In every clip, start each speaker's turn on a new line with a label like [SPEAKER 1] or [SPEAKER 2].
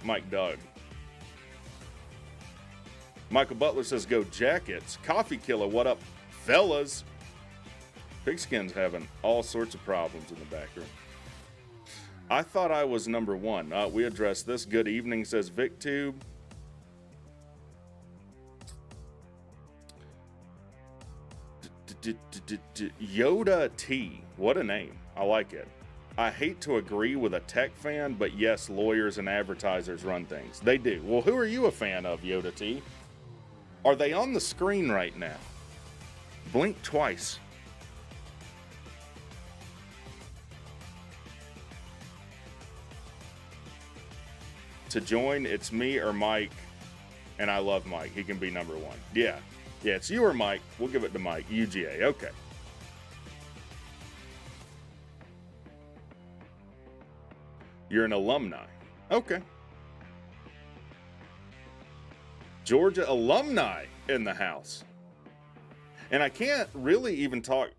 [SPEAKER 1] Mike Doug. Michael Butler says, go Jackets. Coffee Killer, what up, fellas? Pigskin's having all sorts of problems in the back room. I thought I was number one. We addressed this. Good evening, says VicTube. Yoda T. What a name. I like it. I hate to agree with a tech fan, but yes, lawyers and advertisers run things. They do. Well, who are you a fan of, Yoda T? Are they on the screen right now? Blink twice. To join, it's me or Mike, and I love Mike. He can be number one. Yeah, it's you or Mike. We'll give it to Mike. UGA, okay. You're an alumni. Okay. Georgia alumni in the house. And I can't really even talk,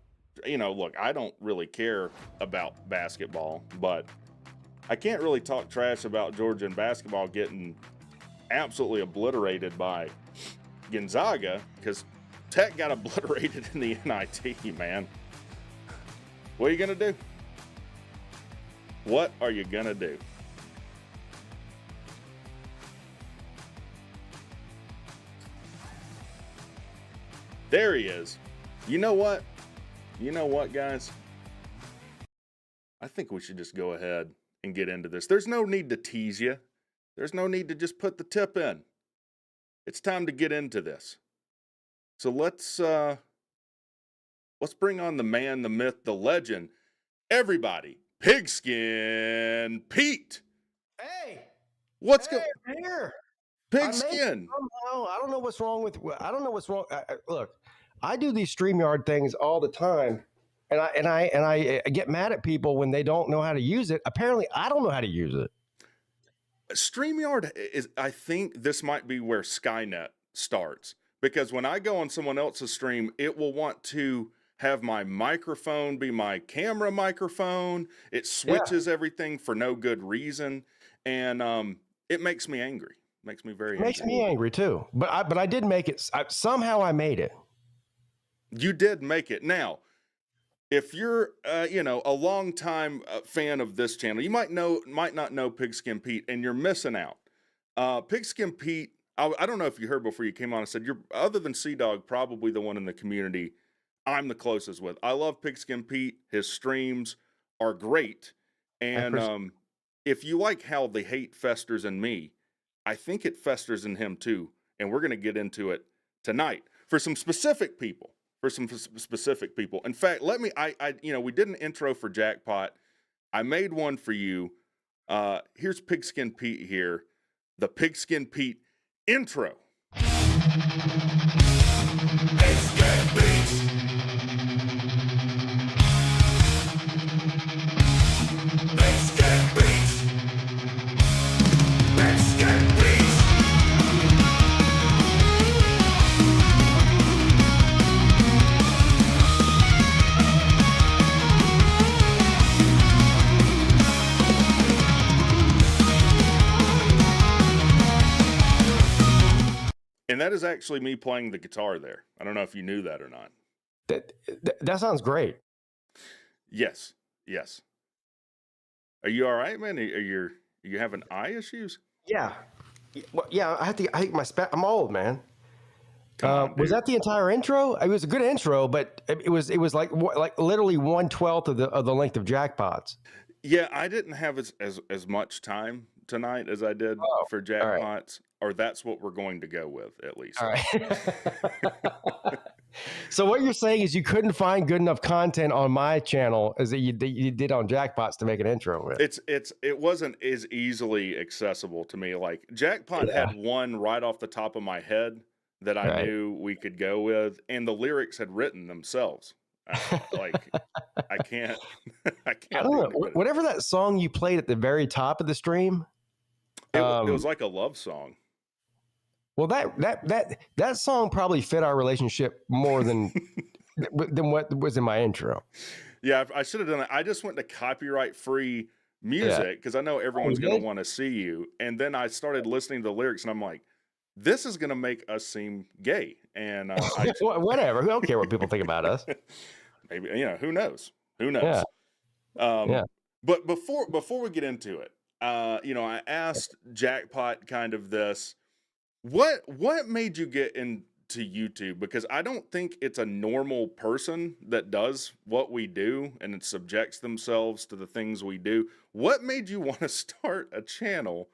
[SPEAKER 1] look, I don't really care about basketball, but I can't really talk trash about Georgia and basketball getting absolutely obliterated by Gonzaga because Tech got obliterated in the NIT, man. What are you going to do? What are you going to do? There he is. You know what? You know what, guys? I think we should just go ahead and get into this. There's no need to tease you. There's no need to just put the tip in. It's time to get into this. So let's bring on the man, the myth, the legend. Everybody, Pigskin Pete.
[SPEAKER 2] Hey.
[SPEAKER 1] What's going
[SPEAKER 2] on here?
[SPEAKER 1] Pigskin.
[SPEAKER 2] I don't know what's wrong with. I don't know what's wrong. Look, I do these StreamYard things all the time, and I get mad at people when they don't know how to use it. Apparently, I don't know how to use it.
[SPEAKER 1] StreamYard is. I think this might be where Skynet starts, because when I go on someone else's stream, it will want to have my microphone be my camera microphone. It switches everything for no good reason, and it makes me angry. Makes me very angry.
[SPEAKER 2] Makes me angry too. But I did make it. Somehow I made it.
[SPEAKER 1] You did make it. Now, if you're a longtime fan of this channel, you might not know Pigskin Pete, and you're missing out. Pigskin Pete, I don't know if you heard before you came on. I said you're, other than Sea Dog, probably the one in the community I'm the closest with. I love Pigskin Pete. His streams are great, and if you like how the hate festers in me, I think it festers in him too, and we're going to get into it tonight for some specific people. In fact, we did an intro for Jackpot. I made one for you. Here's Pigskin Pete here, the Pigskin Pete intro. Pigskin Pete. Pigskin Pete. Pigskin Pete. And that is actually me playing the guitar there. I don't know if you knew that or not.
[SPEAKER 2] That sounds great.
[SPEAKER 1] Yes. Are you all right, man? Are you having eye issues?
[SPEAKER 2] Yeah. Well, yeah. I hate my I'm old, man. Was that the entire intro? It was a good intro, but it was like literally 1/12 of the length of Jackpots.
[SPEAKER 1] Yeah, I didn't have as much time tonight as I did for Jackpots, or that's what we're going to go with, at least.
[SPEAKER 2] All right. So what you're saying is you couldn't find good enough content on my channel as that you did on Jackpots to make an intro with.
[SPEAKER 1] It wasn't as easily accessible to me. Like Jackpot had one right off the top of my head that I knew we could go with, and the lyrics had written themselves. I can't. I don't
[SPEAKER 2] know. Whatever that song you played at the very top of the stream,
[SPEAKER 1] it was like a love song.
[SPEAKER 2] Well, that song probably fit our relationship more than what was in my intro.
[SPEAKER 1] Yeah, I should have done that. I just went to copyright free
[SPEAKER 2] Yeah.
[SPEAKER 1] music because I know
[SPEAKER 2] Oh,
[SPEAKER 1] everyone's
[SPEAKER 2] you
[SPEAKER 1] going to
[SPEAKER 2] did?
[SPEAKER 1] want to see you. And then I started listening to the lyrics, and I'm like, this is going to make us seem gay. And
[SPEAKER 2] Whatever. I don't care what people think about us.
[SPEAKER 1] maybe, you know, who knows? Who
[SPEAKER 2] Yeah.
[SPEAKER 1] knows?
[SPEAKER 2] Yeah.
[SPEAKER 1] But before we get into it, you know, I asked Jackpot kind of this. What made you get into YouTube? Because I don't think it's a normal person that does what we do and it subjects themselves to the things we do. What made you want to start a channel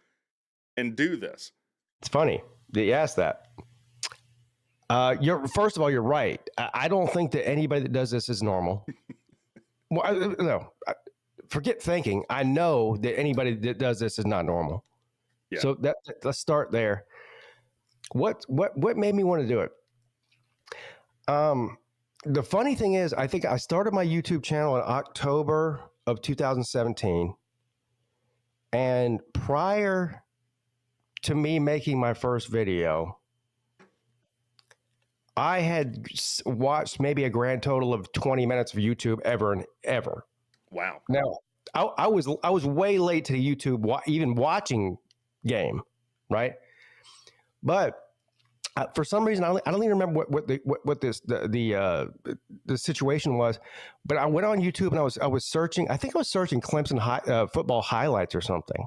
[SPEAKER 1] and do this?
[SPEAKER 2] It's funny that you asked that. First of all, you're right. I don't think that anybody that does this is normal. Well, no, forget thinking. I know that anybody that does this is not normal.
[SPEAKER 1] Yeah.
[SPEAKER 2] So let's start there. What made me want to do it? The funny thing is, I think I started my YouTube channel in October of 2017, and prior to me making my first video, I had watched maybe a grand total of 20 minutes of YouTube ever and ever.
[SPEAKER 1] Wow.
[SPEAKER 2] Now, I was way late to YouTube even watching game, right? But for some reason, I don't even remember what the situation was. But I went on YouTube and I was searching. I think I was searching Clemson football highlights or something,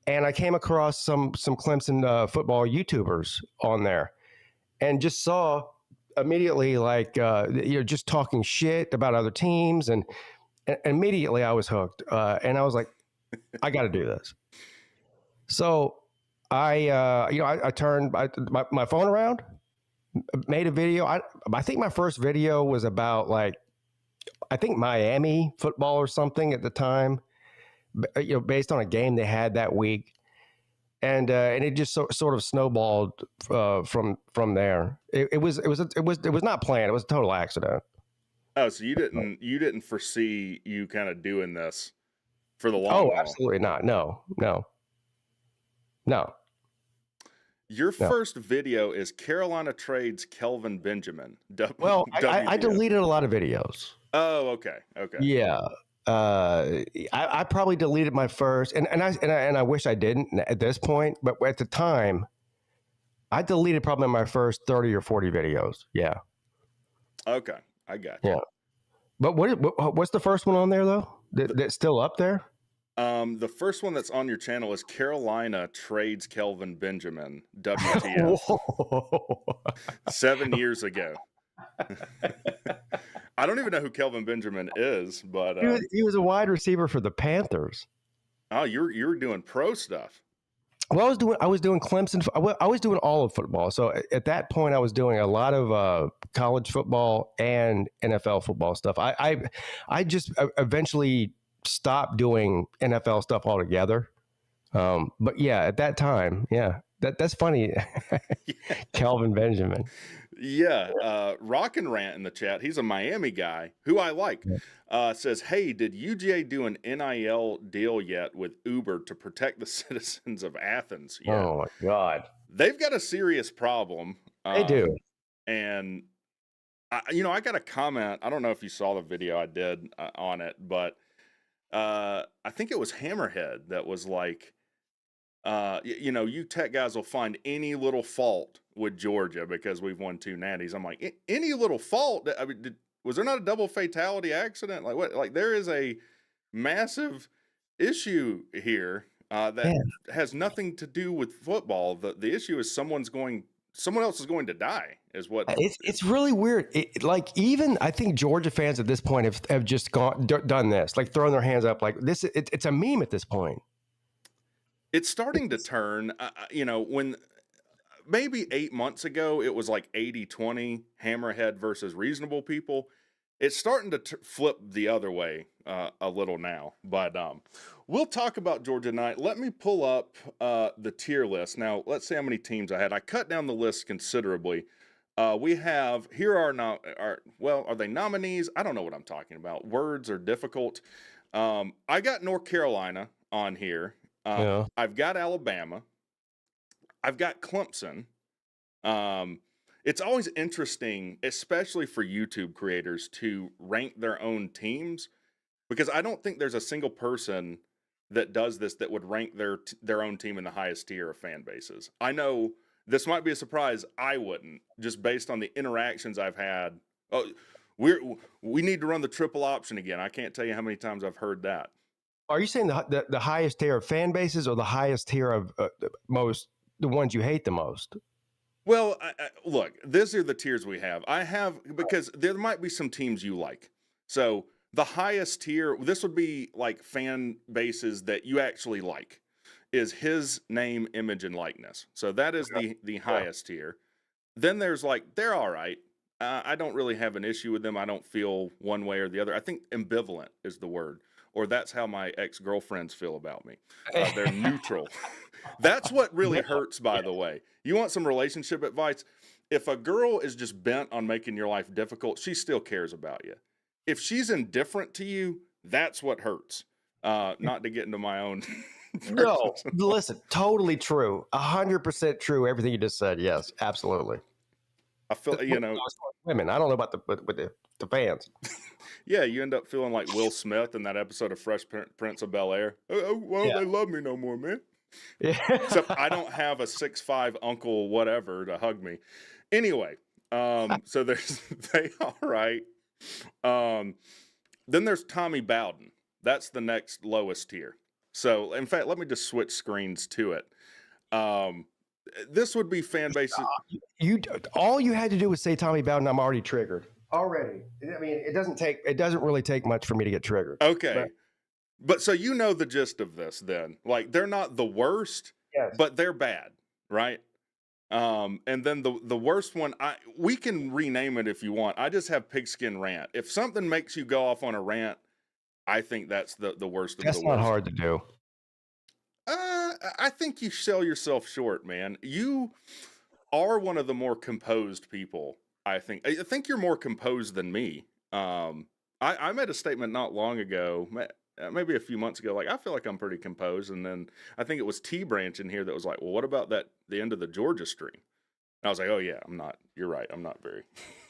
[SPEAKER 2] and I came across some Clemson football YouTubers on there, and just saw immediately like just talking shit about other teams, and immediately I was hooked, and I was like, I got to do this. So I turned my phone around, made a video. I think my first video was about like, I think Miami football or something at the time, based on a game they had that week. And it just sort of snowballed from there. It was not planned. It was a total accident.
[SPEAKER 1] Oh, so you didn't foresee you kind of doing this for the long
[SPEAKER 2] Oh,
[SPEAKER 1] haul?
[SPEAKER 2] absolutely not. No.
[SPEAKER 1] Your first video is Carolina trades Kelvin Benjamin.
[SPEAKER 2] Well, I deleted a lot of videos.
[SPEAKER 1] Oh, okay.
[SPEAKER 2] Yeah. I probably deleted my first, and I wish I didn't at this point, but at the time, I deleted probably my first 30 or 40 videos. Yeah.
[SPEAKER 1] Okay, I got you.
[SPEAKER 2] Yeah. But what's the first one on there though? That's still up there?
[SPEAKER 1] The first one that's on your channel is Carolina trades Kelvin Benjamin. WTF? 7 years ago. I don't even know who Kelvin Benjamin is, but
[SPEAKER 2] he was a wide receiver for the Panthers.
[SPEAKER 1] Oh, you were doing pro stuff.
[SPEAKER 2] Well, I was doing Clemson. I was doing all of football. So at that point, I was doing a lot of college football and NFL football stuff. I just eventually stopped doing NFL stuff altogether. But yeah, at that time, yeah, that's funny. Kelvin Benjamin.
[SPEAKER 1] Yeah, Rock and Rant in the chat. He's a Miami guy who I like. Says, hey, did UGA do an NIL deal yet with Uber to protect the citizens of Athens? Yeah.
[SPEAKER 2] Oh my God.
[SPEAKER 1] They've got a serious problem.
[SPEAKER 2] They do.
[SPEAKER 1] And I got a comment. I don't know if you saw the video I did on it, but I think it was Hammerhead that was like, you tech guys will find any little fault with Georgia because we've won 2 natties. I'm like, any little fault? I mean, was there not a double fatality accident? Like what? Like there is a massive issue here that has nothing to do with football. The issue is someone else is going to die. Is what
[SPEAKER 2] it's really weird. Like even I think Georgia fans at this point have just done this, like throwing their hands up, like this. It's a meme at this point.
[SPEAKER 1] It's starting to turn, when maybe 8 months ago, it was like 80-20 Hammerhead versus reasonable people. It's starting to flip the other way a little now. But we'll talk about Georgia tonight. Let me pull up the tier list. Now, let's see how many teams I had. I cut down the list considerably. We have, here are they nominees? I don't know what I'm talking about. Words are difficult. I got North Carolina on here. I've got Alabama. I've got Clemson. It's always interesting, especially for YouTube creators, to rank their own teams. because I don't think there's a single person that does this that would rank their own team in the highest tier of fan bases. I know this might be a surprise. I wouldn't, just based on the interactions I've had. Oh, we need to run the triple option again. I can't tell you how many times I've heard that.
[SPEAKER 2] Are you saying the highest tier of fan bases or the highest tier of the ones you hate the most?
[SPEAKER 1] Well, look, these are the tiers we have. I have, because there might be some teams you like. So the highest tier, this would be like fan bases that you actually like, is his name, image, and likeness. So that is the highest tier. Then there's like, they're all right. I don't really have an issue with them. I don't feel one way or the other. I think ambivalent is the word, or that's how my ex-girlfriends feel about me. They're neutral. That's what really hurts, by the way. You want some relationship advice? If a girl is just bent on making your life difficult, she still cares about you. If she's indifferent to you, that's what hurts. Not to get into my own.
[SPEAKER 2] No, listen, totally true. 100% true. Everything you just said. Yes, absolutely.
[SPEAKER 1] I feel,
[SPEAKER 2] women. I don't know about the fans.
[SPEAKER 1] Yeah, you end up feeling like Will Smith in that episode of Fresh Prince of Bel-Air. They love me no more, man.
[SPEAKER 2] Yeah.
[SPEAKER 1] Except I don't have a 6'5" uncle whatever to hug me. Anyway, so there's they all right. Then there's Tommy Bowden. That's the next lowest tier. So in fact, let me just switch screens to it. This would be fan base.
[SPEAKER 2] All you had to do was say Tommy Bowden. I'm already triggered. Already. I mean, it doesn't really take much for me to get triggered.
[SPEAKER 1] Okay. But so you know the gist of this then. Like, they're not the worst,
[SPEAKER 2] yes,
[SPEAKER 1] but they're bad, right? And then the worst one, we can rename it if you want. I just have pigskin rant. If something makes you go off on a rant, I think that's the worst of the worst.
[SPEAKER 2] That's not hard to do.
[SPEAKER 1] I think you sell yourself short, man. You are one of the more composed people, I think. I think you're more composed than me. I made a statement not long ago, maybe a few months ago, like, I feel like I'm pretty composed. And then I think it was T-Branch in here that was like, well, what about the end of the Georgia stream? And I was like, oh yeah, I'm not, you're right. I'm not very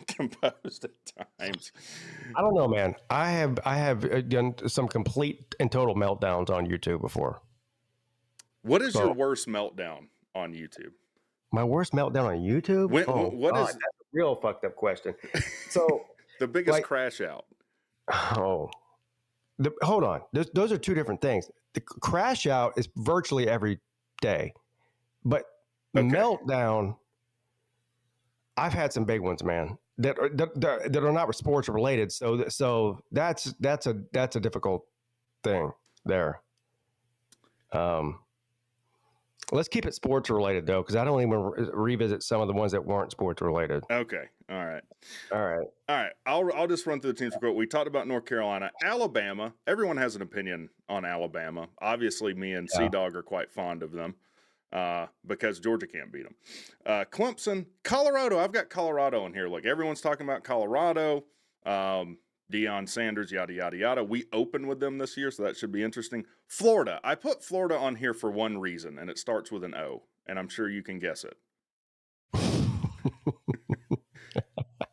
[SPEAKER 1] composed at times.
[SPEAKER 2] I don't know, man. I have done some complete and total meltdowns on YouTube before.
[SPEAKER 1] What is your worst meltdown on YouTube?
[SPEAKER 2] My worst meltdown on YouTube? That's a real fucked up question. So
[SPEAKER 1] the biggest crash out.
[SPEAKER 2] Hold on. Those are two different things. The crash out is virtually every day, but meltdown, I've had some big ones, man, that are not sports related. So that's a difficult thing there. Let's keep it sports related though, because I don't even revisit some of the ones that weren't sports related.
[SPEAKER 1] Okay. All right. I'll just run through the teams real quick. We talked about North Carolina, Alabama. Everyone has an opinion on Alabama. Obviously, me and C-Dog are quite fond of them because Georgia can't beat them. Clemson, Colorado. I've got Colorado in here. Look, everyone's talking about Colorado. Deion Sanders, yada, yada, yada. We open with them this year, so that should be interesting. Florida. I put Florida on here for one reason, and it starts with an O, and I'm sure you can guess it.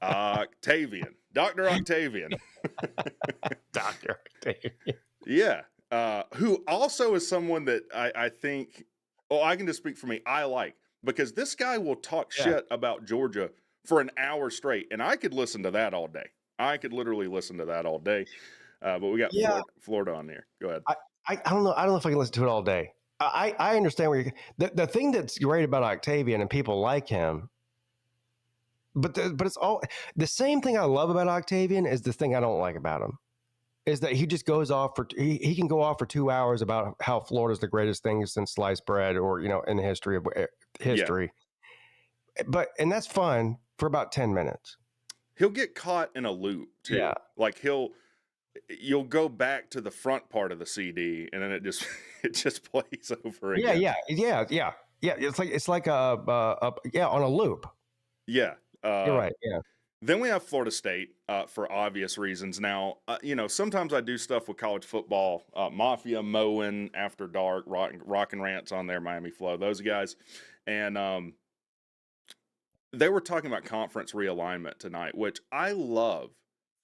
[SPEAKER 1] Octavian. Dr. Octavian.
[SPEAKER 2] Dr. Octavian.
[SPEAKER 1] Yeah. Who also is someone that I think, I can just speak for me, I like. Because this guy will talk shit about Georgia for an hour straight, and I could listen to that all day. I could literally listen to that all day. But we got Florida on there. Go ahead.
[SPEAKER 2] I don't know. I don't know if I can listen to it all day. I understand where the thing that's great about Octavian and people like him, but it's all the same thing I love about Octavian is the thing I don't like about him is that he just goes off he can go off for 2 hours about how Florida's the greatest thing since sliced bread or in the history. But and that's fun for about 10 minutes.
[SPEAKER 1] He'll get caught in a loop too. Yeah. Like you'll go back to the front part of the CD and then it just plays over again.
[SPEAKER 2] Yeah. It's like on a loop.
[SPEAKER 1] Yeah.
[SPEAKER 2] You're right. Yeah.
[SPEAKER 1] Then we have Florida State for obvious reasons. Now, sometimes I do stuff with college football, Mafia, Mowing, After Dark, Rock and Rants on there, Miami Flow, those guys. And they were talking about conference realignment tonight, which I love.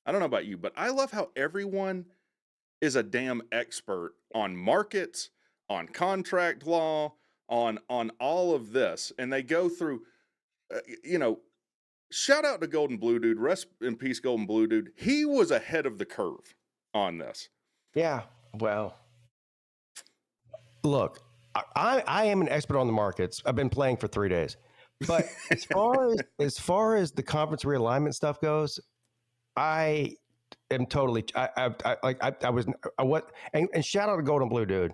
[SPEAKER 1] I don't know about you, but I love how everyone is a damn expert on markets, on contract law, on all of this, and they go through. You know, shout out to Golden Blue Dude. Rest in peace, Golden Blue Dude. He was ahead of the curve on this.
[SPEAKER 2] Yeah. Well, look, I am an expert on the markets. I've been playing for 3 days, but as far as the conference realignment stuff goes, I am totally. And shout out to Golden Blue Dude.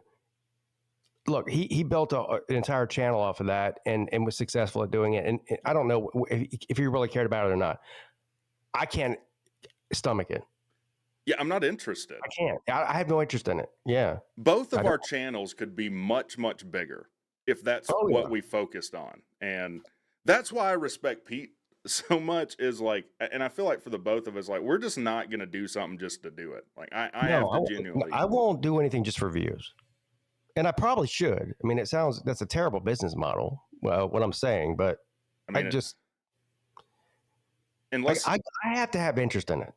[SPEAKER 2] Look, he built an entire channel off of that and was successful at doing it. And I don't know if he really cared about it or not. I can't stomach it.
[SPEAKER 1] Yeah, I'm not interested.
[SPEAKER 2] I can't. I have no interest in it. Yeah.
[SPEAKER 1] Both of our channels could be much, much bigger if that's what we focused on. And that's why I respect Pete so much, is like, and I feel like for the both of us, like, we're just not going to do something just to do it. Like, I have to genuinely.
[SPEAKER 2] I won't do anything just for views. And I probably should. I mean, that's a terrible business model. Well, what I'm saying, but I mean, unless I have to have interest in it.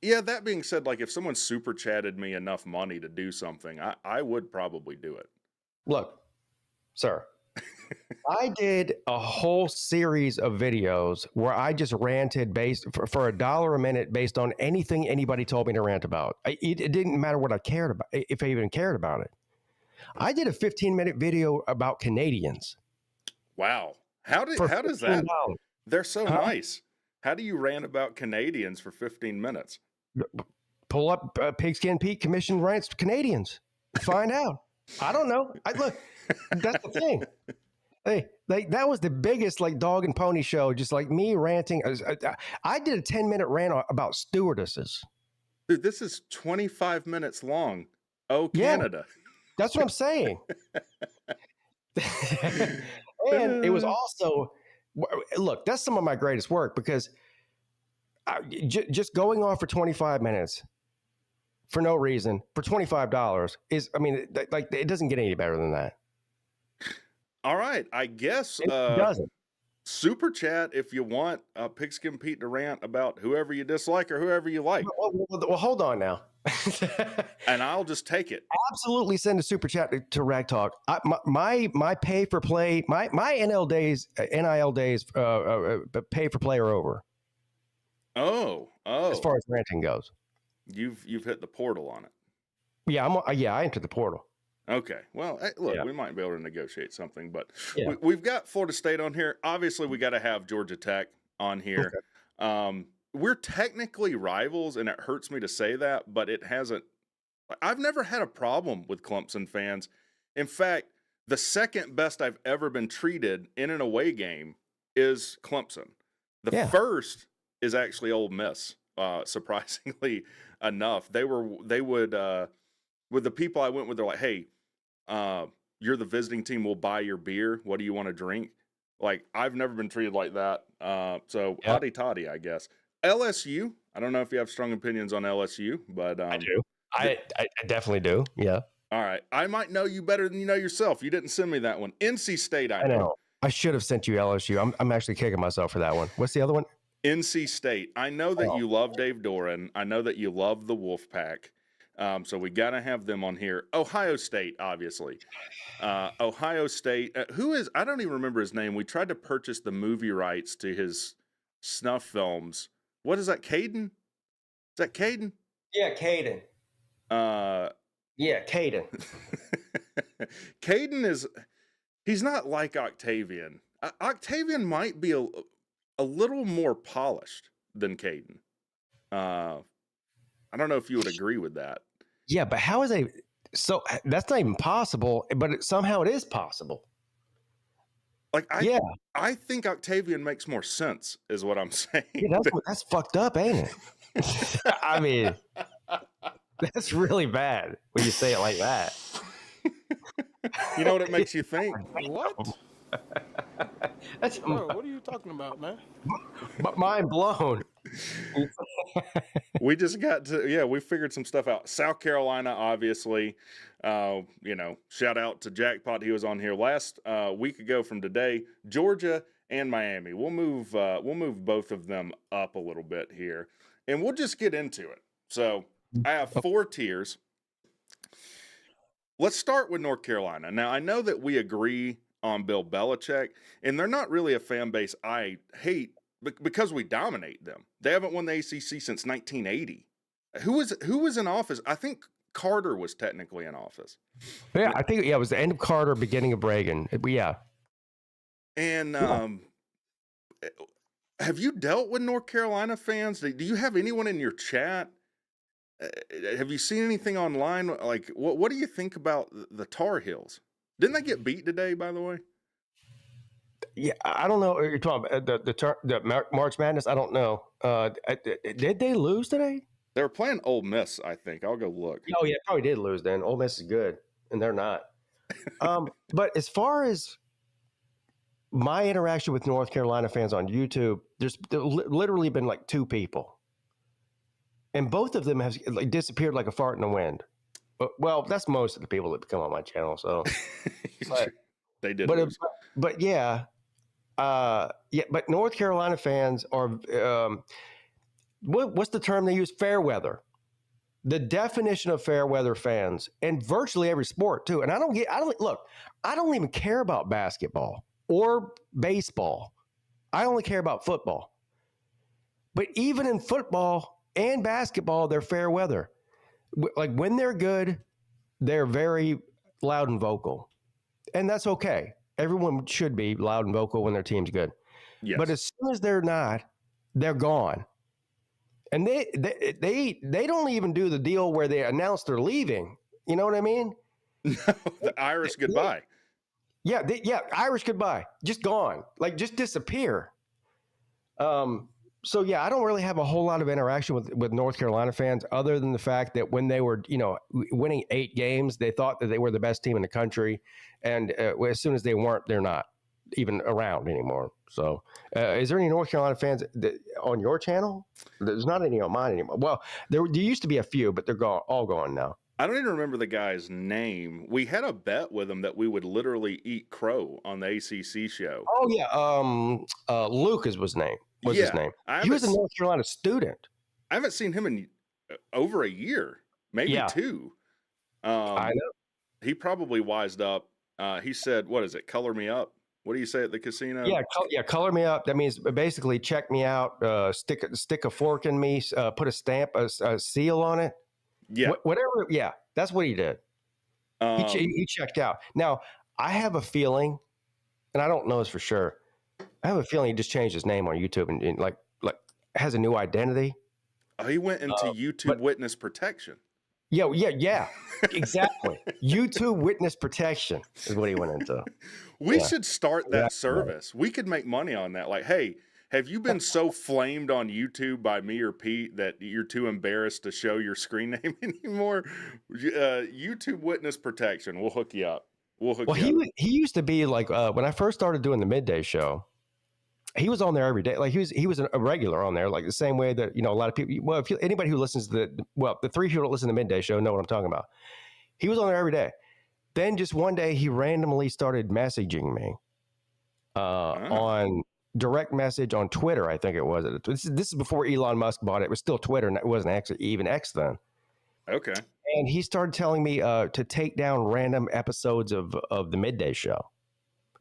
[SPEAKER 1] Yeah, that being said, like, if someone super chatted me enough money to do something, I would probably do it.
[SPEAKER 2] Look, sir, I did a whole series of videos where I just ranted for $1 a minute based on anything anybody told me to rant about. It didn't matter what I cared about, if I even cared about it. I did a 15-minute video about Canadians.
[SPEAKER 1] Wow. How does that? They're so nice. How do you rant about Canadians for 15 minutes?
[SPEAKER 2] Pull up Pigskin Pete commission rants Canadians. Find out. I don't know. Look, that's the thing. Hey, that was the biggest like dog and pony show. Just like me ranting. I did a 10-minute rant about stewardesses.
[SPEAKER 1] Dude, this is 25 minutes long. Oh, Canada.
[SPEAKER 2] Yeah, that's what I'm saying. And it was also, look, that's some of my greatest work, because just going on for 25 minutes for no reason for $25 is, I mean, like, it doesn't get any better than that.
[SPEAKER 1] All right. I guess
[SPEAKER 2] it doesn't.
[SPEAKER 1] Super chat if you want Pigskin Pete to rant about whoever you dislike or whoever you like.
[SPEAKER 2] Well, hold on now.
[SPEAKER 1] And I'll just take it.
[SPEAKER 2] Absolutely send a super chat to RegTalk. My pay for play, my NIL days, pay for play are over.
[SPEAKER 1] Oh.
[SPEAKER 2] As far as ranting goes,
[SPEAKER 1] you've hit the portal on it.
[SPEAKER 2] Yeah, I entered the portal.
[SPEAKER 1] Okay. Well, look, we might be able to negotiate something, but we've got Florida State on here. Obviously, we got to have Georgia Tech on here. Okay. We're technically rivals, and it hurts me to say that, but it hasn't. I've never had a problem with Clemson fans. In fact, the second best I've ever been treated in an away game is Clemson. The first is actually Ole Miss. Surprisingly enough, they would with the people I went with, they're like, hey, you're the visiting team, we'll buy your beer. What do you want to drink? Like, I've never been treated like that. So hotty toddy, I guess. LSU, I don't know if you have strong opinions on LSU, but
[SPEAKER 2] I do. I definitely do. Yeah.
[SPEAKER 1] All right. I might know you better than you know yourself. You didn't send me that one. NC State, I know.
[SPEAKER 2] I should have sent you LSU. I'm actually kicking myself for that one. What's the other one?
[SPEAKER 1] NC State. I know that you love Dave Doran. I know that you love the Wolfpack. So we got to have them on here. Ohio State, obviously. Ohio State. I don't even remember his name. We tried to purchase the movie rights to his snuff films. What is that, Caden? Is that Caden?
[SPEAKER 2] Yeah, Caden. Yeah, Caden.
[SPEAKER 1] Caden he's not like Octavian. Octavian might be a little more polished than Caden. I don't know if you would agree with that.
[SPEAKER 2] Yeah, but how is so that's not even possible, but somehow it is possible.
[SPEAKER 1] Like, I think Octavian makes more sense, is what I'm saying.
[SPEAKER 2] Yeah, that's fucked up, ain't it? I mean, that's really bad when you say it like that.
[SPEAKER 1] You know what it makes you think?
[SPEAKER 3] What? Bro, what are you talking about, man?
[SPEAKER 2] Mind blown.
[SPEAKER 1] We just got to, we figured some stuff out. South Carolina, obviously. Shout out to Jackpot. He was on here last week ago from today. Georgia and Miami. We'll move both of them up a little bit here, and we'll just get into it. So I have 4 tiers. Let's start with North Carolina. Now, I know that we agree on Bill Belichick, and they're not really a fan base I hate because we dominate them. They haven't won the ACC since 1980. Who was in office? I think Carter was technically in office.
[SPEAKER 2] Yeah, I think it was the end of Carter, beginning of Reagan. Yeah.
[SPEAKER 1] And have you dealt with North Carolina fans? Do you have anyone in your chat? Have you seen anything online? Like, what do you think about the Tar Heels? Didn't they get beat today, by the way?
[SPEAKER 2] Yeah, I don't know. You're talking about the March Madness? I don't know. Did they lose today?
[SPEAKER 1] They were playing Ole Miss, I think. I'll go look.
[SPEAKER 2] Oh, yeah, probably did lose then. Ole Miss is good, and they're not. But as far as my interaction with North Carolina fans on YouTube, there's literally been like 2 people. And both of them have like disappeared like a fart in the wind. Well, that's most of the people that come on my channel. So
[SPEAKER 1] they did.
[SPEAKER 2] But yeah. But North Carolina fans are, what's the term they use? Fair weather. The definition of fair weather fans, and virtually every sport too. And I don't even care about basketball or baseball. I only care about football. But even in football and basketball, they're fair weather. Like when they're good, they're very loud and vocal. And that's okay. Everyone should be loud and vocal when their team's good. Yes. But as soon as they're not, they're gone. And they don't even do the deal where they announce they're leaving. You know what I mean?
[SPEAKER 1] The Irish goodbye.
[SPEAKER 2] Yeah, Irish goodbye. Just gone. Like just disappear. So yeah, I don't really have a whole lot of interaction with North Carolina fans, other than the fact that when they were, winning 8 games, they thought that they were the best team in the country, and as soon as they weren't, they're not even around anymore. So, is there any North Carolina fans on your channel? There's not any on mine anymore. Well, there used to be a few, but they're all gone now.
[SPEAKER 1] I don't even remember the guy's name. We had a bet with him that we would literally eat crow on the ACC show.
[SPEAKER 2] Oh yeah, Luke is his name. His name? He was a North Carolina student.
[SPEAKER 1] I haven't seen him in over a year, maybe 2.
[SPEAKER 2] I know.
[SPEAKER 1] He probably wised up. He said, "What is it? Color me up." What do you say at the casino?
[SPEAKER 2] Yeah, color me up. That means basically check me out. Stick a fork in me. Put a stamp, a seal on it.
[SPEAKER 1] Yeah,
[SPEAKER 2] whatever. Yeah, that's what he did. He checked out. Now I have a feeling, and I don't know this for sure. I have a feeling he just changed his name on YouTube and like has a new identity.
[SPEAKER 1] Oh, he went into YouTube witness protection.
[SPEAKER 2] Yeah, exactly. YouTube witness protection is what he went into.
[SPEAKER 1] We should start that service. We could make money on that. Like, hey, have you been so flamed on YouTube by me or Pete that you're too embarrassed to show your screen name anymore? YouTube witness protection. We'll hook you up.
[SPEAKER 2] He used to be like when I first started doing the midday show. He was on there every day. Like he was a regular on there, like the same way that, a lot of people, well, anybody who listens to the 3 people that listen to the midday show know what I'm talking about. He was on there every day. Then just one day he randomly started messaging me on direct message on Twitter. I think it was. This is before Elon Musk bought it. It was still Twitter, and it wasn't even X then.
[SPEAKER 1] Okay.
[SPEAKER 2] And he started telling me to take down random episodes of the midday show.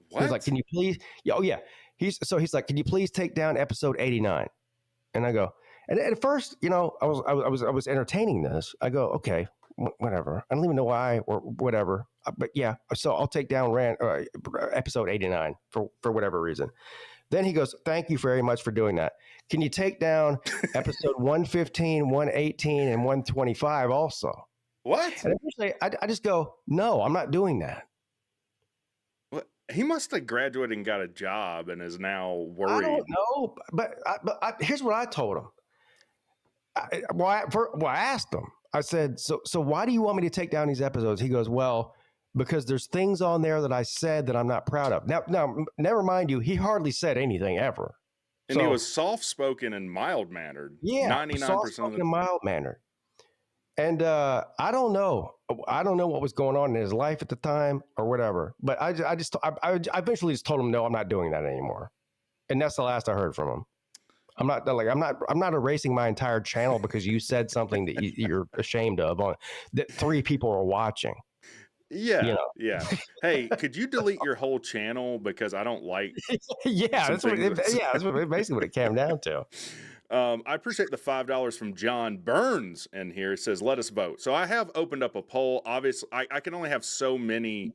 [SPEAKER 1] What?
[SPEAKER 2] He's like, can you please? Oh yeah. He's like, can you please take down episode 89? And I go, and at first, I was entertaining this. I go, okay, whatever. I don't even know why or whatever, but yeah. So I'll take down episode 89 for whatever reason. Then he goes, thank you very much for doing that. Can you take down episode 115, 118, and 125 also?
[SPEAKER 1] What?
[SPEAKER 2] And eventually, I just go, no, I'm not doing that.
[SPEAKER 1] He must have graduated and got a job and is now worried.
[SPEAKER 2] I don't know, but here's what I told him. I asked him. I said, so why do you want me to take down these episodes? He goes, well, because there's things on there that I said that I'm not proud of. Now, never mind you, he hardly said anything ever.
[SPEAKER 1] And he was soft-spoken and mild-mannered.
[SPEAKER 2] Yeah, 99% soft-spoken and mild-mannered. And I don't know. I don't know what was going on in his life at the time or whatever. But I eventually just told him, no, I'm not doing that anymore. And that's the last I heard from him. I'm not erasing my entire channel because you said something that you're ashamed of on that 3 people are watching.
[SPEAKER 1] Yeah,
[SPEAKER 2] You know?
[SPEAKER 1] yeah. Hey, could you delete your whole channel because I don't like
[SPEAKER 2] Yeah, that's
[SPEAKER 1] basically
[SPEAKER 2] what it came down to.
[SPEAKER 1] I appreciate the $5 from John Burns in here. It says, let us vote. So I have opened up a poll. Obviously, I can only have so many.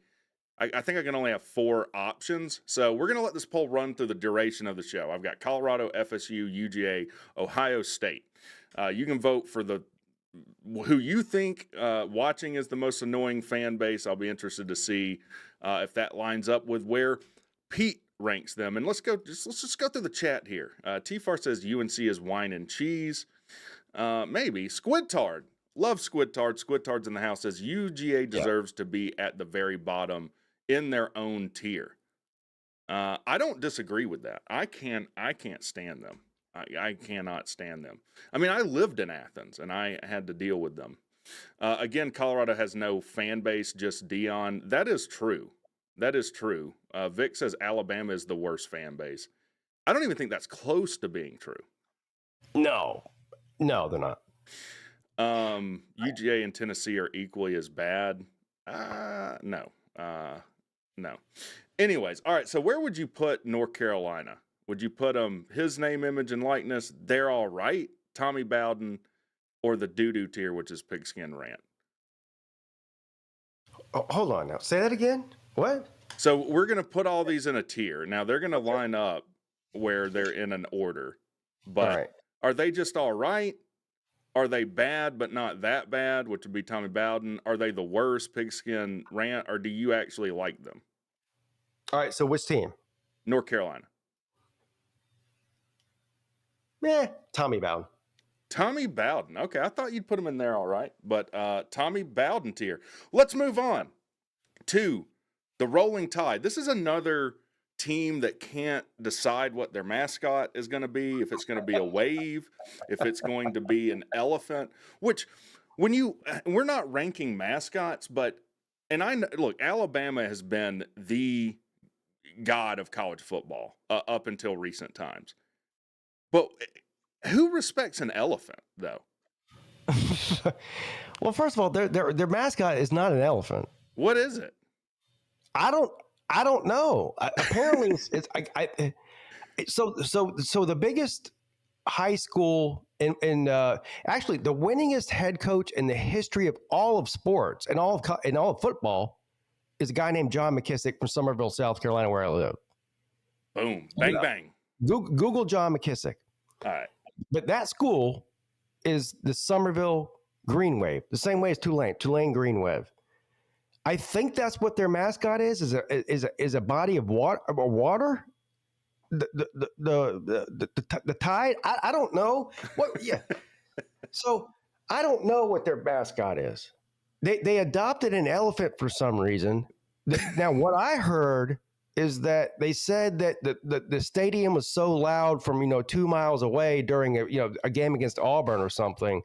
[SPEAKER 1] I think I can only have 4 options. So we're going to let this poll run through the duration of the show. I've got Colorado, FSU, UGA, Ohio State. You can vote for who you think watching is the most annoying fan base. I'll be interested to see if that lines up with where Pete ranks them. And let's just go through the chat here. T-Far says UNC is wine and cheese. Maybe. Squidtard. Love Squidtard. Squidtard's in the house. Says UGA deserves to be at the very bottom in their own tier. I don't disagree with that. I can't stand them. I cannot stand them. I mean, I lived in Athens and I had to deal with them. Again, Colorado has no fan base, just Deion. That is true. That is true. Vic says Alabama is the worst fan base. I don't even think that's close to being true.
[SPEAKER 2] No, they're not.
[SPEAKER 1] UGA and Tennessee are equally as bad. No. Anyways, all right. So where would you put North Carolina? Would you put them his name, image, and likeness? They're all right. Tommy Bowden, or the doo-doo tier, which is Pigskin Rant.
[SPEAKER 2] Oh, hold on now. Say that again. What?
[SPEAKER 1] So we're going to put all these in a tier. Now they're going to line up where they're in an order. But Are they just all right? Are they bad but not that bad, which would be Tommy Bowden? Are they the worst, Pigskin Rant, or do you actually like them?
[SPEAKER 2] All right, so which team?
[SPEAKER 1] North Carolina.
[SPEAKER 2] Tommy Bowden.
[SPEAKER 1] Tommy Bowden. Okay, I thought you'd put him in there all right. But Tommy Bowden tier. Let's move on to the Rolling Tide. This is another team that can't decide what their mascot is going to be, if it's going to be a wave, if it's going to be an elephant, which we're not ranking mascots, but, look, Alabama has been the god of college football up until recent times. But who respects an elephant, though?
[SPEAKER 2] Well, first of all, their mascot is not an elephant.
[SPEAKER 1] What is it?
[SPEAKER 2] I don't know. Apparently, so the biggest high school and actually the winningest head coach in the history of all of sports and all of football is a guy named John McKissick from Somerville, South Carolina, where I live.
[SPEAKER 1] Boom, bang, bang.
[SPEAKER 2] Google John McKissick.
[SPEAKER 1] All right.
[SPEAKER 2] But that school is the Somerville Green Wave, the same way as Tulane Green Wave. I think that's what their mascot is a body of water. The tide. I don't know what. Yeah. So I don't know what their mascot is. They adopted an elephant for some reason. Now what I heard is that they said that the stadium was so loud from 2 miles away during a game against Auburn or something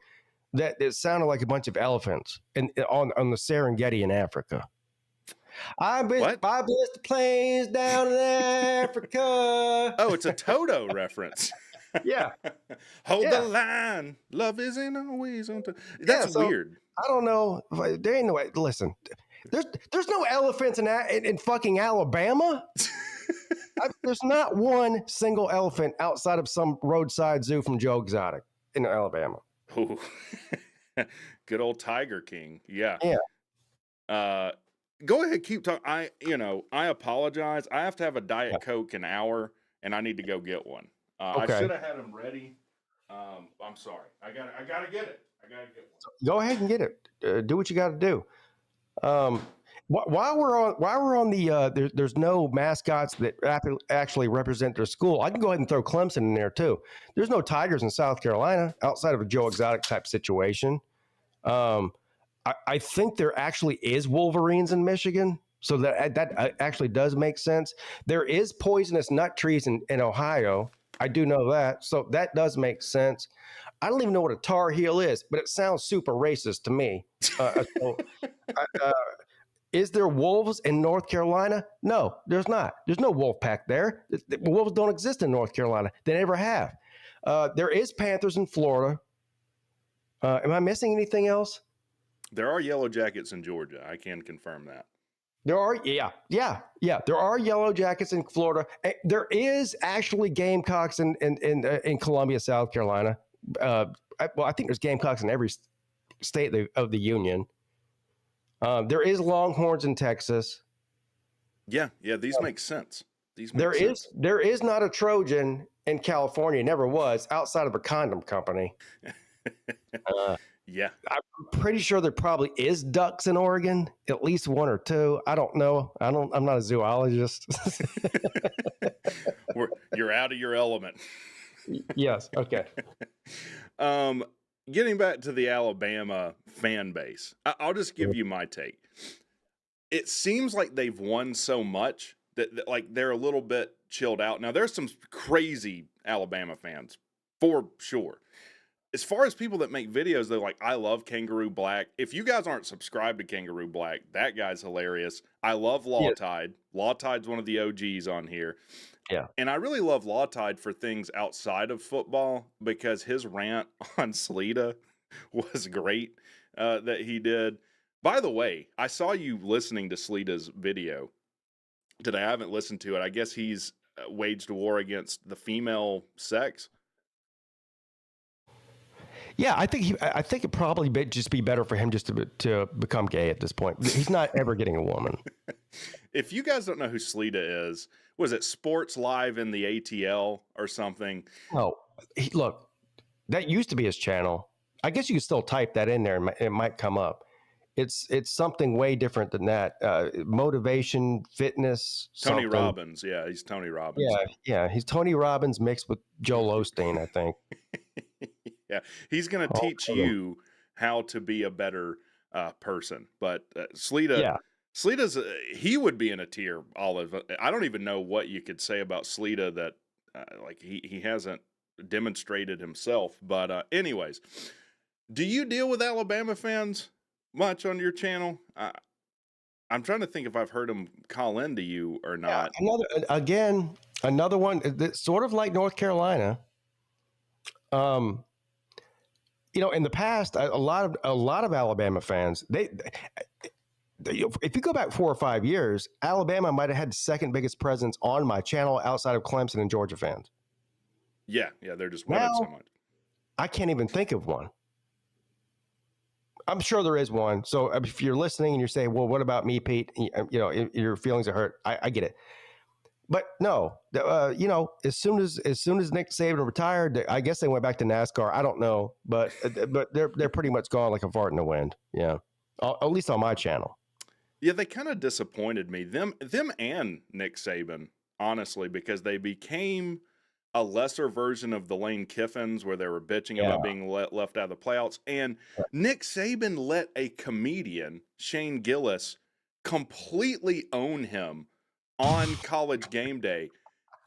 [SPEAKER 2] that it sounded like a bunch of elephants on the Serengeti in Africa. I blessed the plains down in Africa.
[SPEAKER 1] Oh, it's a Toto reference.
[SPEAKER 2] Yeah.
[SPEAKER 1] Hold the line. Love isn't always on time. That's weird.
[SPEAKER 2] I don't know. There ain't no way. Listen, there's no elephants in fucking Alabama. There's not one single elephant outside of some roadside zoo from Joe Exotic in Alabama.
[SPEAKER 1] Ooh. Good old Tiger King. Yeah.
[SPEAKER 2] Yeah.
[SPEAKER 1] Go ahead, keep talking. I apologize. I have to have a Diet Coke an hour, and I need to go get one.
[SPEAKER 2] Okay.
[SPEAKER 1] I should have had them ready. I'm sorry. I gotta get it.
[SPEAKER 2] Go ahead and get it. Do what you got to do. While we're on the there's no mascots that actually represent their school. I can go ahead and throw Clemson in there too. There's no Tigers in South Carolina outside of a Joe Exotic type situation. I think there actually is Wolverines in Michigan, so that actually does make sense. There is poisonous nut trees in Ohio. I do know that, so that does make sense. I don't even know what a Tar Heel is, but it sounds super racist to me. Is there wolves in North Carolina? No, there's not. There's no wolf pack there. The wolves don't exist in North Carolina. They never have. There is Panthers in Florida. Am I missing anything else?
[SPEAKER 1] There are Yellow Jackets in Georgia. I can confirm that.
[SPEAKER 2] There are, yeah. There are Yellow Jackets in Florida. There is actually Gamecocks in Columbia, South Carolina. I think there's Gamecocks in every state of the union. There is Longhorns in Texas.
[SPEAKER 1] Yeah, these make sense.
[SPEAKER 2] There is not a Trojan in California. Never was, outside of a condom company.
[SPEAKER 1] Yeah,
[SPEAKER 2] I'm pretty sure there probably is ducks in Oregon, at least one or two. I don't know. I'm not a zoologist.
[SPEAKER 1] You're out of your element.
[SPEAKER 2] Yes. Okay.
[SPEAKER 1] Getting back to the Alabama fan base, I'll just give you my take. It seems like they've won so much that like they're a little bit chilled out. Now there's some crazy Alabama fans for sure. As far as people that make videos, they're like, I love Kangaroo Black. If you guys aren't subscribed to Kangaroo Black, that guy's hilarious. I love Law Tide. Law Tide's one of the OGs on here.
[SPEAKER 2] Yeah.
[SPEAKER 1] And I really love Law Tide for things outside of football because his rant on Sleeta was great that he did. By the way, I saw you listening to Sleeta's video today. I haven't listened to it. I guess he's waged a war against the female sex.
[SPEAKER 2] Yeah, I think it probably just be better for him just to become gay at this point. He's not ever getting a woman.
[SPEAKER 1] If you guys don't know who Sleeta is, was it Sports Live in the ATL or something?
[SPEAKER 2] No, look, that used to be his channel. I guess you could still type that in there and it might come up. It's something way different than that. Motivation, fitness.
[SPEAKER 1] Tony
[SPEAKER 2] something.
[SPEAKER 1] Robbins. Yeah, he's Tony Robbins.
[SPEAKER 2] Yeah. He's Tony Robbins mixed with Joel Osteen, I think.
[SPEAKER 1] Yeah, he's going to teach you how to be a better person. But Sleeta's he would be in a tier. Olive, I don't even know what you could say about Sleeta that like he hasn't demonstrated himself. But anyways, do you deal with Alabama fans much on your channel? I'm trying to think if I've heard them call into you or not.
[SPEAKER 2] Yeah, another one that's sort of like North Carolina. In the past, a lot of Alabama fans, they if you go back 4 or 5 years, Alabama might have had the second biggest presence on my channel outside of Clemson and Georgia fans.
[SPEAKER 1] Yeah, they're just winning so much.
[SPEAKER 2] I can't even think of one. I'm sure there is one. So if you're listening and you're saying, well, what about me, Pete? Your feelings are hurt. I get it. But no, as soon as Nick Saban retired, I guess they went back to NASCAR. I don't know, but they're pretty much gone like a fart in the wind. Yeah, at least on my channel.
[SPEAKER 1] Yeah, they kind of disappointed me. Them and Nick Saban, honestly, because they became a lesser version of the Lane Kiffins, where they were bitching about being left out of the playoffs. And Nick Saban let a comedian, Shane Gillis, completely own him on College Game Day.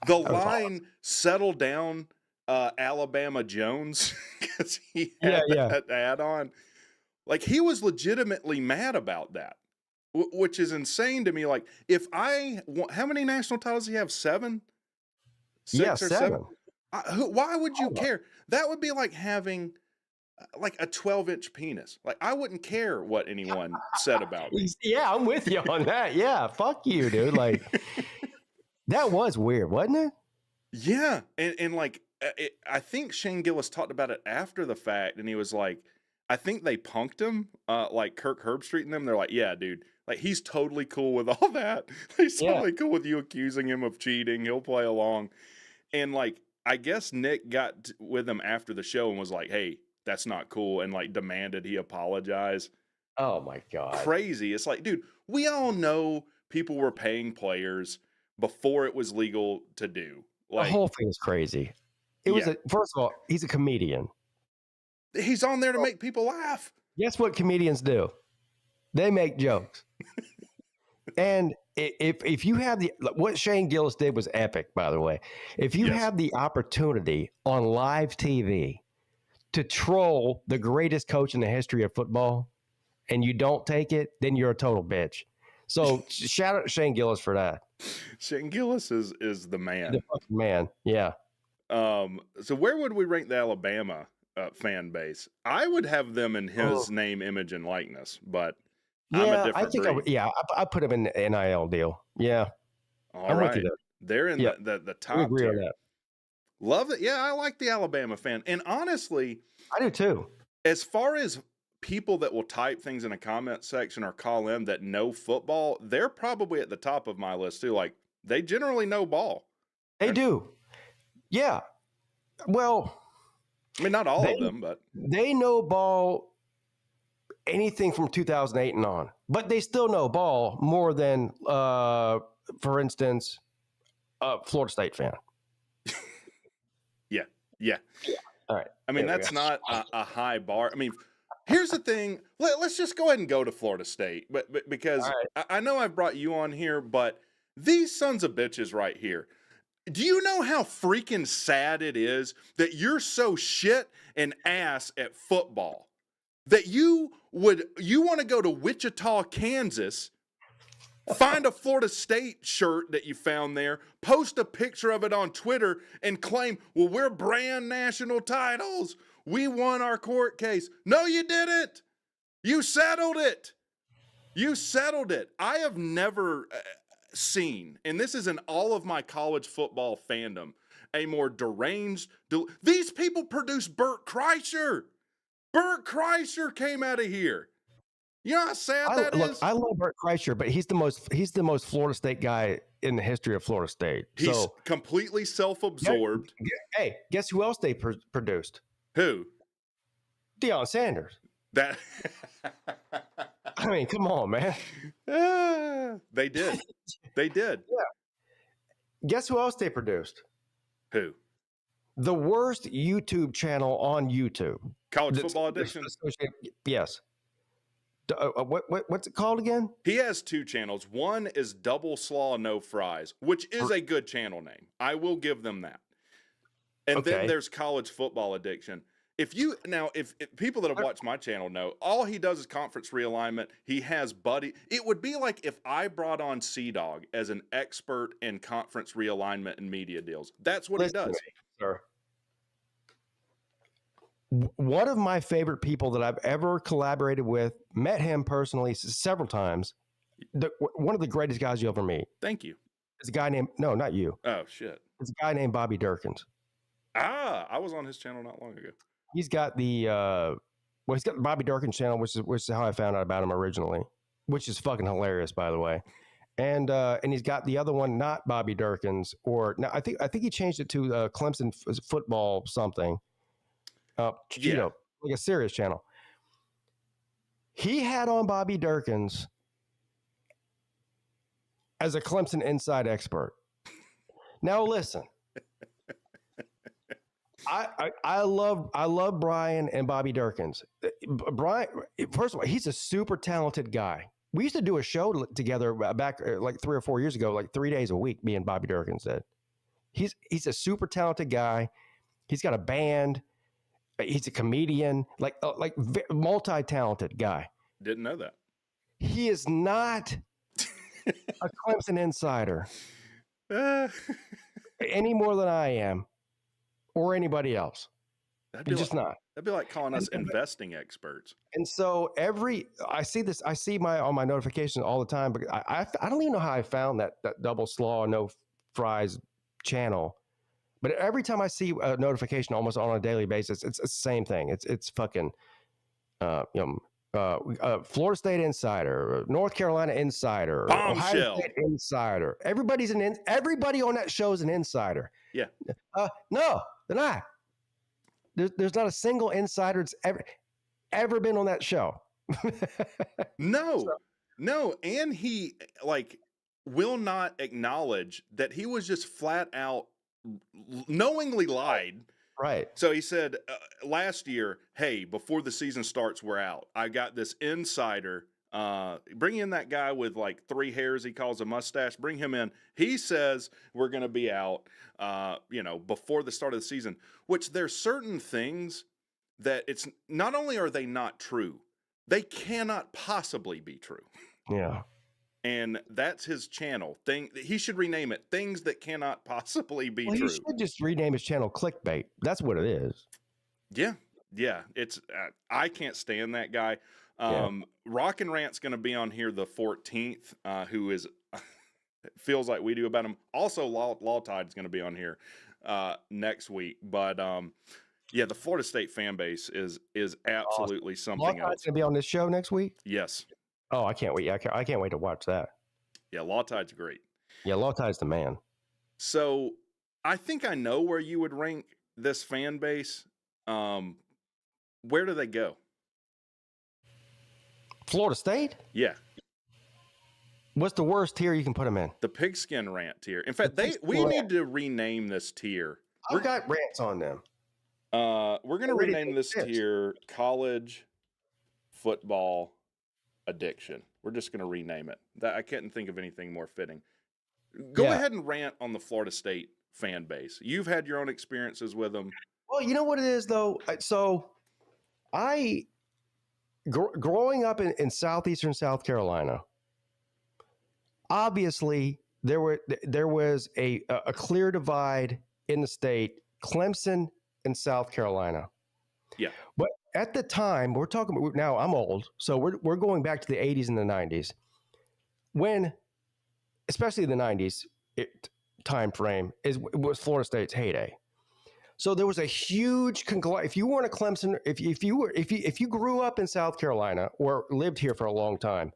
[SPEAKER 1] The line settled down Alabama Jones because he had that ad on. Like, he was legitimately mad about that, which is insane to me. Like, how many national titles do you have? 7? 6 or 7? Why would you care? That would be like having like a 12-inch penis. Like, I wouldn't care what anyone said about me.
[SPEAKER 2] Yeah, I'm with you on that. Yeah, fuck you, dude. Like, that was weird, wasn't it?
[SPEAKER 1] Yeah, and like, I think Shane Gillis talked about it after the fact, and he was like, I think they punked him, like Kirk Herbstreit and them. They're like, yeah, dude, like, he's totally cool with all that. He's totally cool with you accusing him of cheating. He'll play along. And like, I guess Nick got with him after the show and was like, hey, that's not cool, and like demanded he apologize.
[SPEAKER 2] Oh my God.
[SPEAKER 1] Crazy. It's like, dude, we all know people were paying players before it was legal to do. Like,
[SPEAKER 2] the whole thing is crazy. First of all, he's a comedian.
[SPEAKER 1] He's on there to make people laugh.
[SPEAKER 2] Guess what comedians do? They make jokes. And if you have what Shane Gillis did was epic, by the way. If you have the opportunity on live TV to troll the greatest coach in the history of football and you don't take it, then you're a total bitch. So shout out to Shane Gillis for that.
[SPEAKER 1] Shane Gillis is the man.
[SPEAKER 2] The fucking man. Yeah.
[SPEAKER 1] So where would we rank the Alabama fan base? I would have them in his name, image, and likeness, but I'm a different
[SPEAKER 2] I think
[SPEAKER 1] breed.
[SPEAKER 2] I put him in the NIL deal. Yeah.
[SPEAKER 1] All right. With you there. They're in the top
[SPEAKER 2] we agree
[SPEAKER 1] tier.
[SPEAKER 2] on that.
[SPEAKER 1] Love it. Yeah, I like the Alabama fan. And honestly,
[SPEAKER 2] I do too.
[SPEAKER 1] As far as people that will type things in a comment section or call in that know football, they're probably at the top of my list too. Like, they generally know ball.
[SPEAKER 2] They do. Yeah. Well,
[SPEAKER 1] I mean, not all of them, but
[SPEAKER 2] they know ball anything from 2008 and on, but they still know ball more than, for instance, a Florida State fan.
[SPEAKER 1] Yeah.
[SPEAKER 2] All right.
[SPEAKER 1] I mean, that's not a high bar. I mean, here's the thing. Let's just go ahead and go to Florida State, but because I know I've brought you on here, but these sons of bitches right here. Do you know how freaking sad it is that you're so shit and ass at football that you want to go to Wichita, Kansas, find a Florida State shirt that you found there, post a picture of it on Twitter, and claim, well, we're brand national titles. We won our court case. No, you didn't. You settled it. You settled it. I have never seen, and this is in all of my college football fandom, a more deranged. These people produce Bert Kreischer. Bert Kreischer came out of here. You know how sad that is?
[SPEAKER 2] I love Bert Kreischer, but he's the most Florida State guy in the history of Florida State.
[SPEAKER 1] He's completely self-absorbed.
[SPEAKER 2] Hey, guess who else they produced?
[SPEAKER 1] Who?
[SPEAKER 2] Deion Sanders.
[SPEAKER 1] That.
[SPEAKER 2] I mean, come on, man.
[SPEAKER 1] They did. They did.
[SPEAKER 2] Yeah. Guess who else they produced?
[SPEAKER 1] Who?
[SPEAKER 2] The worst YouTube channel on YouTube.
[SPEAKER 1] College Football Addiction?
[SPEAKER 2] Yes. What's it called again?
[SPEAKER 1] He has two channels. One is Double Slaw No Fries, which is a good channel name. I will give them that. And then there's College Football Addiction. If people that have watched my channel know, all he does is conference realignment. He has buddy. It would be like if I brought on C-Dog as an expert in conference realignment and media deals. That's what he does.
[SPEAKER 2] Sir. One of my favorite people that I've ever collaborated with, met him personally several times. One of the greatest guys you'll ever meet.
[SPEAKER 1] Thank you.
[SPEAKER 2] It's a guy named, no, not you.
[SPEAKER 1] Oh, shit.
[SPEAKER 2] It's a guy named Bobby Durkins.
[SPEAKER 1] I was on his channel not long ago.
[SPEAKER 2] He's got he's got the Bobby Durkins channel, which is how I found out about him originally, which is fucking hilarious, by the way. And he's got the other one, not Bobby Durkins, or now I think he changed it to Clemson football something. Cheeto, like a serious channel. He had on Bobby Durkins as a Clemson inside expert. Now listen, I love Brian and Bobby Durkins. Brian, first of all, he's a super talented guy. We used to do a show together back like 3 or 4 years ago, like 3 days a week. Me and Bobby Durkins did. He's a super talented guy. He's got a band. He's a comedian, like multi-talented guy.
[SPEAKER 1] Didn't know that.
[SPEAKER 2] He is not a Clemson insider any more than I am or anybody else. He's just not.
[SPEAKER 1] That'd be like calling us investing experts.
[SPEAKER 2] And so I see on my notifications all the time, but I don't even know how I found that Double Slaw No Fries channel. But every time I see a notification almost on a daily basis, it's the same thing. It's fucking, Florida State Insider, North Carolina Insider, Ohio State Insider. Everybody on that show is an insider.
[SPEAKER 1] Yeah.
[SPEAKER 2] No, they're not. There's not a single insider that's ever been on that show.
[SPEAKER 1] No, and he will not acknowledge that he was just flat out knowingly lied.
[SPEAKER 2] Right.
[SPEAKER 1] So he said last year, hey, before the season starts, we're out. I got this insider. Bring in that guy with like 3 hairs he calls a mustache. Bring him in. He says we're going to be out, before the start of the season, which there's certain things that it's not only are they not true, they cannot possibly be true.
[SPEAKER 2] Yeah.
[SPEAKER 1] and that's his channel. He should rename it Things That Cannot Possibly Be
[SPEAKER 2] Well,
[SPEAKER 1] True.
[SPEAKER 2] he should just rename his channel Clickbait. That's what it is.
[SPEAKER 1] Yeah. It's I can't stand that guy.
[SPEAKER 2] Yeah.
[SPEAKER 1] Rock and Rant's going to be on here the 14th. Who is feels like we do about him. Also, Law Tide's going to be on here next week. But yeah, the Florida State fan base is absolutely something
[SPEAKER 2] Law
[SPEAKER 1] else.
[SPEAKER 2] Tide's going to be on this show next week?
[SPEAKER 1] Yes.
[SPEAKER 2] Oh, I can't wait. I can't wait to watch that.
[SPEAKER 1] Yeah, Law Tide's great.
[SPEAKER 2] Yeah, Law Tide's the man.
[SPEAKER 1] So I think I know where you would rank this fan base. Where do they go?
[SPEAKER 2] Florida State?
[SPEAKER 1] Yeah.
[SPEAKER 2] What's the worst tier you can put them in?
[SPEAKER 1] The Pigskin Rant tier. In fact, we need to rename this tier.
[SPEAKER 2] I've got rants on them.
[SPEAKER 1] We're going to rename this tier College Football Addiction. We're just going to rename it. I couldn't think of anything more fitting. Go ahead and rant on the Florida State fan base. You've had your own experiences with them.
[SPEAKER 2] Well, you know what it is, though? So growing up in southeastern South Carolina, obviously there was a clear divide in the state, Clemson and South Carolina.
[SPEAKER 1] Yeah.
[SPEAKER 2] But at the time, we're talking about, now I'm old, so we're going back to the 80s and the 90s, when, especially the 90s time frame, was Florida State's heyday. So there was a huge if you weren't a Clemson, if you grew up in South Carolina or lived here for a long time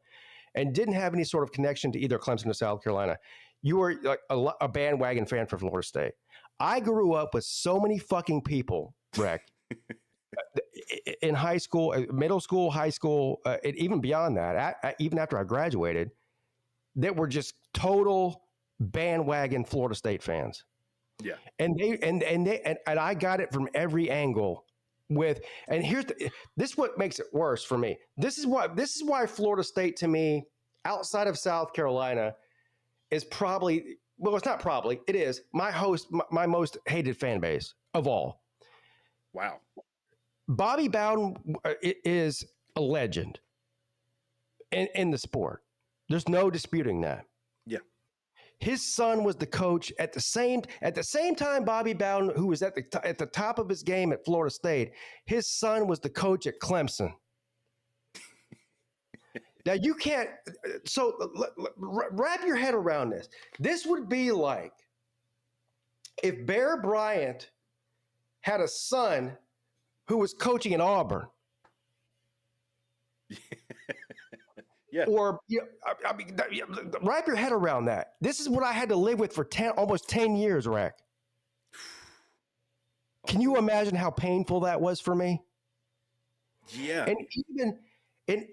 [SPEAKER 2] and didn't have any sort of connection to either Clemson or South Carolina, you were like a bandwagon fan for Florida State. I grew up with so many fucking people, Breck, in high school, middle school, high school, and even beyond that, even after I graduated, that were just total bandwagon Florida State fans.
[SPEAKER 1] Yeah.
[SPEAKER 2] And I got it from every angle and this is what makes it worse for me. This is why Florida State, to me, outside of South Carolina, is probably, well, it's not probably, it is my most hated fan base of all.
[SPEAKER 1] Wow.
[SPEAKER 2] Bobby Bowden is a legend in the sport. There's no disputing that.
[SPEAKER 1] Yeah.
[SPEAKER 2] His son was the coach at the same time. Bobby Bowden, who was at the top of his game at Florida State, his son was the coach at Clemson. Now you can't. So wrap your head around this. This would be like if Bear Bryant had a son who was coaching in Auburn.
[SPEAKER 1] Yeah.
[SPEAKER 2] Or, I mean, wrap your head around that. This is what I had to live with for almost 10 years, Rack. Can you imagine how painful that was for me?
[SPEAKER 1] Yeah.
[SPEAKER 2] And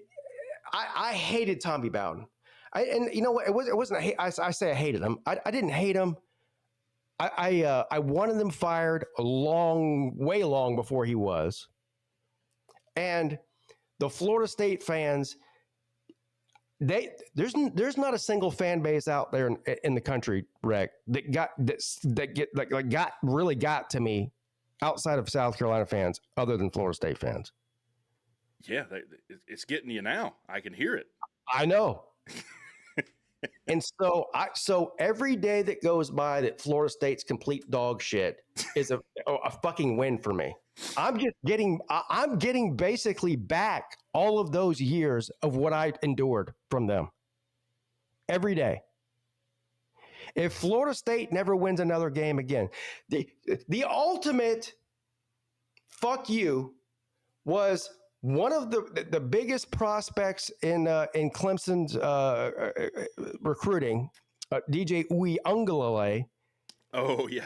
[SPEAKER 2] I hated Tommy Bowden. And you know what? It wasn't. I say I hated him. I didn't hate him. I wanted him fired way long before he was. And the Florida State fans, there's not a single fan base out there in the country, Rick, that really got to me outside of South Carolina fans, other than Florida State fans.
[SPEAKER 1] Yeah, it's getting you now. I can hear it.
[SPEAKER 2] I know. And so every day that goes by that Florida State's complete dog shit is a fucking win for me. I'm getting basically back all of those years of what I endured from them every day. If Florida State never wins another game again, the ultimate fuck you was one of the biggest prospects in Clemson's recruiting, DJ Uiagalelei.
[SPEAKER 1] Oh, yeah.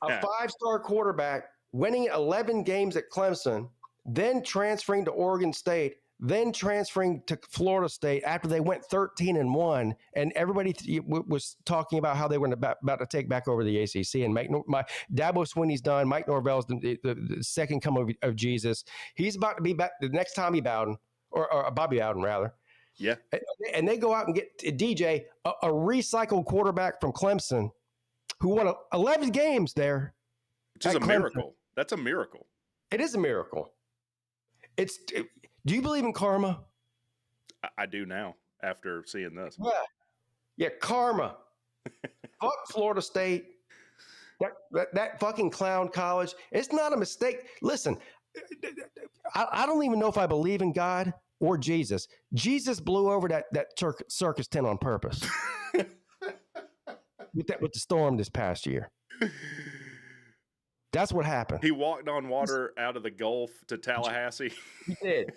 [SPEAKER 2] A 5-star quarterback winning 11 games at Clemson, then transferring to Oregon State, then transferring to Florida State after they went 13-1, and everybody was talking about how they were about to take back over the ACC. And Dabo Swinney's done. Mike Norvell's the second coming of Jesus. He's about to be back the next Tommy Bowden, or Bobby Bowden rather.
[SPEAKER 1] Yeah.
[SPEAKER 2] And they go out and get DJ, a recycled quarterback from Clemson, who won 11 games there.
[SPEAKER 1] Which is a miracle. That's a miracle.
[SPEAKER 2] It is a miracle. Do you believe in karma?
[SPEAKER 1] I do now. after seeing this.
[SPEAKER 2] Yeah, karma. Fuck Florida State. That fucking clown college. It's not a mistake. Listen, I don't even know if I believe in God or Jesus. Jesus blew over that circus tent on purpose with the storm this past year. That's what happened.
[SPEAKER 1] He walked on water out of the Gulf to Tallahassee.
[SPEAKER 2] He did.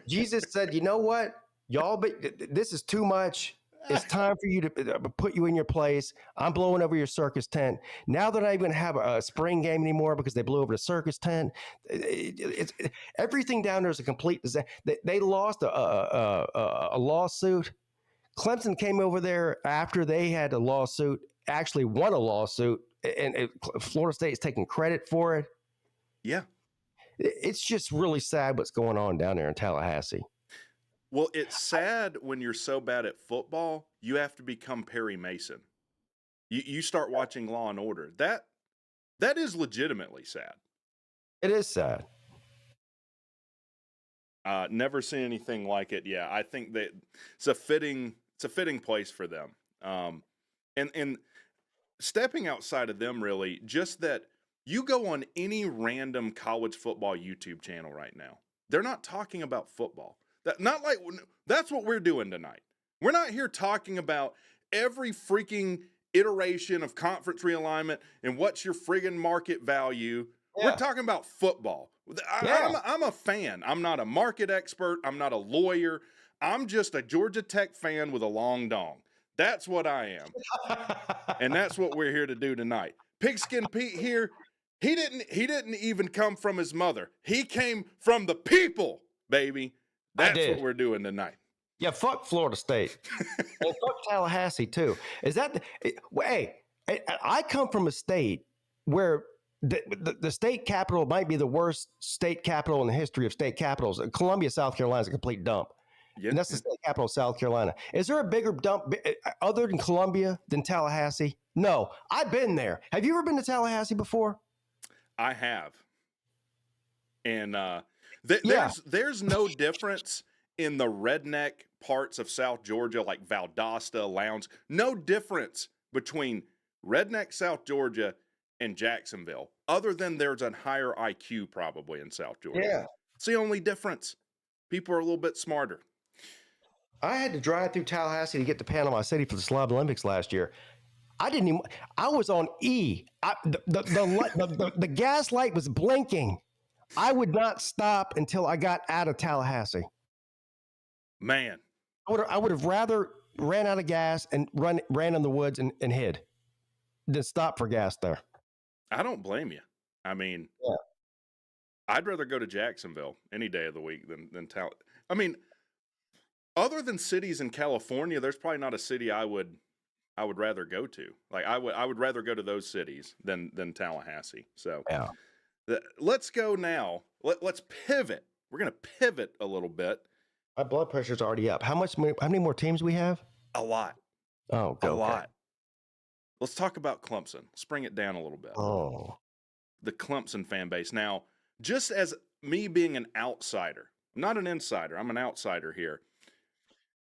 [SPEAKER 2] Jesus said, "You know what, y'all? This is too much. It's time for you to put you in your place. I'm blowing over your circus tent. Now they're not even going to have a spring game anymore because they blew over the circus tent. Everything down there is a complete disaster. They lost a lawsuit. Clemson came over there after they had a lawsuit, actually won a lawsuit, and Florida State is taking credit for it.
[SPEAKER 1] Yeah.
[SPEAKER 2] It's just really sad what's going on down there in Tallahassee.
[SPEAKER 1] Well, it's sad when you're so bad at football, you have to become Perry Mason. You start watching Law and Order. That is legitimately sad.
[SPEAKER 2] It is sad.
[SPEAKER 1] Never seen anything like it. Yeah, I think that it's a fitting place for them. And stepping outside of them, really, just that you go on any random college football YouTube channel right now, they're not talking about football. That's what we're doing tonight. We're not here talking about every freaking iteration of conference realignment and what's your friggin' market value. Yeah. We're talking about football. I'm a fan. I'm not a market expert. I'm not a lawyer. I'm just a Georgia Tech fan with a long dong. That's what I am. And that's what we're here to do tonight. Pigskin Pete here, he didn't even come from his mother. He came from the people, baby. That's what we're doing tonight.
[SPEAKER 2] Yeah, fuck Florida State. And fuck Tallahassee, too. Hey, I come from a state where the state capital might be the worst state capital in the history of state capitals. Columbia, South Carolina is a complete dump. Yeah. And that's the state capital of South Carolina. Is there a bigger dump other than Columbia than Tallahassee? No. I've been there. Have you ever been to Tallahassee before?
[SPEAKER 1] I have. And there's no difference in the redneck parts of South Georgia, like Valdosta, Lowndes. No difference between redneck South Georgia and Jacksonville, other than there's a higher IQ probably in South Georgia.
[SPEAKER 2] Yeah.
[SPEAKER 1] It's the only difference. People are a little bit smarter.
[SPEAKER 2] I had to drive through Tallahassee to get to Panama City for the Slob Olympics last year. I was on E. The gas light was blinking. I would not stop until I got out of Tallahassee.
[SPEAKER 1] Man.
[SPEAKER 2] I would have rather ran out of gas and ran in the woods and hid than stop for gas there.
[SPEAKER 1] I don't blame you. I mean, yeah. I'd rather go to Jacksonville any day of the week than Tallahassee. I mean, other than cities in California, there's probably not a city I would rather go to. Like I would rather go to those cities than Tallahassee. So
[SPEAKER 2] yeah.
[SPEAKER 1] Let's go now. Let's pivot. We're going to pivot a little bit.
[SPEAKER 2] My blood pressure's already up. How many more teams we have?
[SPEAKER 1] A lot.
[SPEAKER 2] Oh,
[SPEAKER 1] a lot. Let's talk about Clemson. Let's bring it down a little bit.
[SPEAKER 2] Oh. The
[SPEAKER 1] Clemson fan base. Now, just as me being an outsider, I'm not an insider, I'm an outsider here.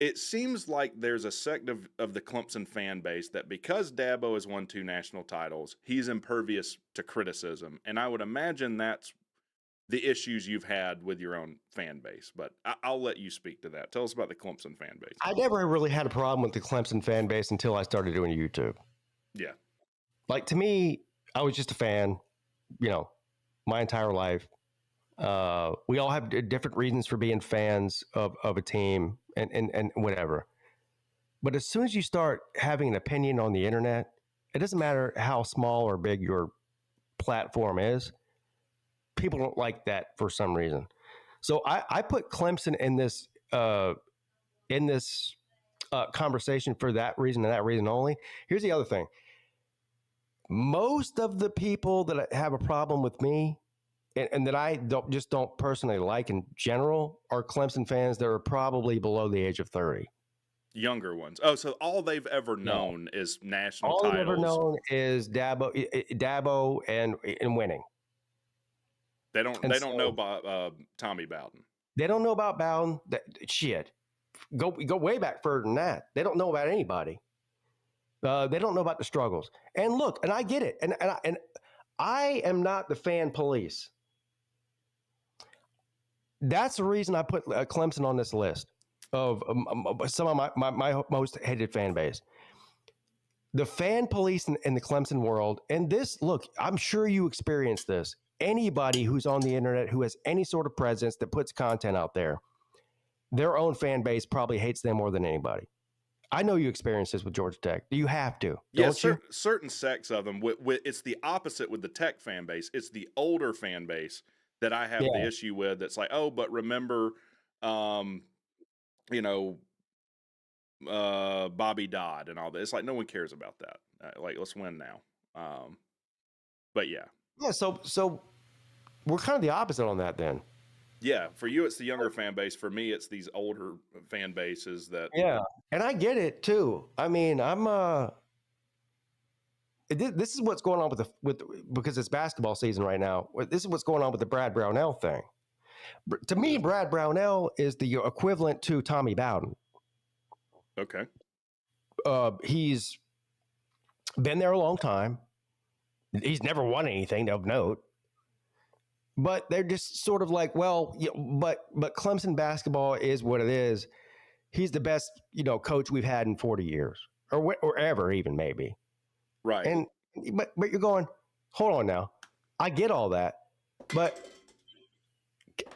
[SPEAKER 1] It seems like there's a sect of the Clemson fan base that because Dabo has won 2 national titles, he's impervious to criticism. And I would imagine that's the issues you've had with your own fan base. But I'll let you speak to that. Tell us about the Clemson fan base.
[SPEAKER 2] I never really had a problem with the Clemson fan base until I started doing YouTube.
[SPEAKER 1] Yeah.
[SPEAKER 2] Like, to me, I was just a fan, my entire life. We all have different reasons for being fans of a team and whatever. But as soon as you start having an opinion on the internet, it doesn't matter how small or big your platform is. People don't like that for some reason. So I put Clemson in this conversation for that reason and that reason only. Here's the other thing. Most of the people that have a problem with me and that I don't personally like in general are Clemson fans that are probably below the age of 30.
[SPEAKER 1] Younger ones. Oh, so all they've ever known is national titles.
[SPEAKER 2] All they've ever known is Dabo and winning.
[SPEAKER 1] They don't know about Tommy Bowden.
[SPEAKER 2] They don't know about Bowden. Shit. go way back further than that. They don't know about anybody. They don't know about the struggles. And look, and I get it. And I am not the fan police. That's the reason I put Clemson on this list of some of my most hated fan base. The fan police in the Clemson world, and this, look, I'm sure you experienced this. Anybody who's on the internet who has any sort of presence that puts content out there, their own fan base probably hates them more than anybody. I know you experienced this with Georgia Tech. You have to, don't you?
[SPEAKER 1] Certain sects of them. It's the opposite with the Tech fan base. It's the older fan base that I have the issue with. That's like, oh, but remember, Bobby Dodd and all that. It's like no one cares about that. Like, let's win now. But yeah.
[SPEAKER 2] Yeah. So we're kind of the opposite on that then.
[SPEAKER 1] Yeah, for you, it's the younger fan base. For me, it's these older fan bases that.
[SPEAKER 2] Yeah, and I get it too. I mean, I'm this is what's going on because it's basketball season right now. This is what's going on with the Brad Brownell thing. To me, Brad Brownell is the equivalent to Tommy Bowden.
[SPEAKER 1] Okay.
[SPEAKER 2] He's been there a long time. He's never won anything of note. But they're just sort of like, well, but Clemson basketball is what it is. He's the best, coach we've had in 40 years or ever, even maybe.
[SPEAKER 1] Right.
[SPEAKER 2] And but you're going, hold on now. I get all that, but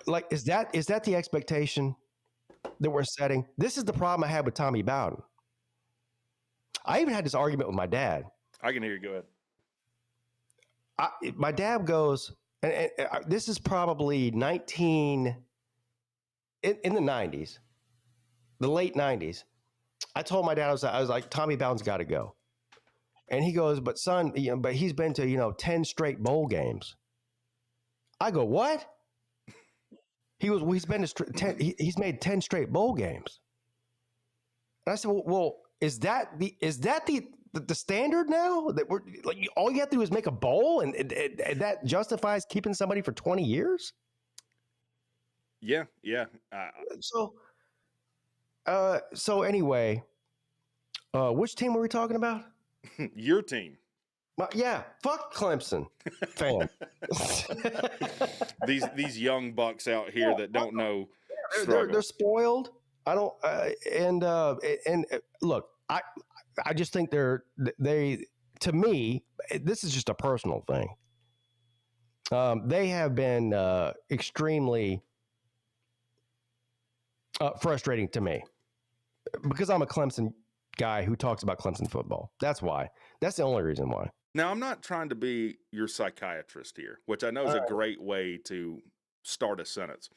[SPEAKER 2] like, is that the expectation that we're setting? This is the problem I had with Tommy Bowden. I even had this argument with my dad.
[SPEAKER 1] I can hear you. Go ahead.
[SPEAKER 2] My dad goes. And this is probably in the 90s, the late 90s. I told my dad, I was like, Tommy Bowden's got to go. And he goes, but son, but he's been to, 10 straight bowl games. I go, what? He goes, well, he's been to 10, he's made 10 straight bowl games. And I said, well, is that the standard now that we're like, all you have to do is make a bowl and that justifies keeping somebody for 20 years?
[SPEAKER 1] Yeah.
[SPEAKER 2] So anyway, which team were we talking about?
[SPEAKER 1] Your team.
[SPEAKER 2] Yeah. Fuck Clemson fan.
[SPEAKER 1] these young bucks out here that don't know.
[SPEAKER 2] They're spoiled. I don't, and look, I just think they to me, this is just a personal thing. They have been extremely frustrating to me because I'm a Clemson guy who talks about Clemson football. That's why. That's the only reason why.
[SPEAKER 1] Now, I'm not trying to be your psychiatrist here, which I know is a great way to start a sentence.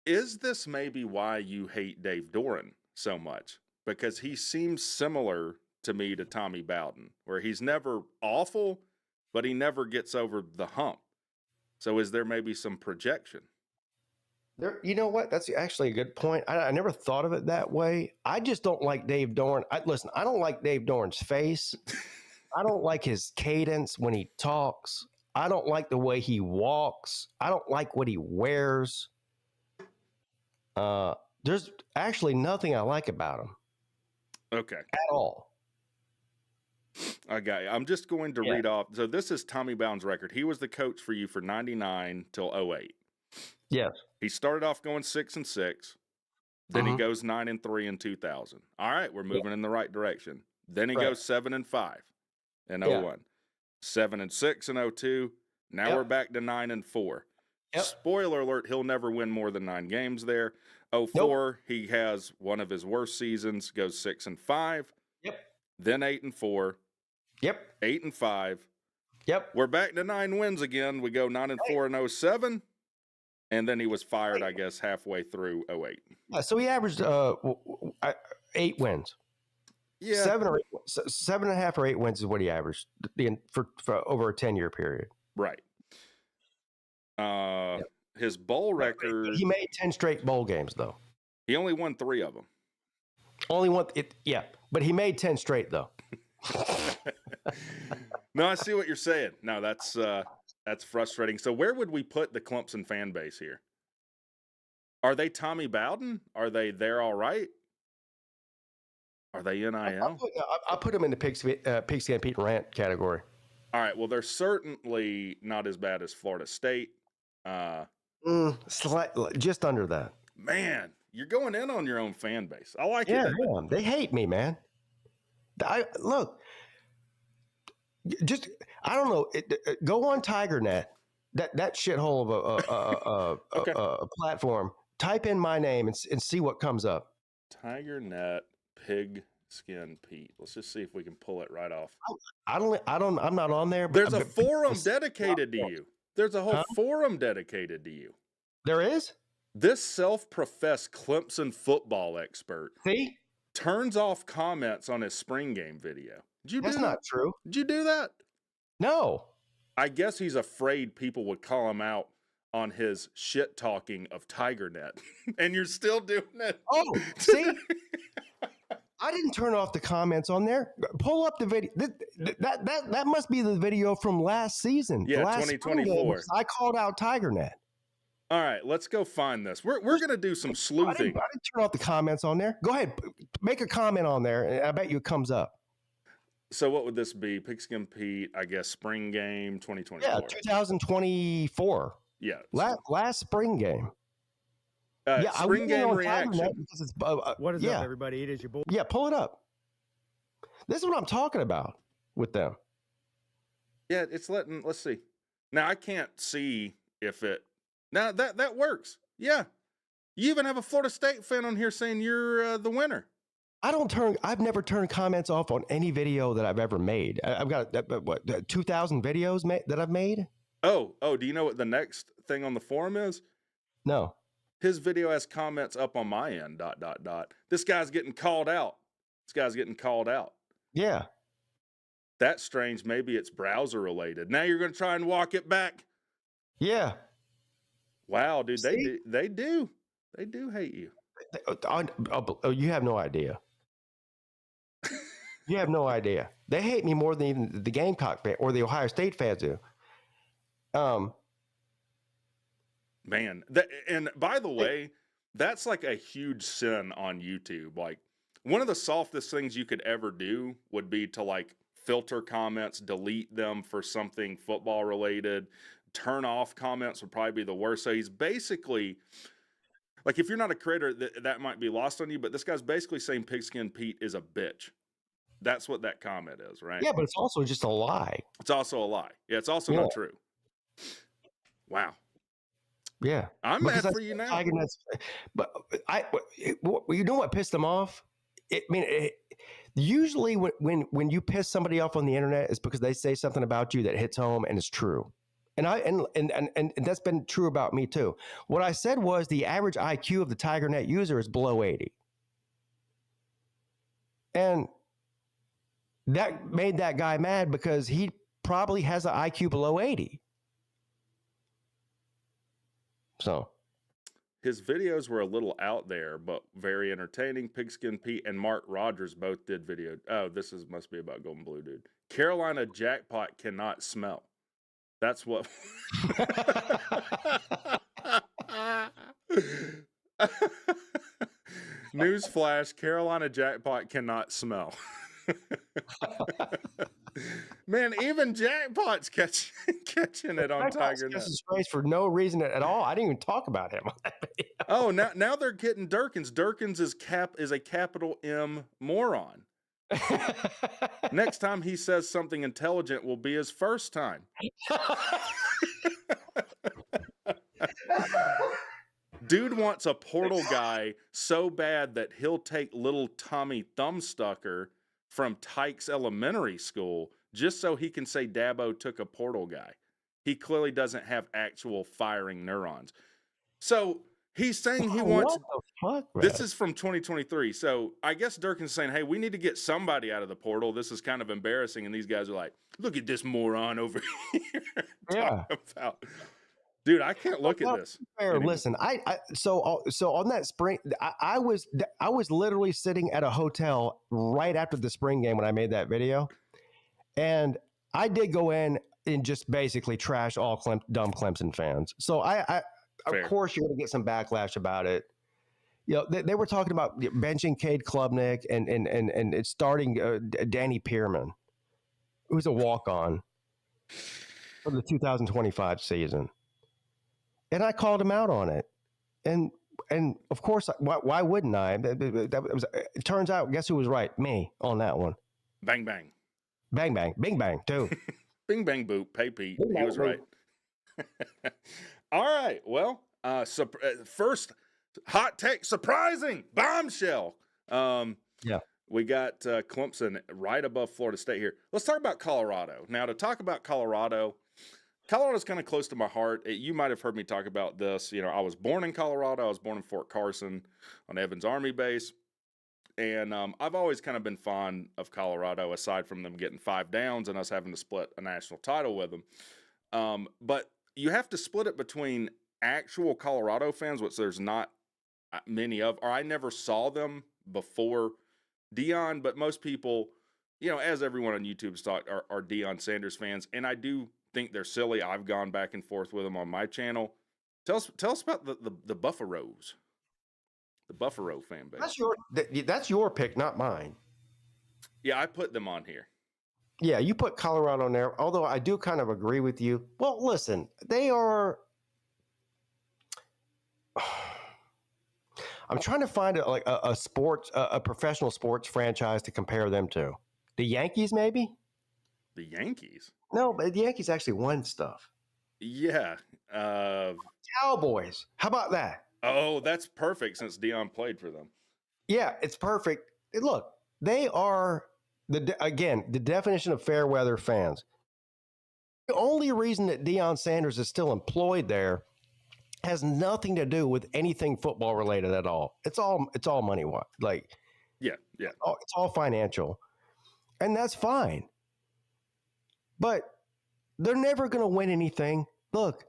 [SPEAKER 1] Is this maybe why you hate Dave Doran so much? Because he seems similar to me to Tommy Bowden, where he's never awful, but he never gets over the hump. So is there maybe some projection?
[SPEAKER 2] You know what? That's actually a good point. I never thought of it that way. I just don't like Dave Doran. Listen, I don't like Dave Doran's face. I don't like his cadence when he talks. I don't like the way he walks. I don't like what he wears. There's actually nothing I like about him.
[SPEAKER 1] Okay.
[SPEAKER 2] At all.
[SPEAKER 1] I got you. I'm just going to read off. So this is Tommy Bowden's record. He was the coach for you for 99 till 08.
[SPEAKER 2] Yes.
[SPEAKER 1] He started off going 6-6. Then he goes 9-3 in 2000. All right, we're moving in the right direction. Then he goes 7-5 in 01. 7-6 in 02. Now we're back to 9-4. Yep. Spoiler alert, he'll never win more than 9 games there. 04, he has one of his worst seasons, goes 6-5.
[SPEAKER 2] Yep.
[SPEAKER 1] Then 8-4.
[SPEAKER 2] Yep.
[SPEAKER 1] 8-5.
[SPEAKER 2] Yep.
[SPEAKER 1] We're back to 9 wins again. We go 9-4 in 07. And then he was fired, I guess, halfway through 08.
[SPEAKER 2] Yeah, so he averaged 8 wins.
[SPEAKER 1] Yeah.
[SPEAKER 2] 7.5 or 8 wins is what he averaged for over a 10-year period.
[SPEAKER 1] Right. His bowl record.
[SPEAKER 2] He made 10 straight bowl games, though.
[SPEAKER 1] He only won 3 of them.
[SPEAKER 2] Only one. But he made 10 straight, though.
[SPEAKER 1] No, I see what you're saying. No, that's frustrating. So where would we put the Clemson fan base here? Are they Tommy Bowden? Are they there all right? Are they NIL?
[SPEAKER 2] I'll put them in the Pigskin Pete rant category.
[SPEAKER 1] All right. Well, they're certainly not as bad as Florida State.
[SPEAKER 2] Just under that.
[SPEAKER 1] Man, you're going in on your own fan base. I like it.
[SPEAKER 2] Yeah, they hate me, man. Look, just I don't know. Go on TigerNet, that shithole of a platform. Type in my name and see what comes up.
[SPEAKER 1] TigerNet Pigskin Pete. Let's just see if we can pull it right off.
[SPEAKER 2] I'm not on there.
[SPEAKER 1] There's a forum dedicated to you. There's a whole forum dedicated to you.
[SPEAKER 2] There is?
[SPEAKER 1] This self-professed Clemson football expert turns off comments on his spring game video.
[SPEAKER 2] That's not true.
[SPEAKER 1] Did you do that?
[SPEAKER 2] No.
[SPEAKER 1] I guess he's afraid people would call him out on his shit talking of TigerNet. And you're still doing it.
[SPEAKER 2] Oh, see? I didn't turn off the comments on there. Pull up the video. That must be the video from last season.
[SPEAKER 1] Yeah, 2024.
[SPEAKER 2] I called out TigerNet.
[SPEAKER 1] All right, let's go find this. We're going to do some sleuthing.
[SPEAKER 2] I didn't turn off the comments on there. Go ahead. Make a comment on there, and I bet you it comes up.
[SPEAKER 1] So what would this be? Pigskin Pete, I guess, spring game 2024.
[SPEAKER 2] Yeah, 2024.
[SPEAKER 1] Yeah.
[SPEAKER 2] Last spring game.
[SPEAKER 1] Spring game reaction.
[SPEAKER 2] It's,
[SPEAKER 4] what is up, everybody? It is your boy.
[SPEAKER 2] Yeah, pull it up. This is what I'm talking about with them.
[SPEAKER 1] Yeah, let's see. Now, I can't see if it, now that works. Yeah. You even have a Florida State fan on here saying you're the winner.
[SPEAKER 2] I've never turned comments off on any video that I've ever made. I've got 2,000 videos that I've made.
[SPEAKER 1] Oh, do you know what the next thing on the forum is?
[SPEAKER 2] No.
[SPEAKER 1] His video has comments up on my end, ... This guy's getting called out.
[SPEAKER 2] Yeah.
[SPEAKER 1] That's strange. Maybe it's browser related. Now you're going to try and walk it back.
[SPEAKER 2] Yeah.
[SPEAKER 1] Wow, dude, they do hate you.
[SPEAKER 2] You have no idea. You have no idea. They hate me more than even the Gamecock fan or the Ohio State fans do.
[SPEAKER 1] Man, and by the way, that's like a huge sin on YouTube. Like, one of the softest things you could ever do would be to like filter comments, delete them for something football related. Turn off comments would probably be the worst. So he's basically, like, if you're not a creator, that might be lost on you, but this guy's basically saying Pigskin Pete is a bitch. That's what that comment is, right?
[SPEAKER 2] Yeah, but it's also just a lie.
[SPEAKER 1] It's also a lie. Yeah, it's also not true. Wow.
[SPEAKER 2] Yeah.
[SPEAKER 1] I'm mad for you now.
[SPEAKER 2] But you know what pissed them off? Usually when you piss somebody off on the internet, it's because they say something about you that hits home and it's true. And that's been true about me too. What I said was the average IQ of the TigerNet user is below 80. And that made that guy mad because he probably has an IQ below 80. So
[SPEAKER 1] his videos were a little out there, but very entertaining. Pigskin Pete and Mark Rogers both did video. Oh, must be about Golden Blue, dude. Carolina jackpot cannot smell. That's what. Newsflash: Carolina jackpot cannot smell. Man, even jackpot's catching it on TigerNet.
[SPEAKER 2] For no reason at all. I didn't even talk about him on that video.
[SPEAKER 1] Oh, now they're getting Durkins. Durkins is a capital M moron. Next time he says something intelligent will be his first time. Dude wants a portal guy so bad that he'll take little Tommy Thumbstucker from Tykes Elementary School just so he can say Dabo took a portal guy. He clearly doesn't have actual firing neurons. So he's saying he wants...
[SPEAKER 2] What the fuck,
[SPEAKER 1] this is from 2023. So I guess Durkin's saying, hey, we need to get somebody out of the portal. This is kind of embarrassing. And these guys are like, look at this moron over here.
[SPEAKER 2] Yeah.
[SPEAKER 1] Dude, I can't look at this.
[SPEAKER 2] Listen, so on that spring, I was literally sitting at a hotel right after the spring game when I made that video, and I did go in and just basically trash all dumb Clemson fans. So I of course you're going to get some backlash about it. You know, they were talking about benching Cade Klubnik and starting Danny Pearman, who's a walk-on for the 2025 season. And I called him out on it. And of course, why wouldn't I? It turns out, guess who was right? Me on that one.
[SPEAKER 1] Bang, bang.
[SPEAKER 2] Bang, bang. Bing, bang, too.
[SPEAKER 1] Bing, bang, boop. Pay Pete.
[SPEAKER 2] Bing,
[SPEAKER 1] he
[SPEAKER 2] bang,
[SPEAKER 1] was
[SPEAKER 2] boop.
[SPEAKER 1] right. All right. Well, first hot take, surprising bombshell.
[SPEAKER 2] Yeah.
[SPEAKER 1] We got Clemson right above Florida State here. Let's talk about Colorado. Now, to talk about Colorado's kind of close to my heart. You might have heard me talk about this. You know, I was born in Colorado. I was born in Fort Carson on Evans Army Base. And I've always kind of been fond of Colorado, aside from them getting 5 downs and us having to split a national title with them. But you have to split it between actual Colorado fans, which there's not many of, or I never saw them before Deion, but most people, you know, as everyone on YouTube are Deion Sanders fans. And I do think they're silly. I've gone back and forth with them on my channel. Tell us about the Buffaloes. The Buffalo fan base.
[SPEAKER 2] That's your pick, not mine.
[SPEAKER 1] Yeah, I put them on here.
[SPEAKER 2] Yeah, you put Colorado on there, although I do kind of agree with you. Well, listen, they are... I'm trying to find a professional sports franchise to compare them to. The Yankees, maybe?
[SPEAKER 1] The Yankees?
[SPEAKER 2] No, but the Yankees actually won stuff.
[SPEAKER 1] Yeah.
[SPEAKER 2] Cowboys. How about that?
[SPEAKER 1] Oh, that's perfect since Deion played for them.
[SPEAKER 2] Yeah, it's perfect. Look, they are, the definition of fair weather fans. The only reason that Deion Sanders is still employed there has nothing to do with anything football related at all. It's all money. Like,
[SPEAKER 1] yeah.
[SPEAKER 2] It's all financial. And that's fine. But they're never going to win anything. Look,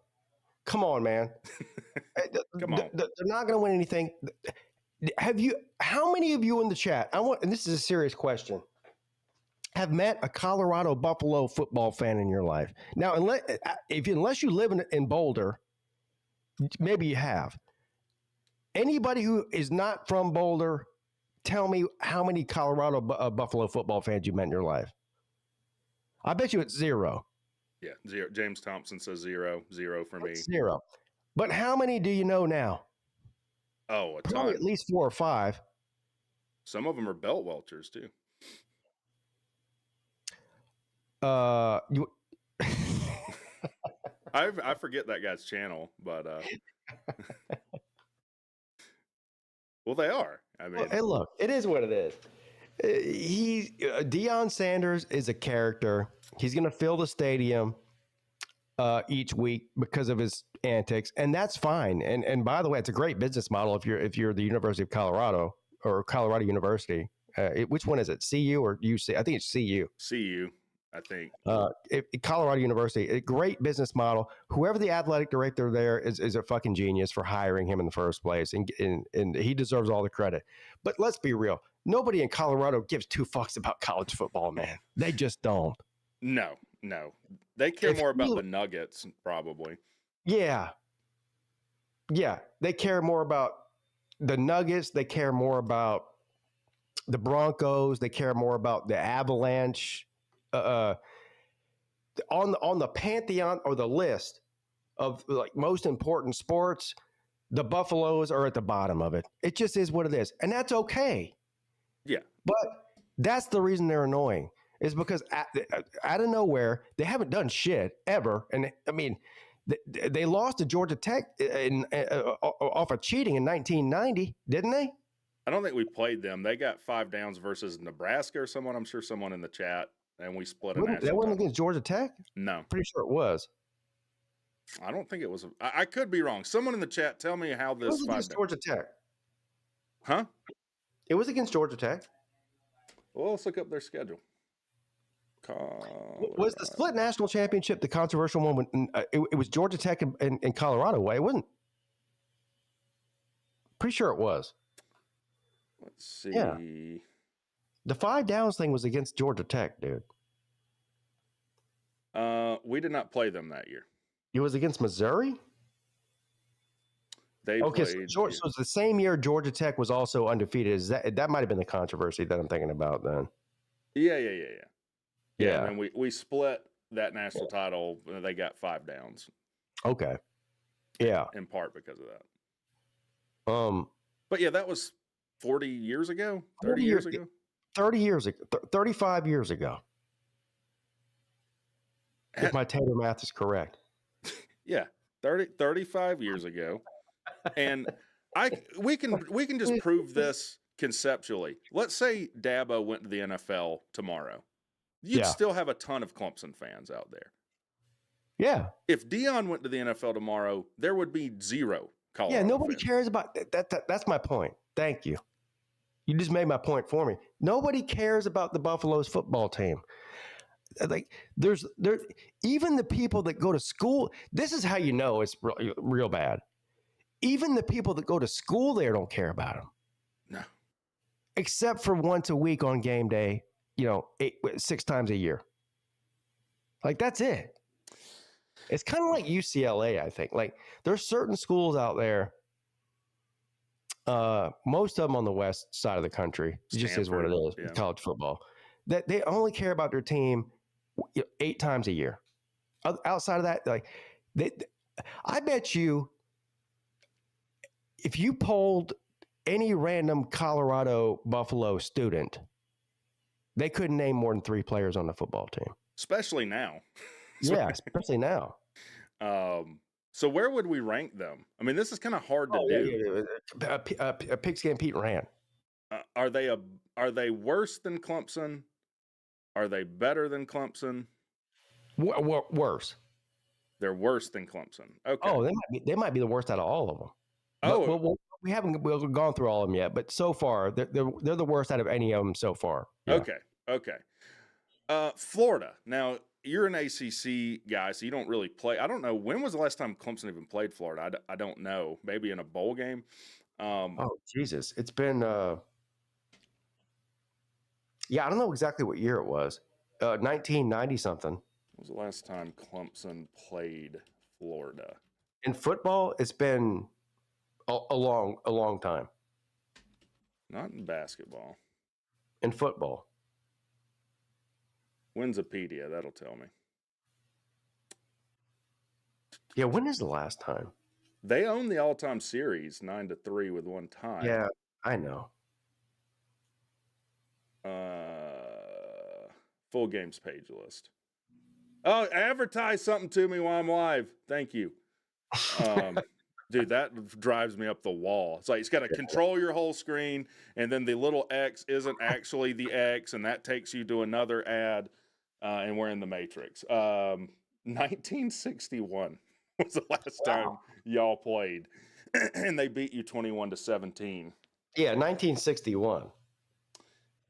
[SPEAKER 2] come on, man.
[SPEAKER 1] Come on.
[SPEAKER 2] They're not going to win anything. How many of you in the chat, and this is a serious question, have met a Colorado Buffalo football fan in your life? Now, unless you live in Boulder, maybe you have. Anybody who is not from Boulder, tell me how many Colorado Buffalo football fans you met in your life. I bet you it's 0.
[SPEAKER 1] Yeah, 0. James Thompson says 0. 0 for me.
[SPEAKER 2] 0. But how many do you know now?
[SPEAKER 1] Oh, a ton.
[SPEAKER 2] Probably at least 4 or 5.
[SPEAKER 1] Some of them are belt welchers too. I forget that guy's channel, but well, they are. I mean,
[SPEAKER 2] hey, look, it is what it is. Deion Sanders is a character. He's going to fill the stadium each week because of his antics, and that's fine. And by the way, it's a great business model if you're the University of Colorado or Colorado University. Which one is it? CU or UC? I think it's CU.
[SPEAKER 1] CU, I think.
[SPEAKER 2] Colorado University, a great business model. Whoever the athletic director there is a fucking genius for hiring him in the first place, and he deserves all the credit. But let's be real. Nobody in Colorado gives 2 fucks about college football, man. They just don't.
[SPEAKER 1] No. They care more about the Nuggets, probably.
[SPEAKER 2] Yeah. They care more about the Nuggets. They care more about the Broncos. They care more about the Avalanche. On the pantheon or the list of like most important sports, the Buffaloes are at the bottom of it. It just is what it is, and that's okay.
[SPEAKER 1] Yeah,
[SPEAKER 2] but that's the reason they're annoying. Is because out of nowhere they haven't done shit ever, and I mean they lost to Georgia Tech off of cheating in 1990, didn't they?
[SPEAKER 1] I don't think we played them. They got 5 downs versus Nebraska or someone. I'm sure someone in the chat, and we split a national.
[SPEAKER 2] That wasn't against Georgia Tech?
[SPEAKER 1] No.
[SPEAKER 2] Pretty sure it was.
[SPEAKER 1] I don't think it was. I could be wrong. Someone in the chat, tell me how this.
[SPEAKER 2] It was against Georgia Tech.
[SPEAKER 1] Huh?
[SPEAKER 2] It was against Georgia Tech.
[SPEAKER 1] Well, let's look up their schedule.
[SPEAKER 2] Was the split national championship the controversial one? When it was Georgia Tech and Colorado? It wasn't. Pretty sure it was.
[SPEAKER 1] Let's see.
[SPEAKER 2] Yeah. The 5 downs thing was against Georgia Tech, dude.
[SPEAKER 1] We did not play them that year.
[SPEAKER 2] It was against Missouri?
[SPEAKER 1] They
[SPEAKER 2] Okay,
[SPEAKER 1] played.
[SPEAKER 2] so it's the same year Georgia Tech was also undefeated. Is that might have been the controversy that I'm thinking about then?
[SPEAKER 1] Yeah.
[SPEAKER 2] Yeah.
[SPEAKER 1] And then we split that national title. They got 5 downs.
[SPEAKER 2] Okay. Yeah.
[SPEAKER 1] In part because of that. But yeah, that was 40 years ago. 30 years ago.
[SPEAKER 2] 30 years ago. 35 years ago. If my tater math is correct.
[SPEAKER 1] Yeah, 35 years ago. And we can just prove this conceptually. Let's say Dabo went to the NFL tomorrow. You'd still have a ton of Clemson fans out there.
[SPEAKER 2] Yeah.
[SPEAKER 1] If Deion went to the NFL tomorrow, there would be 0 Colorado
[SPEAKER 2] Yeah, nobody
[SPEAKER 1] fans.
[SPEAKER 2] cares about that. That's my point. Thank you. You just made my point for me. Nobody cares about the Buffalo's football team. Like there even the people that go to school, this is how you know it's real bad. Even the people that go to school there don't care about them.
[SPEAKER 1] No.
[SPEAKER 2] Except for once a week on game day, 6 times a year. Like that's it. It's kind of like UCLA, I think. Like there's certain schools out there, most of them on the west side of the country, it just is what it is, college football, that they only care about their team 8 times a year. Outside of that, I bet you if you polled any random Colorado Buffalo student, they couldn't name more than 3 players on the football team.
[SPEAKER 1] Especially now.
[SPEAKER 2] Yeah, especially now.
[SPEAKER 1] So where would we rank them? I mean, this is kind of hard to do.
[SPEAKER 2] A Pigskin Pete rant.
[SPEAKER 1] Are they worse than Clemson? Are they better than Clemson?
[SPEAKER 2] Worse.
[SPEAKER 1] They're worse than Clemson. Okay.
[SPEAKER 2] Oh, they might be the worst out of all of them. Oh, we haven't gone through all of them yet, but so far they're the worst out of any of them so far. Yeah.
[SPEAKER 1] Okay. Florida. Now you're an ACC guy, so you don't really play. I don't know, when was the last time Clemson even played Florida? I don't know. Maybe in a bowl game.
[SPEAKER 2] Oh Jesus, it's been. Yeah, I don't know exactly what year it was. 1990 something.
[SPEAKER 1] When was the last time Clemson played Florida?
[SPEAKER 2] In football, it's been a long time.
[SPEAKER 1] Not in basketball.
[SPEAKER 2] In football.
[SPEAKER 1] Wikipedia, that'll tell me.
[SPEAKER 2] Yeah, when is the last time?
[SPEAKER 1] They own the all-time series 9-3 with 1 tie.
[SPEAKER 2] Yeah, I know.
[SPEAKER 1] Full games page list. Oh, advertise something to me while I'm live. Thank you. Dude, that drives me up the wall. It's like it's got to control your whole screen, and then the little X isn't actually the X, and that takes you to another ad, and we're in the Matrix. 1961 was the last time y'all played, and they beat you 21-17.
[SPEAKER 2] Yeah, 1961.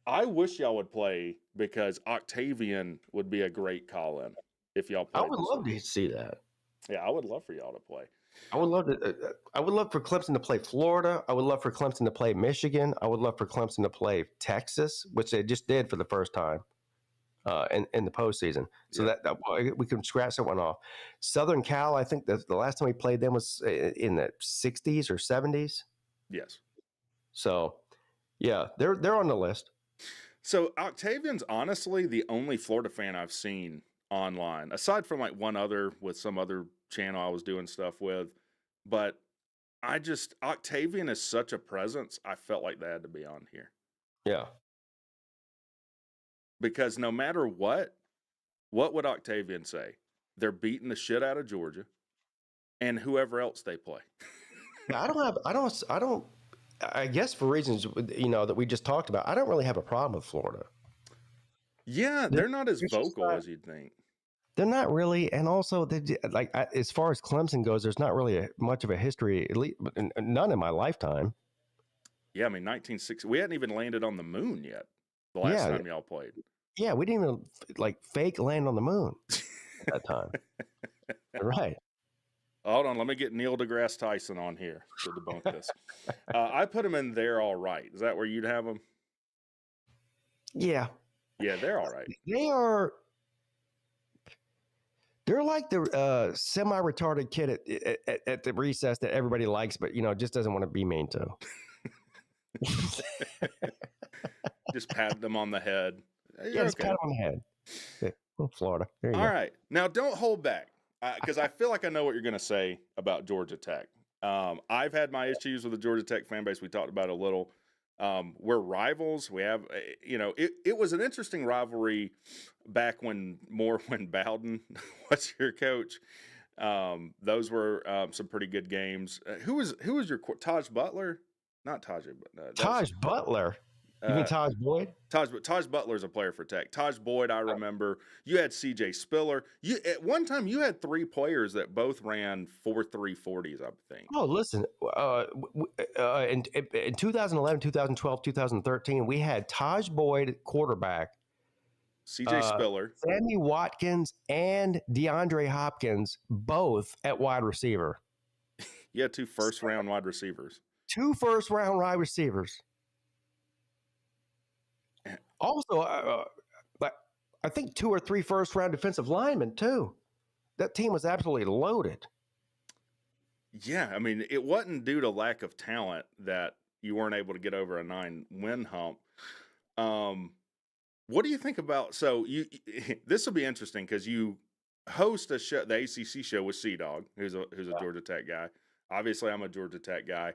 [SPEAKER 1] I wish y'all would play because Octavian would be a great call-in if y'all played.
[SPEAKER 2] I would love to see that.
[SPEAKER 1] Yeah, I would love for y'all to play.
[SPEAKER 2] I would love to. I would love for Clemson to play Florida. I would love for Clemson to play Michigan. I would love for Clemson to play Texas, which they just did for the first time in the postseason. So that we can scratch that one off. Southern Cal, I think the last time we played them was in the 60s or 70s.
[SPEAKER 1] Yes.
[SPEAKER 2] So, yeah, they're on the list.
[SPEAKER 1] So Octavian's honestly the only Florida fan I've seen online, aside from like one other with some other channel I was doing stuff with. But Octavian is such a presence, I felt like they had to be on here.
[SPEAKER 2] Yeah.
[SPEAKER 1] Because no matter what would Octavian say? They're beating the shit out of Georgia and whoever else they play.
[SPEAKER 2] I guess for reasons, that we just talked about, I don't really have a problem with Florida.
[SPEAKER 1] Yeah, they're not as vocal as you'd think.
[SPEAKER 2] They're not really, and also, as far as Clemson goes, there's not really much of a history, at least none in my lifetime.
[SPEAKER 1] Yeah, I mean, 1960, we hadn't even landed on the moon yet the last time y'all played.
[SPEAKER 2] Yeah, we didn't even, fake land on the moon at that time. Right.
[SPEAKER 1] Hold on, let me get Neil deGrasse Tyson on here to debunk this. I put them in there all right. Is that where you'd have them?
[SPEAKER 2] Yeah.
[SPEAKER 1] Yeah, they're all right.
[SPEAKER 2] They're like the semi-retarded kid at the recess that everybody likes, but just doesn't want to be mean to.
[SPEAKER 1] Just pat them on the head.
[SPEAKER 2] Yeah, just pat them on the head. Yeah, Florida. There you go.
[SPEAKER 1] All right. Now, don't hold back because I feel like I know what you're going to say about Georgia Tech. I've had my issues with the Georgia Tech fan base. We talked about it a little. We're rivals. We have, it was an interesting rivalry back when Bowden was your coach. Those were some pretty good games. Who was your Taj Butler? Not Taj, but
[SPEAKER 2] Taj Butler. You mean Taj Boyd?
[SPEAKER 1] Taj Butler's a player for Tech. Taj Boyd, I remember. You had CJ Spiller. At one time you had 3 players that both ran 4.3 40s, I think.
[SPEAKER 2] Oh, listen. In 2011, 2012, 2013, we had Taj Boyd quarterback,
[SPEAKER 1] CJ Spiller,
[SPEAKER 2] Sammy Watkins, and DeAndre Hopkins both at wide receiver.
[SPEAKER 1] You had 2 first-round wide receivers.
[SPEAKER 2] 2 first-round wide receivers. Also, I think 2 or 3 first-round defensive linemen too. That team was absolutely loaded.
[SPEAKER 1] Yeah, I mean, it wasn't due to lack of talent that you weren't able to get over a 9-win hump. What do you think about? So this will be interesting because you host a show, the ACC show with Sea Dog, who's a Georgia Tech guy. Obviously, I'm a Georgia Tech guy.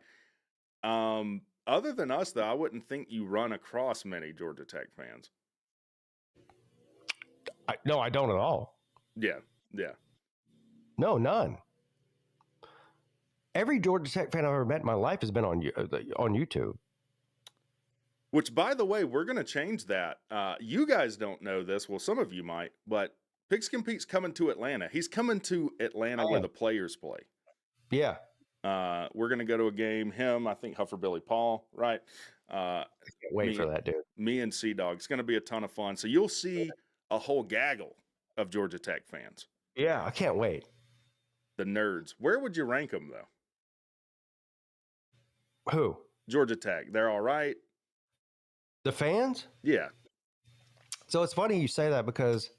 [SPEAKER 1] Other than us, though, I wouldn't think you run across many Georgia Tech fans.
[SPEAKER 2] No, I don't at all.
[SPEAKER 1] Yeah.
[SPEAKER 2] No, none. Every Georgia Tech fan I've ever met in my life has been on YouTube.
[SPEAKER 1] Which, by the way, we're going to change that. You guys don't know this. Well, some of you might, but Pigskin Pete's coming to Atlanta. He's coming to Atlanta where the players play.
[SPEAKER 2] Yeah.
[SPEAKER 1] We're going to go to a game. I think Huffer Billy Paul, right?
[SPEAKER 2] I can't wait for that, dude.
[SPEAKER 1] Me and Sea Dog. It's going to be a ton of fun. So you'll see a whole gaggle of Georgia Tech fans.
[SPEAKER 2] Yeah, I can't wait.
[SPEAKER 1] The nerds. Where would you rank them, though?
[SPEAKER 2] Who?
[SPEAKER 1] Georgia Tech. They're all right.
[SPEAKER 2] The fans?
[SPEAKER 1] Yeah.
[SPEAKER 2] So it's funny you say that because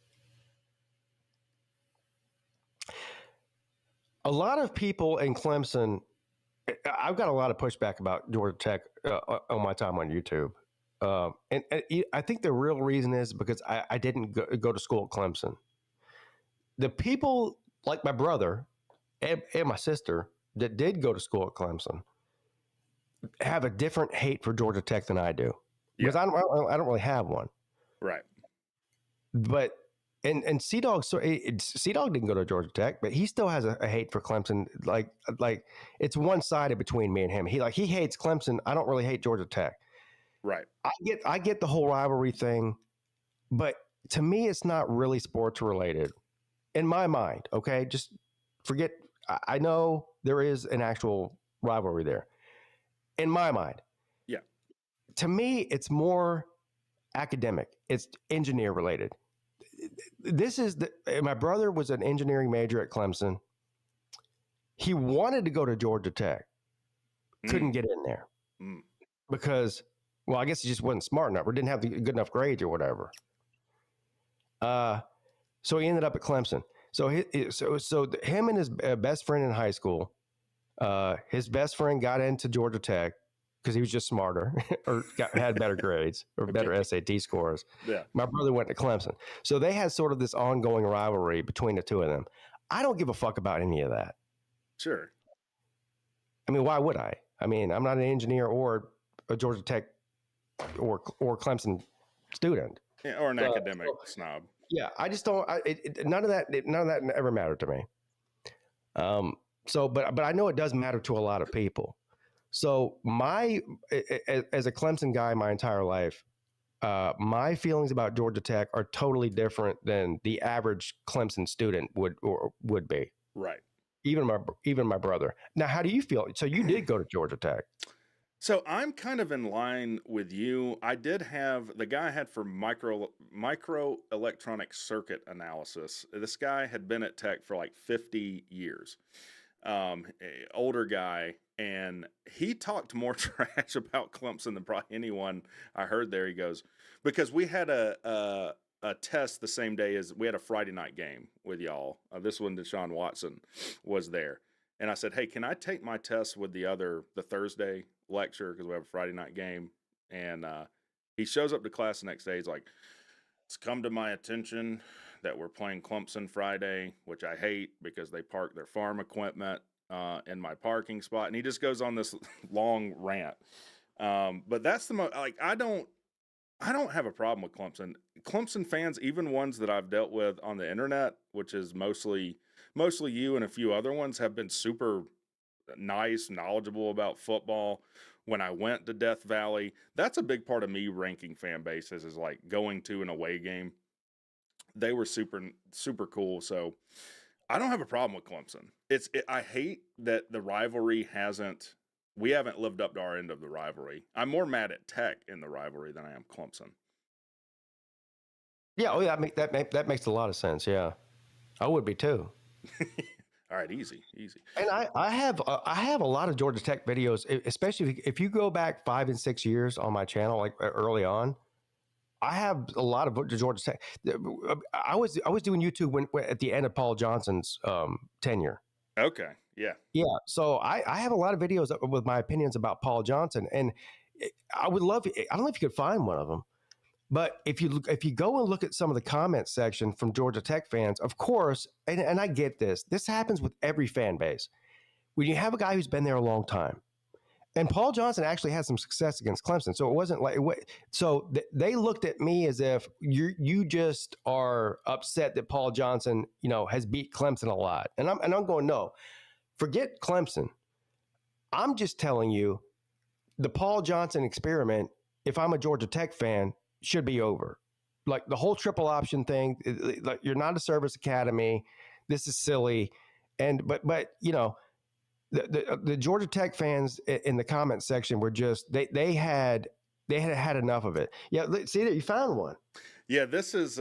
[SPEAKER 2] a lot of people in Clemson, I've got a lot of pushback about Georgia Tech on my time on YouTube. And I think the real reason is because I didn't go to school at Clemson. The people like my brother and my sister that did go to school at Clemson have a different hate for Georgia Tech than I do. Because I don't really have one.
[SPEAKER 1] Right.
[SPEAKER 2] But and C-Dog didn't go to Georgia Tech, but he still has a hate for Clemson. Like it's one-sided between me and him. He hates Clemson. I don't really hate Georgia Tech.
[SPEAKER 1] Right.
[SPEAKER 2] I get the whole rivalry thing, but to me it's not really sports related in my mind. Okay? Just forget. I know there is an actual rivalry there. In my mind.
[SPEAKER 1] Yeah.
[SPEAKER 2] To me, it's more academic. It's engineer related. My brother was an engineering major at Clemson. He wanted to go to Georgia Tech. Couldn't get in there because, well, I guess he just wasn't smart enough or didn't have the good enough grades or whatever. So he ended up at Clemson. So him and his best friend in high school, his best friend got into Georgia Tech because he was just smarter or had better grades or better SAT scores.
[SPEAKER 1] Yeah.
[SPEAKER 2] My brother went to Clemson. So they had sort of this ongoing rivalry between the two of them. I don't give a fuck about any of that.
[SPEAKER 1] Sure.
[SPEAKER 2] I mean, why would I? I mean, I'm not an engineer or a Georgia Tech or Clemson student.
[SPEAKER 1] Yeah, or an academic snob.
[SPEAKER 2] Yeah, I just don't. None of that ever mattered to me. But I know it does matter to a lot of people. So as a Clemson guy my entire life, my feelings about Georgia Tech are totally different than the average Clemson student would be.
[SPEAKER 1] Right.
[SPEAKER 2] Even my brother. Now, how do you feel? So you did go to Georgia Tech.
[SPEAKER 1] So I'm kind of in line with you. I did have the guy I had for microelectronic circuit analysis. This guy had been at Tech for like 50 years. Older guy, and he talked more trash about Clemson than probably anyone I heard there. He goes, because we had a a test the same day as we had a Friday night game with y'all. This one, Deshaun Watson was there. And I said, hey, can I take my test with the Thursday lecture because we have a Friday night game? And he shows up to class the next day. He's like, it's come to my attention that we're playing Clemson Friday, which I hate because they park their farm equipment in my parking spot. And he just goes on this long rant. But that's the most, like, I don't have a problem with Clemson. Clemson fans, even ones that I've dealt with on the internet, which is mostly you and a few other ones, have been super nice, knowledgeable about football. When I went to Death Valley, that's a big part of me ranking fan bases, is like going to an away game. They were super, super cool. So I don't have a problem with Clemson. I hate that the rivalry we haven't lived up to our end of the rivalry. I'm more mad at Tech in the rivalry than I am Clemson.
[SPEAKER 2] Yeah, oh yeah, that makes a lot of sense. Yeah, I would be too.
[SPEAKER 1] All right, easy.
[SPEAKER 2] And I have a lot of Georgia Tech videos, especially if you go back 5 and 6 years on my channel, like early on. I have a lot of Georgia Tech. I was doing YouTube when at the end of Paul Johnson's tenure.
[SPEAKER 1] Okay, yeah.
[SPEAKER 2] Yeah, so I have a lot of videos with my opinions about Paul Johnson, and I would love. I don't know if you could find one of them, but if you go and look at some of the comment section from Georgia Tech fans, of course, and I get this. This happens with every fan base. When you have a guy who's been there a long time, and Paul Johnson actually had some success against Clemson, so it wasn't like so they looked at me as if you just are upset that Paul Johnson, has beat Clemson a lot, and I'm going, no. Forget Clemson. I'm just telling you, the Paul Johnson experiment, if I'm a Georgia Tech fan, should be over. Like the whole triple option thing, like you're not a service academy. This is silly. But the Georgia Tech fans in the comment section were just they had enough of it. Yeah, see that you found one.
[SPEAKER 1] Yeah, this is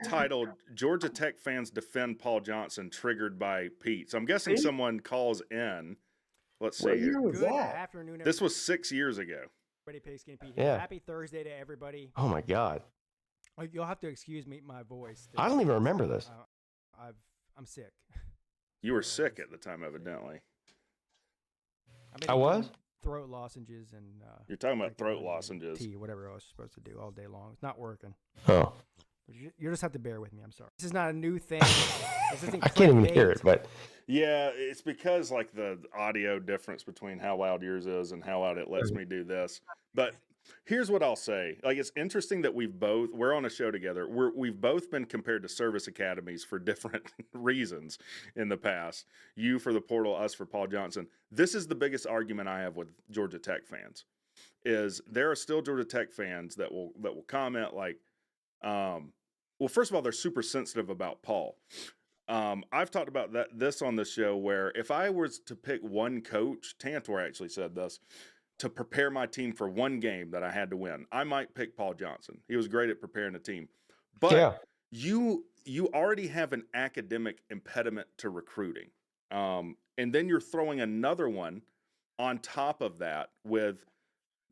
[SPEAKER 1] titled Georgia Tech Fans Defend Paul Johnson Triggered by Pete. So I'm guessing someone calls in. Let's see.
[SPEAKER 2] What year was
[SPEAKER 4] Good
[SPEAKER 2] that?
[SPEAKER 4] afternoon, everybody.
[SPEAKER 1] This was 6 years ago.
[SPEAKER 4] Pigskin Peete.
[SPEAKER 2] Yeah.
[SPEAKER 4] Happy Thursday to everybody.
[SPEAKER 2] Oh my God.
[SPEAKER 4] You'll have to excuse me, my voice.
[SPEAKER 2] I don't even remember this.
[SPEAKER 4] I'm sick.
[SPEAKER 1] You were sick at the time, evidently.
[SPEAKER 2] I was?
[SPEAKER 4] Throat lozenges and
[SPEAKER 1] You're talking about throat lozenges.
[SPEAKER 4] tea, whatever I was supposed to do all day long. It's not working.
[SPEAKER 2] Oh.
[SPEAKER 4] You just have to bear with me. I'm sorry. This is not a new thing.
[SPEAKER 2] I can't even hear it, but
[SPEAKER 1] yeah, it's because like the audio difference between how loud yours is and how loud it lets me do this. But here's what I'll say. Like, it's interesting that we're on a show together. We've both been compared to service academies for different reasons in the past. You for the portal, us for Paul Johnson. This is the biggest argument I have with Georgia Tech fans, is there are still Georgia Tech fans that will comment like, well, first of all, they're super sensitive about Paul. I've talked about this on the show, where if I was to pick one coach, Tantor actually said this, to prepare my team for one game that I had to win, I might pick Paul Johnson. He was great at preparing a team. But you already have an academic impediment to recruiting. And then you're throwing another one on top of that with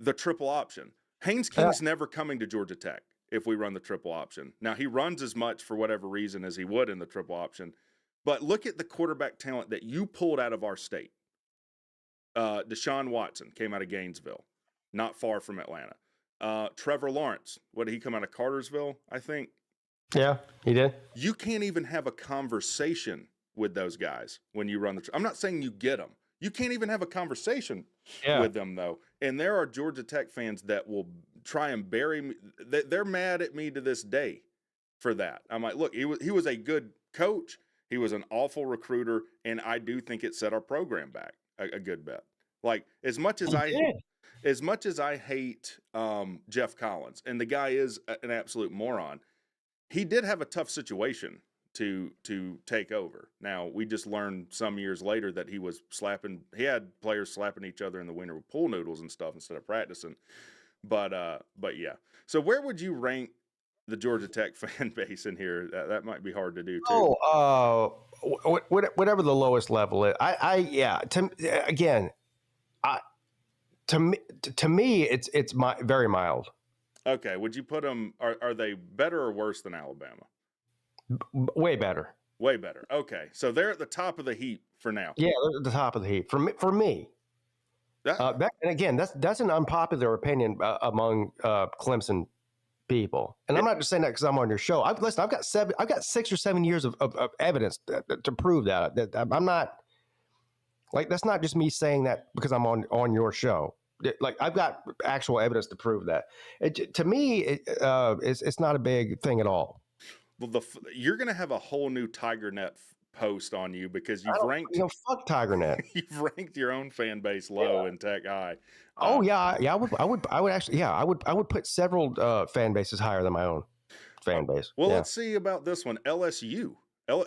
[SPEAKER 1] the triple option. Haynes King's never coming to Georgia Tech if we run the triple option. Now, he runs as much for whatever reason as he would in the triple option. But look at the quarterback talent that you pulled out of our state. Deshaun Watson came out of Gainesville, not far from Atlanta. Trevor Lawrence, what did he come out of Cartersville, I think?
[SPEAKER 2] Yeah, he did.
[SPEAKER 1] You can't even have a conversation with those guys when you run I'm not saying you get them. You can't even have a conversation with them, though. And there are Georgia Tech fans that will try and bury me. They're mad at me to this day for that. I'm like, look, he was a good coach. He was an awful recruiter, and I do think it set our program back a good bit. Like, as much as I hate Jeff Collins, and the guy is an absolute moron, he did have a tough situation to take over. Now, we just learned some years later that he had players slapping each other in the winter with pool noodles and stuff instead of practicing. But yeah. So where would you rank the Georgia Tech fan base in here? That might be hard to do too.
[SPEAKER 2] Whatever the lowest level is. To me, it's very mild.
[SPEAKER 1] Okay, would you put them? Are they better or worse than Alabama?
[SPEAKER 2] Way better.
[SPEAKER 1] Way better. Okay, so they're at the top of the heap for now.
[SPEAKER 2] Yeah, they're at the top of the heap for me. And again, that's an unpopular opinion among Clemson people, and I'm not just saying that because I'm on your show. I've got 6 or 7 years of evidence to prove that I'm not like that's not just me saying that because I'm on your show. Like I've got actual evidence to prove that. To me, it's not a big thing at all.
[SPEAKER 1] Well, you're going to have a whole new TigerNet post on you because you've ranked.
[SPEAKER 2] Fuck TigerNet.
[SPEAKER 1] You've ranked your own fan base low in Tech High.
[SPEAKER 2] I would actually, I would put several fan bases higher than my own fan base.
[SPEAKER 1] Well, let's see about this one. LSU,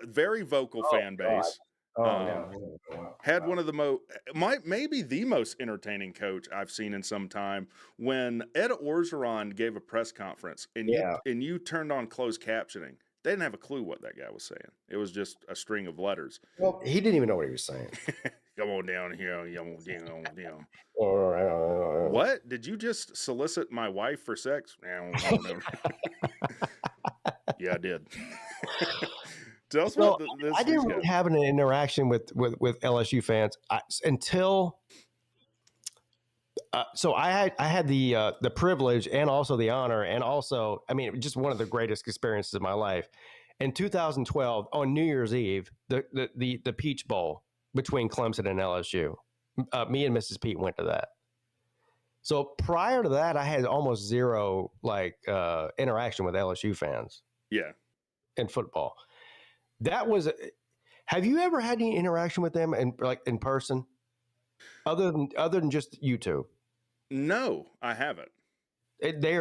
[SPEAKER 1] very vocal fan base. Had one of the maybe the most entertaining coach I've seen in some time. When Ed Orgeron gave a press conference and you turned on closed captioning, they didn't have a clue what that guy was saying. It was just a string of letters.
[SPEAKER 2] Well, he didn't even know what he was saying.
[SPEAKER 1] Come on down here, down. What? Did you just solicit my wife for sex? Yeah, I did. Tell us about this.
[SPEAKER 2] I didn't really have an interaction with LSU fans until. So I had the privilege and also the honor and also, I mean, just one of the greatest experiences of my life. In 2012, on New Year's Eve, the Peach Bowl between Clemson and LSU. Me and Mrs. Pete went to that. So prior to that, I had almost zero interaction with LSU fans.
[SPEAKER 1] Yeah.
[SPEAKER 2] In football. That was. Have you ever had any interaction with them in person, other than just YouTube?
[SPEAKER 1] No, I haven't.
[SPEAKER 2] They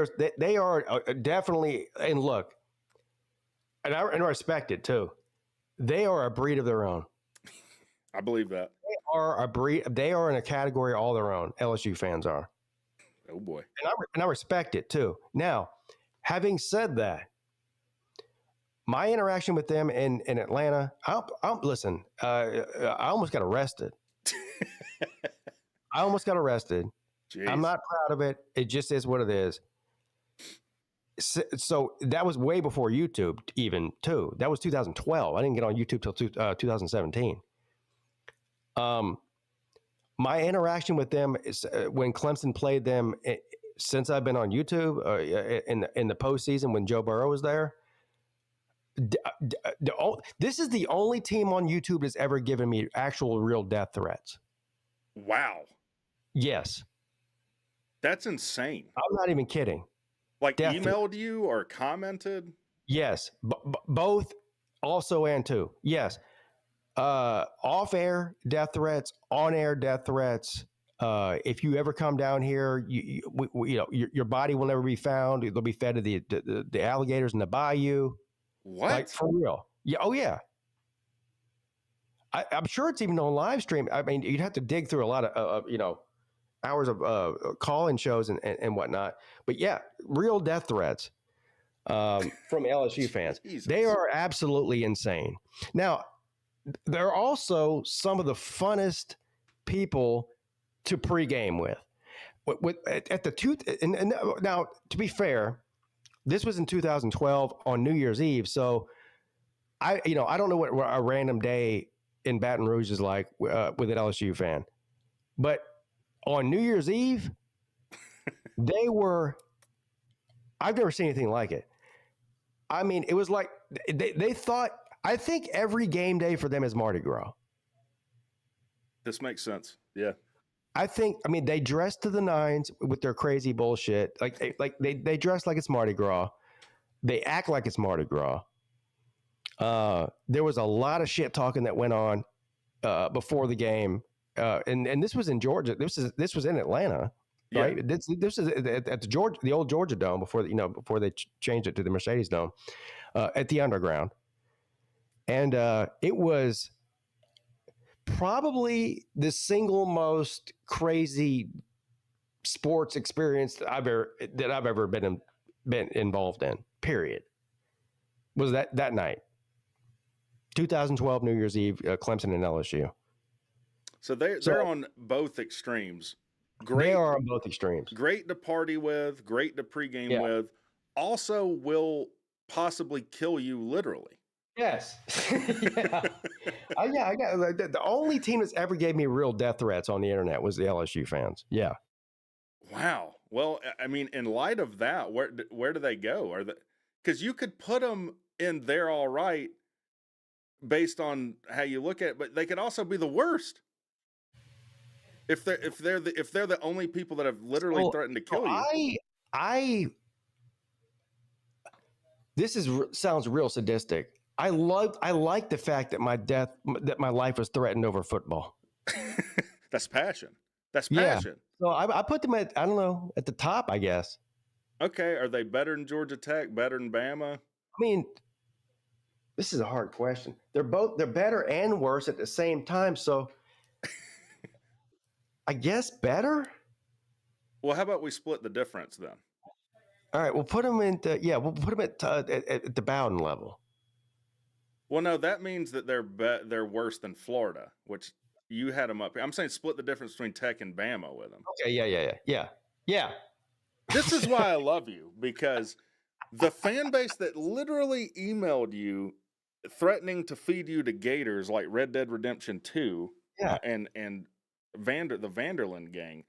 [SPEAKER 2] are definitely, and look, and I respect it too. They are a breed of their own.
[SPEAKER 1] I believe that.
[SPEAKER 2] They are a breed. They are in a category all their own. LSU fans are.
[SPEAKER 1] Oh boy.
[SPEAKER 2] And I respect it too. Now, having said that, my interaction with them in Atlanta, listen. I almost got arrested.
[SPEAKER 1] Jeez.
[SPEAKER 2] I'm not proud of it. It just is what it is. So that was way before YouTube, even too. That was 2012. I didn't get on YouTube till 2017. My interaction with them is when Clemson played them. Since I've been on YouTube in the postseason when Joe Burrow was there. This is the only team on YouTube that's ever given me actual real death threats.
[SPEAKER 1] Wow.
[SPEAKER 2] Yes.
[SPEAKER 1] That's insane.
[SPEAKER 2] I'm not even kidding.
[SPEAKER 1] Like emailed you or commented?
[SPEAKER 2] Yes. Both also and too. Yes. Off-air death threats, on-air death threats. If you ever come down here, your body will never be found. They'll be fed to the alligators in the bayou.
[SPEAKER 1] What?
[SPEAKER 2] Like for real? Yeah. Oh yeah. I'm sure it's even on live stream. I mean, you'd have to dig through a lot of hours of call-in shows and whatnot. But yeah, real death threats from LSU fans.
[SPEAKER 1] Jesus.
[SPEAKER 2] They are absolutely insane. Now, they're also some of the funnest people to pregame with. Now, to be fair, this was in 2012 on New Year's Eve. So I don't know what a random day in Baton Rouge is like with an LSU fan, but on New Year's Eve, I've never seen anything like it. I mean, it was like they thought, I think every game day for them is Mardi Gras.
[SPEAKER 1] This makes sense. Yeah.
[SPEAKER 2] I mean, they dress to the nines with their crazy bullshit. They dress like it's Mardi Gras. They act like it's Mardi Gras. There was a lot of shit talking that went on before the game. And this was in Georgia. This was in Atlanta, right? Yeah. This is at the old Georgia Dome before they changed it to the Mercedes Dome at the Underground. And it was probably the single most crazy sports experience that I've ever been involved in. Period. Was that night, 2012 New Year's Eve, Clemson and LSU.
[SPEAKER 1] So they're on both extremes. Great,
[SPEAKER 2] They are on both extremes.
[SPEAKER 1] great to party with, great to pregame
[SPEAKER 2] Yeah.
[SPEAKER 1] with. Also, will possibly kill you literally.
[SPEAKER 2] Yes. Yeah. I got the only team that's ever gave me real death threats on the internet was the LSU fans. Yeah.
[SPEAKER 1] Wow. Well, I mean, in light of that, where do they go? Are they, because you could put them in there all right based on how you look at it, but they could also be the worst. If they're the only people that have literally threatened to kill you.
[SPEAKER 2] This sounds real sadistic. I like the fact that my life was threatened over football.
[SPEAKER 1] That's passion. That's
[SPEAKER 2] Yeah.
[SPEAKER 1] passion.
[SPEAKER 2] So I put them at, I don't know, at the top, I guess.
[SPEAKER 1] Okay. Are they better than Georgia Tech? Better than Bama?
[SPEAKER 2] I mean, this is a hard question. They're better and worse at the same time. So I guess better.
[SPEAKER 1] Well, how about we split the difference then?
[SPEAKER 2] All right, we'll put them we'll put them at the Bowden level.
[SPEAKER 1] Well, no, that means that they're worse than Florida, which you had them up here. I'm saying split the difference between Tech and Bama with them.
[SPEAKER 2] Okay, yeah.
[SPEAKER 1] This is why I love you, because the fan base that literally emailed you threatening to feed you to gators like Red Dead Redemption 2 and the Vanderland gang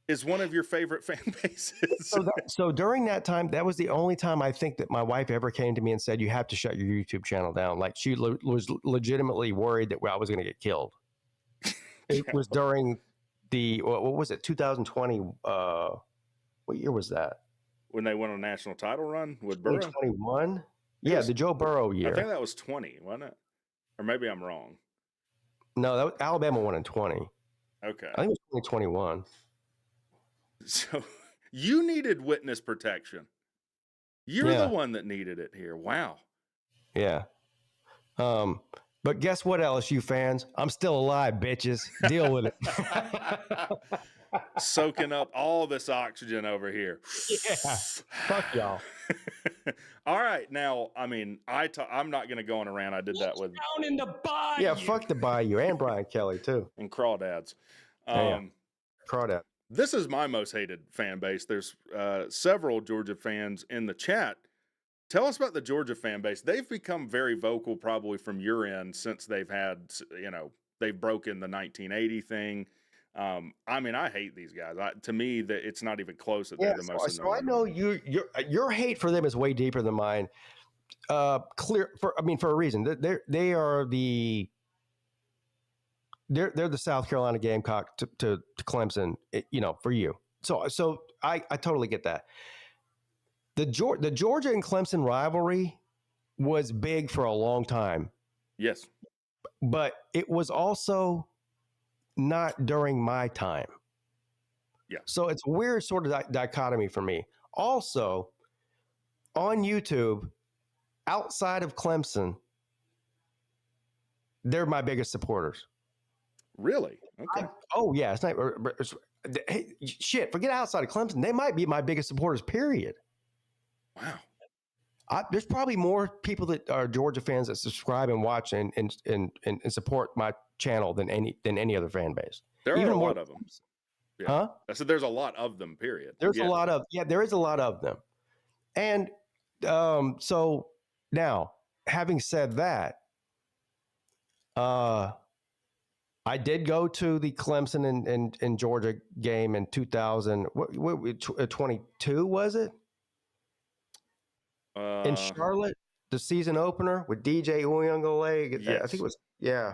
[SPEAKER 1] is one of your favorite fan bases.
[SPEAKER 2] So during that time, that was the only time I think that my wife ever came to me and said, "You have to shut your YouTube channel down." Like she was legitimately worried that I was going to get killed. It was during the, what was it, 2020? What year was that?
[SPEAKER 1] When they went on a national title run with Burrow?
[SPEAKER 2] 2021? Yeah, the Joe Burrow year.
[SPEAKER 1] I think that was 20, wasn't it? Or maybe I'm wrong.
[SPEAKER 2] No, Alabama won in 20.
[SPEAKER 1] Okay.
[SPEAKER 2] I think it was 2021.
[SPEAKER 1] So you needed witness protection. You're the one that needed it here. Wow.
[SPEAKER 2] Yeah. But guess what, LSU fans? I'm still alive, bitches. Deal with it.
[SPEAKER 1] Soaking up all this oxygen over here.
[SPEAKER 2] Yeah. Fuck y'all.
[SPEAKER 1] All right. Now, I mean, I'm not going to go on a rant. I did that with
[SPEAKER 3] Down in the bayou.
[SPEAKER 2] Yeah, fuck the Bayou and Brian Kelly, too.
[SPEAKER 1] and Crawdads.
[SPEAKER 2] Crawdad.
[SPEAKER 1] This is my most hated fan base. There's several Georgia fans in the chat. Tell us about the Georgia fan base. They've become very vocal probably from your end since they've had, they've broken the 1980 thing. I mean, I hate these guys. To me, that it's not even close that they're the most
[SPEAKER 2] So I know your hate for them is way deeper than mine. For a reason. They're the South Carolina Gamecock to Clemson, for you. So I totally get that. The Georgia and Clemson rivalry was big for a long time.
[SPEAKER 1] Yes.
[SPEAKER 2] But it was also not during my time.
[SPEAKER 1] Yeah.
[SPEAKER 2] So it's a weird sort of dichotomy for me. Also, on YouTube, outside of Clemson, they're my biggest supporters.
[SPEAKER 1] Really? Okay.
[SPEAKER 2] It's not. Hey, shit, forget outside of Clemson. They might be my biggest supporters, period.
[SPEAKER 1] Wow.
[SPEAKER 2] There's probably more people that are Georgia fans that subscribe and watch and support my channel than any other fan base.
[SPEAKER 1] There are a lot of them. Yeah.
[SPEAKER 2] Huh?
[SPEAKER 1] I said there's a lot of them, period.
[SPEAKER 2] There is a lot of them. And so now, having said that, I did go to the Clemson and Georgia game in 2022, was it? In Charlotte, the season opener with DJ Uyunglele.
[SPEAKER 1] Yes.
[SPEAKER 2] I think it was, yeah.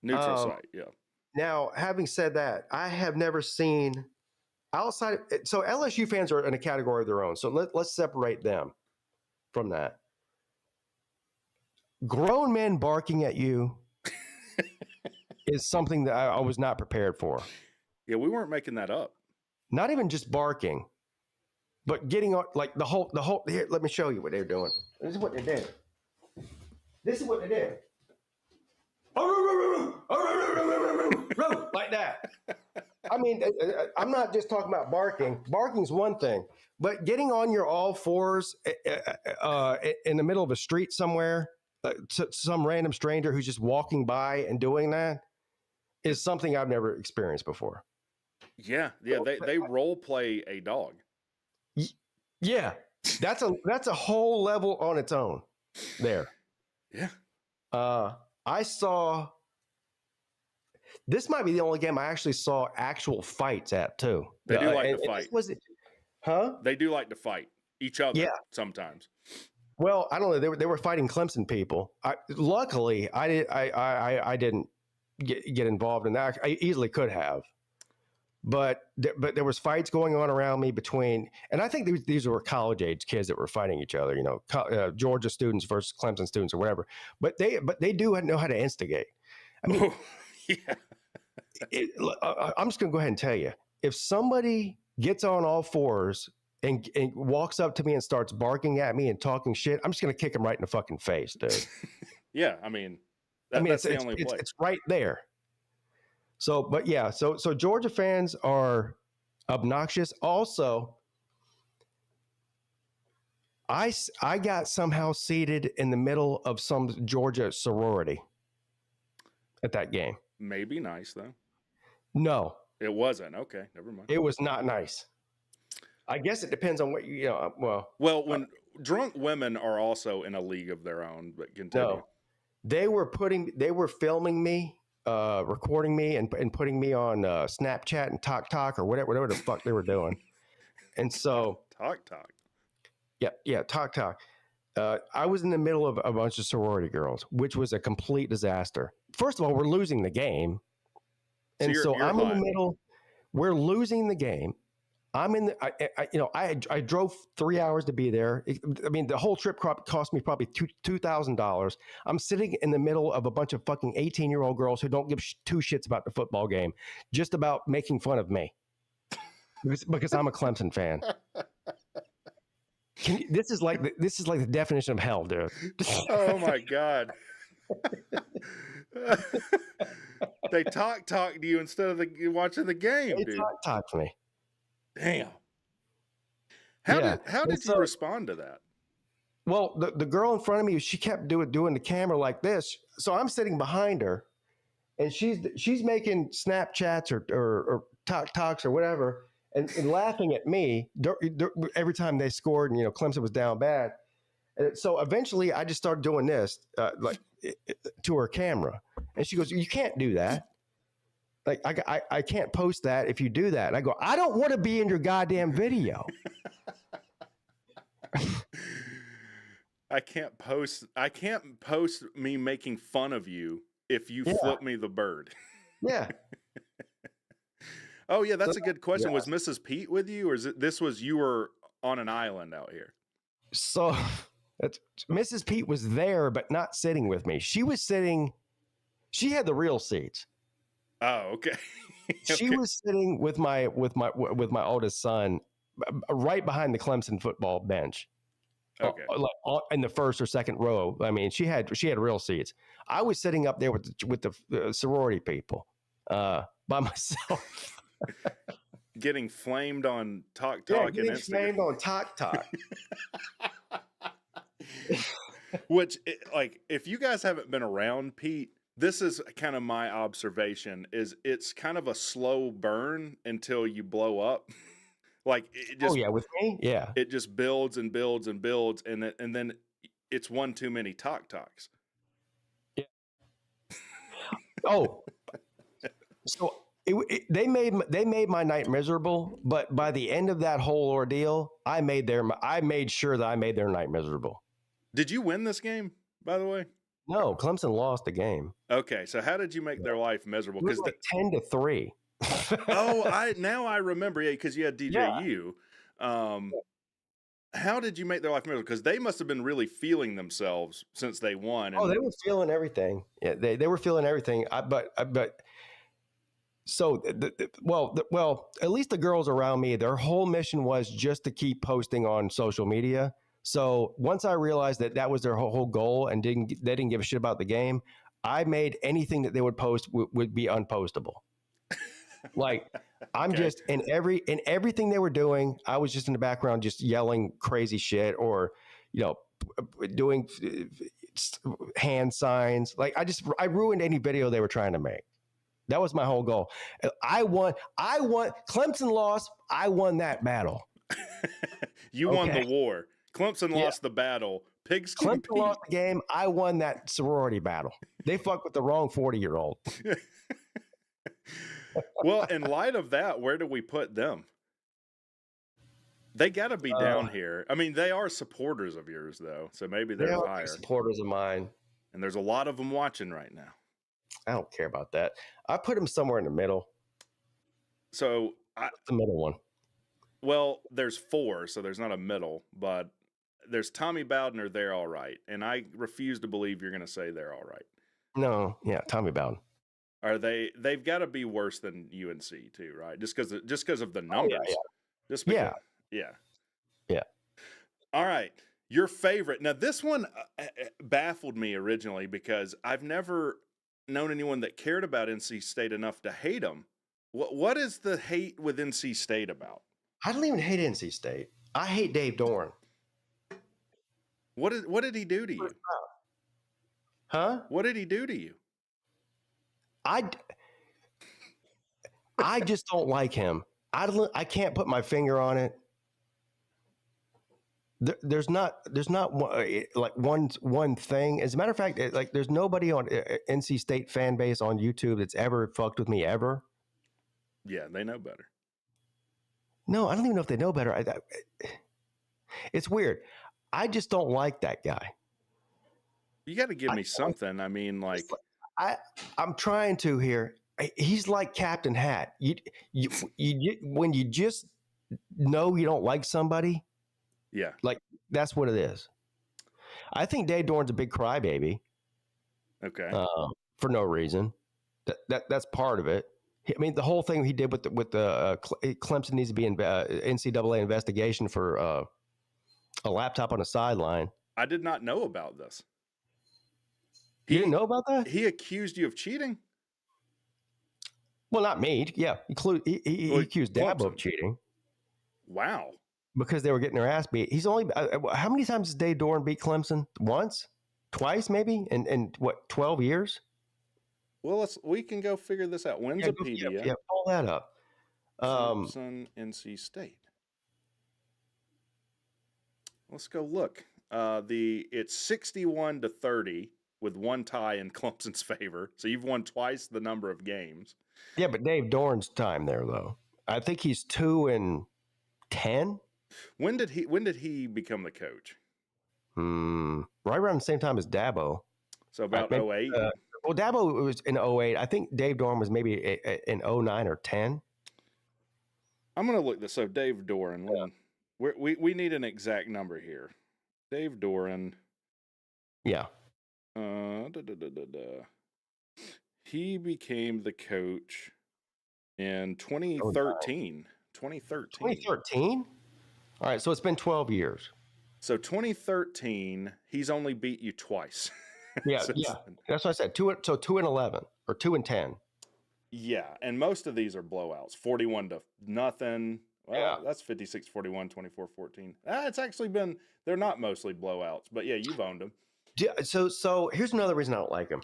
[SPEAKER 1] Neutral site, yeah.
[SPEAKER 2] Now, having said that, I have never seen outside. So LSU fans are in a category of their own. So let's separate them from that. Grown men barking at you is something that I was not prepared for.
[SPEAKER 1] Yeah, we weren't making that up.
[SPEAKER 2] Not even just barking, but getting on like the whole. Here, let me show you what they're doing. This is what they did. Like that. I mean, I'm not just talking about barking. Barking's one thing, but getting on your all fours in the middle of a street somewhere, to some random stranger who's just walking by and doing that is something I've never experienced before.
[SPEAKER 1] Yeah, they role play a dog.
[SPEAKER 2] Yeah, that's a whole level on its own. There.
[SPEAKER 1] Yeah.
[SPEAKER 2] I saw. This might be the only game I actually saw actual fights at too.
[SPEAKER 1] They do like to
[SPEAKER 2] and
[SPEAKER 1] fight.
[SPEAKER 2] Huh?
[SPEAKER 1] They do like to fight each other.
[SPEAKER 2] Yeah.
[SPEAKER 1] Sometimes.
[SPEAKER 2] Well, I don't know. They were fighting Clemson people. Luckily, I didn't get involved in that. I easily could have, but there was fights going on around me between, and I think these were college age kids that were fighting each other. You know, Georgia students versus Clemson students or whatever. But they do know how to instigate. I mean,
[SPEAKER 1] yeah.
[SPEAKER 2] I'm just gonna go ahead and tell you, if somebody gets on all fours and walks up to me and starts barking at me and talking shit, I'm just gonna kick him right in the fucking face, dude.
[SPEAKER 1] Yeah, I mean, that's the only play.
[SPEAKER 2] It's right there. So, but yeah, so Georgia fans are obnoxious. Also, I got somehow seated in the middle of some Georgia sorority at that game.
[SPEAKER 1] Maybe nice though.
[SPEAKER 2] No,
[SPEAKER 1] it wasn't. Okay, never mind.
[SPEAKER 2] It was not nice. I guess it depends on what you know.
[SPEAKER 1] Well, when drunk women are also in a league of their own, but continue.
[SPEAKER 2] No, they were filming me, recording me, and putting me on Snapchat and TikTok or whatever the fuck they were doing. And so
[SPEAKER 1] TikTok.
[SPEAKER 2] Yeah, TikTok. I was in the middle of a bunch of sorority girls, which was a complete disaster. First of all, we're losing the game. And so I'm in the middle. We're losing the game. I'm in the, I drove 3 hours to be there. I mean, the whole trip cost me probably $2,000. I'm sitting in the middle of a bunch of fucking 18-year-old girls who don't give two shits about the football game, just about making fun of me because I'm a Clemson fan. This is like the definition of hell, dude.
[SPEAKER 1] Oh my God. They talk to you instead of watching the game, dude.
[SPEAKER 2] They talk to me.
[SPEAKER 1] Damn. How did you respond to that?
[SPEAKER 2] Well, the girl in front of me, she kept doing the camera like this. So I'm sitting behind her, and she's making Snapchats or TikToks or whatever, and laughing at me every time they scored, and Clemson was down bad. And so eventually, I just started doing this to her camera, and she goes, "You can't do that. Like I can't post that if you do that." And I go, "I don't want to be in your goddamn video."
[SPEAKER 1] I can't post me making fun of you if you flip me the bird.
[SPEAKER 2] Yeah.
[SPEAKER 1] Oh yeah, that's a good question. Yeah. Was Mrs. Pete with you, or you were on an island out here?
[SPEAKER 2] So Mrs. Pete was there, but not sitting with me. She was sitting. She had the real seats.
[SPEAKER 1] Oh, okay.
[SPEAKER 2] She was sitting with my oldest son, right behind the Clemson football bench.
[SPEAKER 1] Okay.
[SPEAKER 2] Like in the first or second row. I mean, she had real seats. I was sitting up there with the sorority people, by myself.
[SPEAKER 1] Getting flamed on TikTok and
[SPEAKER 2] getting
[SPEAKER 1] Instagram.
[SPEAKER 2] Flamed on TikTok.
[SPEAKER 1] Which, if you guys haven't been around Pete, this is kind of my observation. Is it's kind of a slow burn until you blow up. Like it just.
[SPEAKER 2] Oh yeah, with me, yeah.
[SPEAKER 1] It just builds and builds and builds, and then it's one too many TikToks.
[SPEAKER 2] Yeah. Oh, so they made my night miserable. But by the end of that whole ordeal, I made sure that I made their night miserable.
[SPEAKER 1] Did you win this game, by the way?
[SPEAKER 2] No, Clemson lost the game.
[SPEAKER 1] Okay, so how did you make their life miserable?
[SPEAKER 2] Because 10-3.
[SPEAKER 1] Oh, I remember. Yeah, because you had DJU. How did you make their life miserable? Because they must have been really feeling themselves since they won.
[SPEAKER 2] Oh, they were feeling everything. Yeah, they were feeling everything. So, well, at least the girls around me, their whole mission was just to keep posting on social media. So once I realized that was their whole goal, and they didn't give a shit about the game, I made anything that they would post would be unpostable. Like I'm just in everything they were doing, I was just in the background, just yelling crazy shit, or doing hand signs. Like I ruined any video they were trying to make. That was my whole goal. I won. Clemson lost. I won that battle.
[SPEAKER 1] You won the war. Clemson lost the battle. Pigskin
[SPEAKER 2] Clemson
[SPEAKER 1] Pete.
[SPEAKER 2] lost the game. I won that sorority battle. They fucked with the wrong 40-year-old.
[SPEAKER 1] Well, in light of that, where do we put them? They got to be down here. I mean, they are supporters of yours, though, so maybe they're higher.
[SPEAKER 2] Supporters of mine.
[SPEAKER 1] And there's a lot of them watching right now.
[SPEAKER 2] I don't care about that. I put them somewhere in the middle.
[SPEAKER 1] So
[SPEAKER 2] the middle one.
[SPEAKER 1] Well, there's 4, so there's not a middle, but there's Tommy Bowden or they're all right. And I refuse to believe you're going to say they're all right.
[SPEAKER 2] No, yeah, Tommy Bowden.
[SPEAKER 1] Are they've got to be worse than UNC too, right? Just because of the numbers.
[SPEAKER 2] Oh, yeah.
[SPEAKER 1] Just because, yeah. All right. Your favorite. Now, this one baffled me originally because I've never known anyone that cared about NC State enough to hate them. What is the hate with NC State about?
[SPEAKER 2] I don't even hate NC State. I hate Dave Dorn.
[SPEAKER 1] What did he do to you?
[SPEAKER 2] Huh?
[SPEAKER 1] What did he do to you?
[SPEAKER 2] I just don't like him. I can't put my finger on it. There's not one thing. As a matter of fact, like there's nobody on NC State fan base on YouTube that's ever fucked with me ever.
[SPEAKER 1] Yeah, they know better.
[SPEAKER 2] No, I don't even know if they know better. It's weird. I just don't like that guy.
[SPEAKER 1] You got to give me something. I mean, like
[SPEAKER 2] I'm trying to here. He's like Captain Hat. You when you just know you don't like somebody.
[SPEAKER 1] Yeah.
[SPEAKER 2] Like that's what it is. I think Dave Dorn's a big crybaby.
[SPEAKER 1] Okay.
[SPEAKER 2] For no reason. That's part of it. I mean, the whole thing he did with the Clemson needs to be in NCAA investigation for a laptop on a sideline.
[SPEAKER 1] I did not know about this.
[SPEAKER 2] You didn't know about that?
[SPEAKER 1] He accused you of cheating?
[SPEAKER 2] Well, not me. Yeah, he accused Dabo of cheating.
[SPEAKER 1] Wow.
[SPEAKER 2] Because they were getting their ass beat. He's only how many times has Dave Dorn beat Clemson? Once, twice, maybe in what 12 years?
[SPEAKER 1] Well, we can go figure this out. Wikipedia.
[SPEAKER 2] Yeah, pull that up.
[SPEAKER 1] Clemson, NC State. Let's go look. It's 61-30 with one tie in Clemson's favor. So you've won twice the number of games.
[SPEAKER 2] Yeah, but Dave Dorn's time there though. I think he's 2-10.
[SPEAKER 1] When did he become the coach?
[SPEAKER 2] Right around the same time as Dabo.
[SPEAKER 1] So about 08?
[SPEAKER 2] Well, Dabo was in 08. I think Dave Dorn was maybe in 09 or 10.
[SPEAKER 1] I'm going to look this. So Dave Doran. Yeah. We need an exact number here. Dave Doran.
[SPEAKER 2] Yeah.
[SPEAKER 1] He became the coach in 2013.
[SPEAKER 2] 2013? All right, so it's been 12 years.
[SPEAKER 1] So 2013, he's only beat you twice.
[SPEAKER 2] Yeah, yeah. That's what I said. 2-11 or 2-10.
[SPEAKER 1] Yeah, and most of these are blowouts. 41-0. Well,
[SPEAKER 2] yeah,
[SPEAKER 1] that's 56-41, 24-14. It's actually been. They're not mostly blowouts, but yeah, you've owned them.
[SPEAKER 2] Yeah, so here's another reason I don't like him.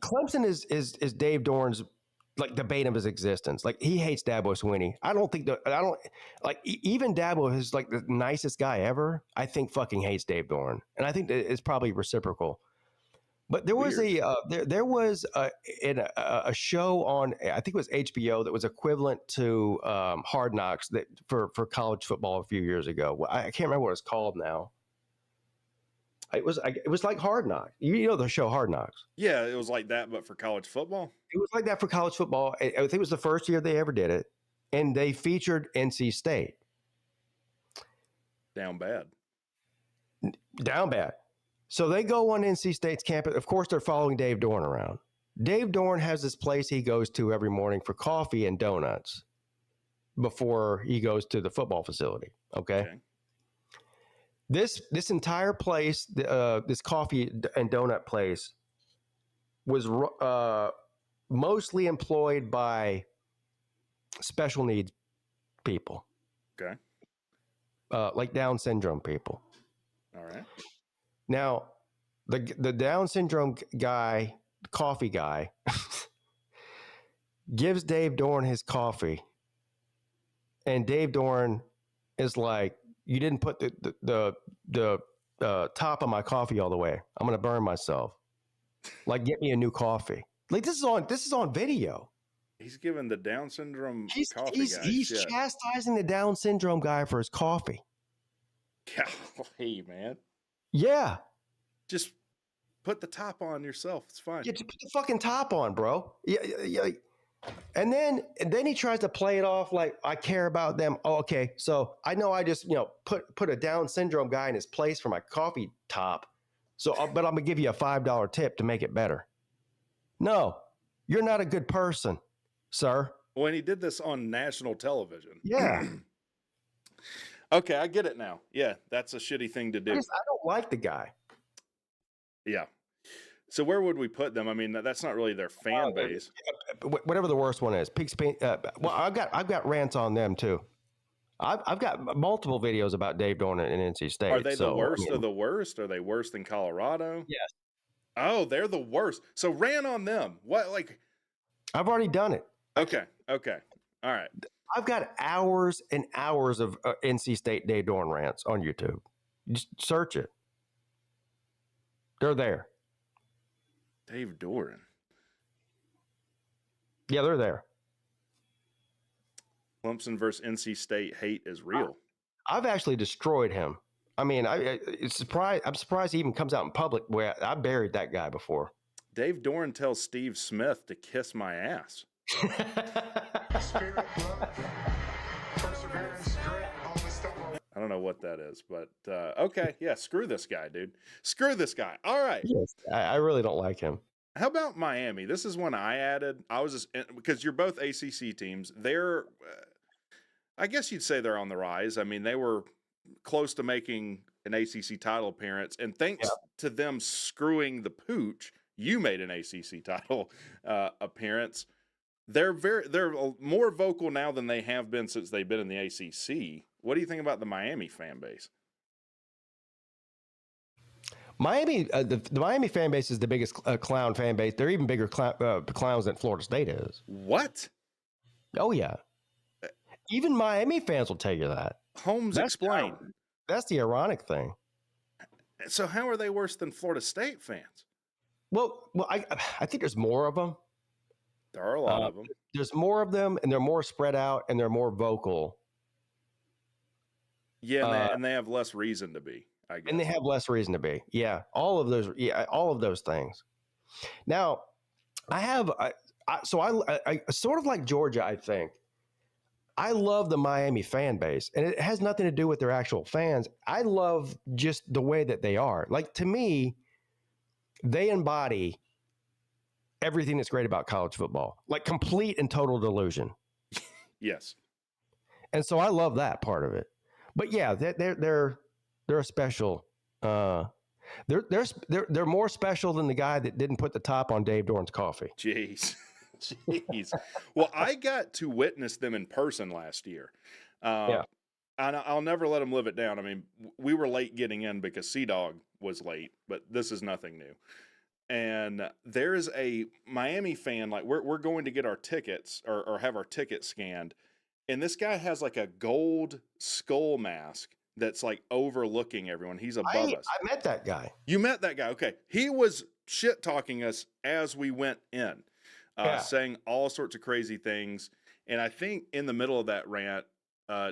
[SPEAKER 2] Clemson is Dave Dorn's like the bane of his existence. Like he hates Dabo Swinney. Even Dabo is like the nicest guy ever. I think fucking hates Dave Dorn, and I think that it's probably reciprocal. But there was there was a show on, I think it was HBO, that was equivalent to Hard Knocks that for college football a few years ago. I can't remember what it's called now. It was like Hard Knocks. You know the show Hard Knocks.
[SPEAKER 1] Yeah, it was like that, but for college football.
[SPEAKER 2] It was like that for college football. I think it was the first year they ever did it, and they featured NC State.
[SPEAKER 1] Down bad.
[SPEAKER 2] So they go on NC State's campus. Of course, they're following Dave Dorn around. Dave Dorn has this place he goes to every morning for coffee and donuts before he goes to the football facility. Okay. This entire place, this coffee and donut place, was mostly employed by special needs people.
[SPEAKER 1] Okay.
[SPEAKER 2] Like Down syndrome people.
[SPEAKER 1] All right.
[SPEAKER 2] Now, the Down syndrome guy, coffee guy, gives Dave Dorn his coffee, and Dave Dorn is like, "You didn't put the top of my coffee all the way. I'm gonna burn myself. Like, get me a new coffee." Like this is on video.
[SPEAKER 1] He's giving the Down syndrome
[SPEAKER 2] He's
[SPEAKER 1] coffee
[SPEAKER 2] he's,
[SPEAKER 1] guy
[SPEAKER 2] he's
[SPEAKER 1] shit.
[SPEAKER 2] chastising the Down syndrome guy for his coffee.
[SPEAKER 1] Golly, man.
[SPEAKER 2] Yeah.
[SPEAKER 1] Just put the top on yourself. It's fine.
[SPEAKER 2] Yeah, just put the fucking top on, bro. Yeah. And then he tries to play it off like I care about them. Oh, okay. So I know I just put a Down syndrome guy in his place for my coffee top. So, but I'm gonna give you a $5 tip to make it better. No, you're not a good person, sir.
[SPEAKER 1] When he did this on national television.
[SPEAKER 2] Yeah.
[SPEAKER 1] Okay, I get it now. Yeah, that's a shitty thing to do.
[SPEAKER 2] I don't like the guy.
[SPEAKER 1] Yeah. So where would we put them? I mean, that's not really their fan base.
[SPEAKER 2] Whatever the worst one is, PIGSKIN. Well, I've got rants on them too. I've got multiple videos about Dave Dorn and NC State.
[SPEAKER 1] Are they the worst of the worst? Are they worse than Colorado?
[SPEAKER 2] Yes.
[SPEAKER 1] Oh, they're the worst. So rant on them. What, like?
[SPEAKER 2] I've already done it.
[SPEAKER 1] Okay. All right.
[SPEAKER 2] I've got hours and hours of NC State Dave Dorn rants on YouTube. Just search it. They're there.
[SPEAKER 1] Dave Dorn.
[SPEAKER 2] Yeah, they're there.
[SPEAKER 1] Clemson versus NC State hate is real.
[SPEAKER 2] I've actually destroyed him. I mean, I'm surprised he even comes out in public where I buried that guy before.
[SPEAKER 1] Dave Dorn tells Steve Smith to kiss my ass. I don't know what that is, but okay. Yeah, screw this guy, dude. Screw this guy. All right.
[SPEAKER 2] Yes, I really don't like him.
[SPEAKER 1] How about Miami? This is one I added. I was just because you're both ACC teams. They're, I guess you'd say they're on the rise. I mean, they were close to making an ACC title appearance, and thanks to them screwing the pooch, you made an ACC title appearance. They're more vocal now than they have been since they've been in the ACC. What do you think about the Miami fan base?
[SPEAKER 2] Miami, the Miami fan base is the biggest clown fan base. They're even bigger clowns than Florida State is.
[SPEAKER 1] What?
[SPEAKER 2] Oh yeah. Even Miami fans will tell you that.
[SPEAKER 1] Holmes, explain.
[SPEAKER 2] That's the ironic thing.
[SPEAKER 1] So how are they worse than Florida State fans?
[SPEAKER 2] Well, I think there's more of them.
[SPEAKER 1] There are a lot of them.
[SPEAKER 2] There's more of them, and they're more spread out, and they're more vocal.
[SPEAKER 1] Yeah, and they have less reason to be, I guess.
[SPEAKER 2] And they have less reason to be. Yeah, all of those things. Now, I sort of like Georgia, I think. I love the Miami fan base, and it has nothing to do with their actual fans. I love just the way that they are. Like, to me, they embody everything that's great about college football, like complete and total delusion.
[SPEAKER 1] Yes.
[SPEAKER 2] And so I love that part of it. But yeah, they're a special. They're more special than the guy that didn't put the top on Dave Dorn's coffee.
[SPEAKER 1] Jeez. Well, I got to witness them in person last year. And I'll never let them live it down. I mean, we were late getting in because Sea-Dog was late, but this is nothing new. And there is a Miami fan, like we're going to get our tickets or have our tickets scanned. And this guy has like a gold skull mask that's like overlooking everyone. He's above us.
[SPEAKER 2] I met that guy.
[SPEAKER 1] You met that guy. Okay. He was shit talking us as we went in, saying all sorts of crazy things. And I think in the middle of that rant,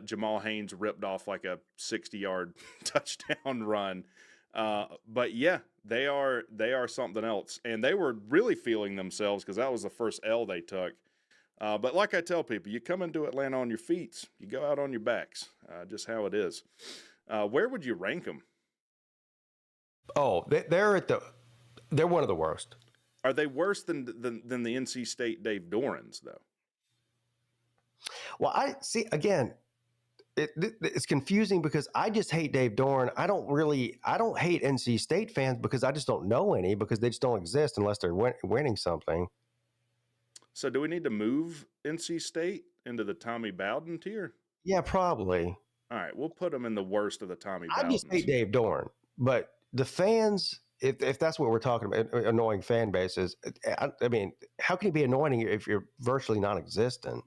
[SPEAKER 1] Jamal Haynes ripped off like a 60-yard touchdown run. But yeah, they are something else. And they were really feeling themselves because that was the first L they took. But like I tell people, you come into Atlanta on your feet, you go out on your backs, just how it is. Where would you rank them?
[SPEAKER 2] Oh, they're one of the worst.
[SPEAKER 1] Are they worse than the NC State Dave Dorans, though?
[SPEAKER 2] Well, I see, again, it's confusing because I just hate Dave Dorn. I don't hate NC State fans because I just don't know any, because they just don't exist unless they're winning something.
[SPEAKER 1] So do we need to move NC State into the Tommy Bowden tier?
[SPEAKER 2] Yeah, probably.
[SPEAKER 1] All right, we'll put them in the worst of the Tommy Bowdens.
[SPEAKER 2] I just hate Dave Dorn, but the fans if that's what we're talking about, annoying fan bases. I mean, how can you be annoying if you're virtually non-existent?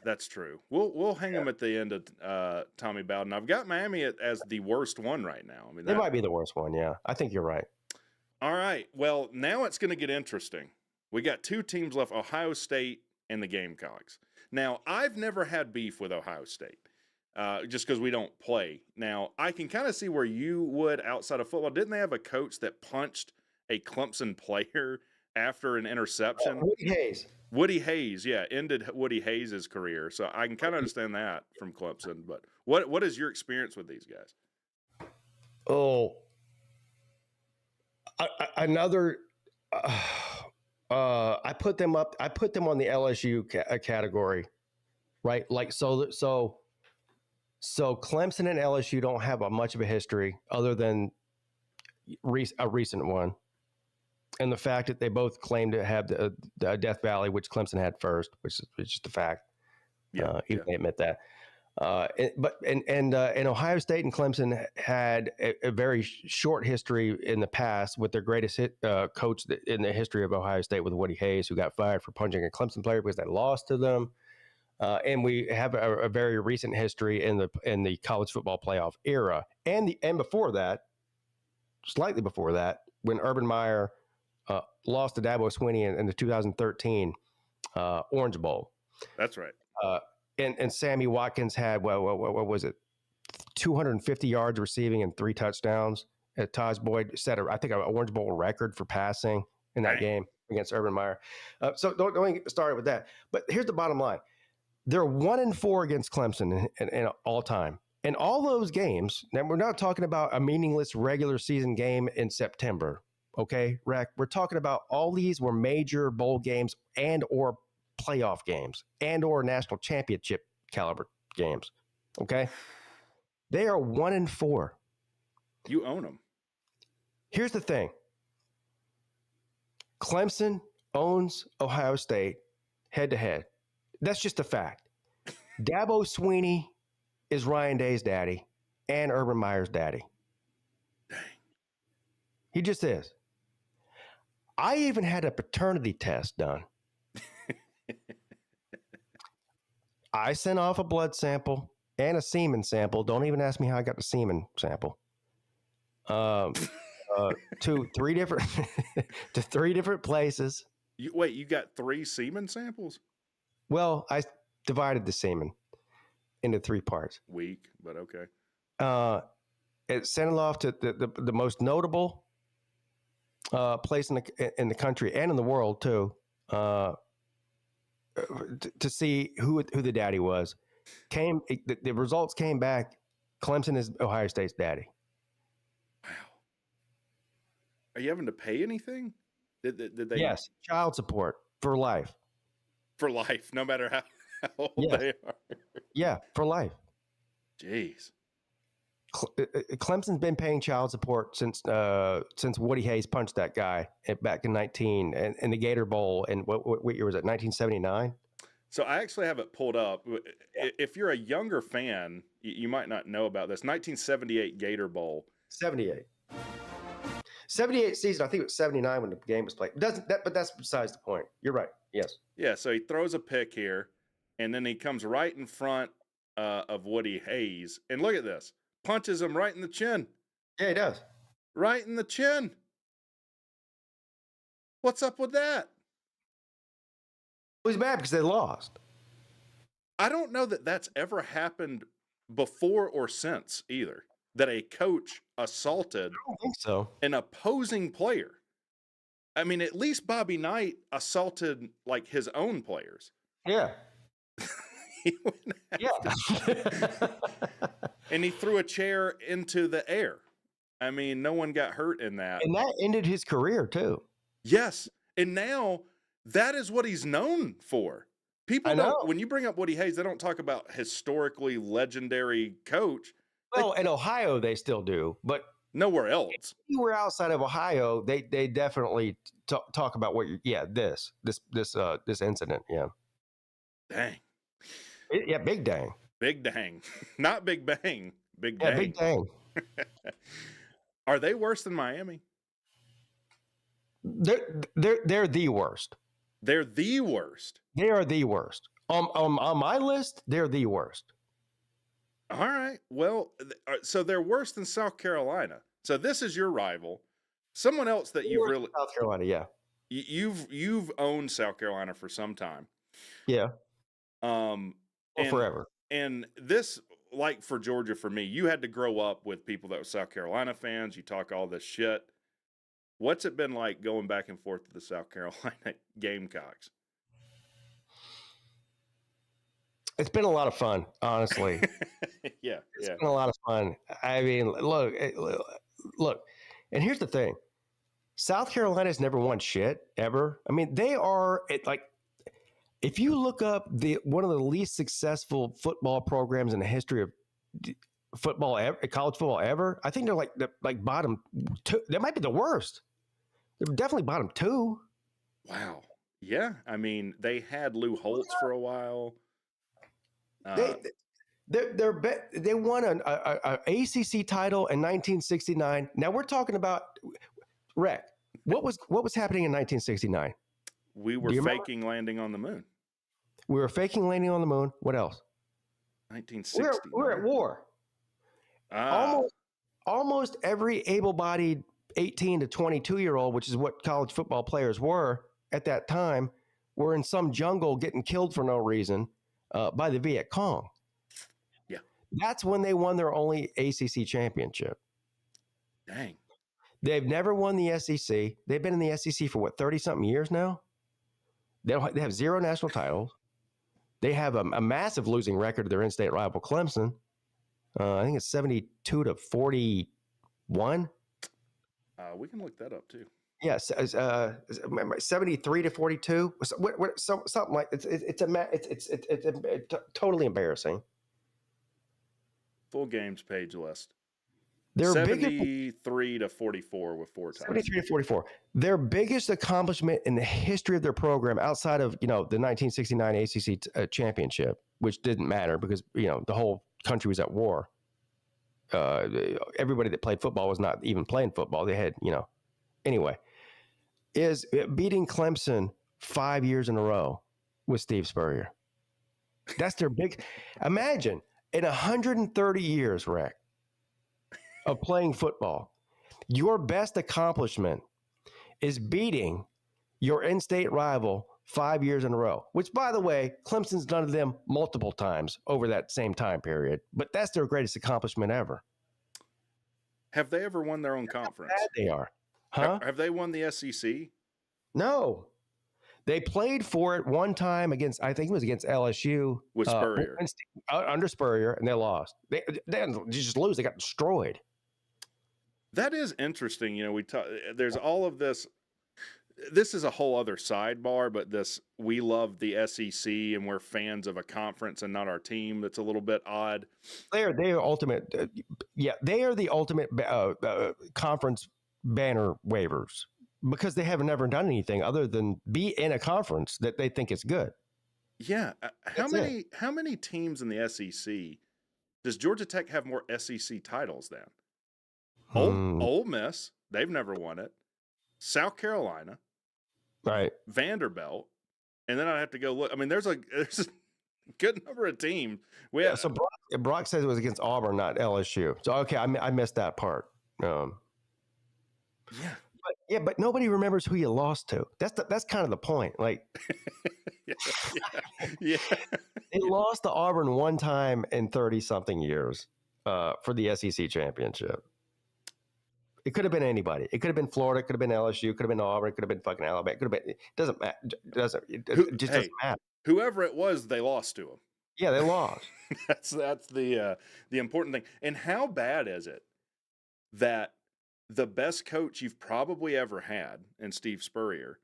[SPEAKER 1] That's true. We'll hang them at the end of Tommy Bowden. I've got Miami as the worst one right now. I mean,
[SPEAKER 2] They might be the worst one. Yeah, I think you're right.
[SPEAKER 1] All right. Well, now it's going to get interesting. We got two teams left: Ohio State and the Gamecocks. Now, I've never had beef with Ohio State. Just because we don't play. Now, I can kind of see where you would outside of football. Didn't they have a coach that punched a Clemson player after an interception?
[SPEAKER 2] Woody Hayes.
[SPEAKER 1] Woody Hayes, yeah, ended Woody Hayes' career. So I can kind of understand that from Clemson. But what is your experience with these guys?
[SPEAKER 2] Oh, another. I put them up. I put them on the LSU category, right? Like so. Clemson and LSU don't have much of a history other than a recent one, and the fact that they both claim to have the Death Valley, which Clemson had first, which is just a fact.
[SPEAKER 1] Yeah,
[SPEAKER 2] they admit that. And Ohio State and Clemson had a very short history in the past with their greatest coach in the history of Ohio State, with Woody Hayes, who got fired for punching a Clemson player because they lost to them. And we have a very recent history in the college football playoff era, and before that, slightly before that, when Urban Meyer lost to Dabo Swinney in the 2013 Orange Bowl.
[SPEAKER 1] That's right.
[SPEAKER 2] And Sammy Watkins had what was it, 250 yards receiving and 3 touchdowns. Taj Boyd set I think an Orange Bowl record for passing in that game against Urban Meyer. So don't get started with that. But here's the bottom line. They're 1-4 against Clemson in all time. In all those games, and we're not talking about a meaningless regular season game in September, okay, Rack? We're talking about all these were major bowl games and or playoff games and or national championship caliber games, okay? They are 1-4.
[SPEAKER 1] You own them.
[SPEAKER 2] Here's the thing. Clemson owns Ohio State head-to-head. That's just a fact. Dabo Swinney is Ryan Day's daddy and Urban Meyer's daddy.
[SPEAKER 1] Dang.
[SPEAKER 2] He just is. I even had a paternity test done. I sent off a blood sample and a semen sample. Don't even ask me how I got the semen sample. To 3 different to 3 different places.
[SPEAKER 1] You got 3 semen samples?
[SPEAKER 2] Well, I divided the semen into 3 parts.
[SPEAKER 1] Weak, but okay.
[SPEAKER 2] It sent it off to the most notable place in the country and in the world too, to see who the daddy was. The results came back. Clemson is Ohio State's daddy.
[SPEAKER 1] Wow. Are you having to pay anything? Did they?
[SPEAKER 2] Yes, child support for life.
[SPEAKER 1] For life, no matter how old they are.
[SPEAKER 2] Yeah, for life.
[SPEAKER 1] Jeez.
[SPEAKER 2] Clemson's been paying child support since Woody Hayes punched that guy back in in the Gator Bowl. And what year was it? 1979.
[SPEAKER 1] So I actually have it pulled up. If you're a younger fan, you might not know about this. 1978 Gator Bowl.
[SPEAKER 2] 78 season. I think it was 79 when the game was played. But that's besides the point. You're right. Yes.
[SPEAKER 1] Yeah. So he throws a pick here, and then he comes right in front of Woody Hayes, and look at this. Punches him right in the chin.
[SPEAKER 2] Yeah, he does.
[SPEAKER 1] Right in the chin. What's up with that?
[SPEAKER 2] He's mad because they lost.
[SPEAKER 1] I don't know that that's ever happened before or since either, that a coach assaulted
[SPEAKER 2] I don't think so.
[SPEAKER 1] an opposing player. I mean, at least Bobby Knight assaulted like his own players.
[SPEAKER 2] Yeah.
[SPEAKER 1] He went after and he threw a chair into the air. I mean, no one got hurt in that.
[SPEAKER 2] And that ended his career too.
[SPEAKER 1] Yes. And now that is what he's known for. People don't, when you bring up Woody Hayes, they don't talk about historically legendary coach.
[SPEAKER 2] Well, in Ohio, they still do, but
[SPEAKER 1] nowhere else.
[SPEAKER 2] If you were outside of Ohio, they definitely talk about this incident. Yeah.
[SPEAKER 1] Dang.
[SPEAKER 2] Yeah, big dang.
[SPEAKER 1] Big dang. Not big bang. Big dang.
[SPEAKER 2] Yeah, big dang.
[SPEAKER 1] Are they worse than Miami?
[SPEAKER 2] They're the worst.
[SPEAKER 1] They're the worst.
[SPEAKER 2] They are the worst. On my list, they're the worst.
[SPEAKER 1] All right. Well, so they're worse than South Carolina. So this is your rival. Someone else that you've really
[SPEAKER 2] South Carolina, yeah.
[SPEAKER 1] You've owned South Carolina for some time.
[SPEAKER 2] Yeah.
[SPEAKER 1] And
[SPEAKER 2] forever.
[SPEAKER 1] And this, like for Georgia, for me, you had to grow up with people that were South Carolina fans. You talk all this shit. What's it been like going back and forth to the South Carolina Gamecocks?
[SPEAKER 2] It's been a lot of fun, honestly. It's been a lot of fun. I mean, look, and here's the thing. South Carolina's never won shit, ever. I mean, they are, if you look up one of the least successful football programs in the history of football, college football ever, I think they're like bottom two. They might be the worst. They're definitely bottom two.
[SPEAKER 1] Wow. Yeah. I mean, they had Lou Holtz for a while.
[SPEAKER 2] They won an ACC title in 1969. Now we're talking about Wreck. What was happening in 1969?
[SPEAKER 1] We were faking landing on the moon.
[SPEAKER 2] We were faking landing on the moon. What else?
[SPEAKER 1] 1960.
[SPEAKER 2] We're at war. Almost every able-bodied 18 to 22-year-old, which is what college football players were at that time, were in some jungle getting killed for no reason by the Viet Cong.
[SPEAKER 1] Yeah.
[SPEAKER 2] That's when they won their only ACC championship.
[SPEAKER 1] Dang.
[SPEAKER 2] They've never won the SEC. They've been in the SEC for 30-something years now. They have 0 national titles. They have a massive losing record to their in-state rival Clemson. I think it's 72 to 41.
[SPEAKER 1] We can look that up too.
[SPEAKER 2] Yes, 73 to 42. Something like it's totally embarrassing.
[SPEAKER 1] Full games page list.
[SPEAKER 2] Their
[SPEAKER 1] 73 to 44 with 4 times.
[SPEAKER 2] 73 to 44. Their biggest accomplishment in the history of their program, outside of the 1969 ACC championship, which didn't matter because the whole country was at war. Everybody that played football was not even playing football. They had anyway, is beating Clemson 5 years in a row with Steve Spurrier. That's their big. Imagine in 130 years, Rick, of playing football, your best accomplishment is beating your in-state rival 5 years in a row, which, by the way, Clemson's done to them multiple times over that same time period, but that's their greatest accomplishment ever.
[SPEAKER 1] Have they ever won their own conference?
[SPEAKER 2] How bad they are. Huh?
[SPEAKER 1] Have they won the SEC?
[SPEAKER 2] No. They played for it one time against, I think it was against LSU.
[SPEAKER 1] With Spurrier.
[SPEAKER 2] Under Spurrier, and they lost. They didn't just lose. They got destroyed.
[SPEAKER 1] That is interesting. There's all of this. This is a whole other sidebar, but we love the SEC and we're fans of a conference and not our team. That's a little bit odd.
[SPEAKER 2] They are ultimate. They are the ultimate conference banner waivers because they have never done anything other than be in a conference that they think is good.
[SPEAKER 1] Yeah. How many teams in the SEC does Georgia Tech have more SEC titles than? Ole Miss, they've never won it. South Carolina,
[SPEAKER 2] right?
[SPEAKER 1] Vanderbilt, and then I'd have to go look. I mean, there's a good number of teams.
[SPEAKER 2] So Brock says it was against Auburn, not LSU. So okay, I missed that part. But nobody remembers who you lost to. That's kind of the point. Like,
[SPEAKER 1] yeah.
[SPEAKER 2] They lost to Auburn one time in 30-something years for the SEC championship. It could have been anybody. It could have been Florida. It could have been LSU. It could have been Auburn. It could have been fucking Alabama. It could have been. It doesn't matter. It just doesn't matter.
[SPEAKER 1] Whoever it was, they lost to them.
[SPEAKER 2] Yeah, they lost.
[SPEAKER 1] That's the important thing. And how bad is it that the best coach you've probably ever had, in Steve Spurrier,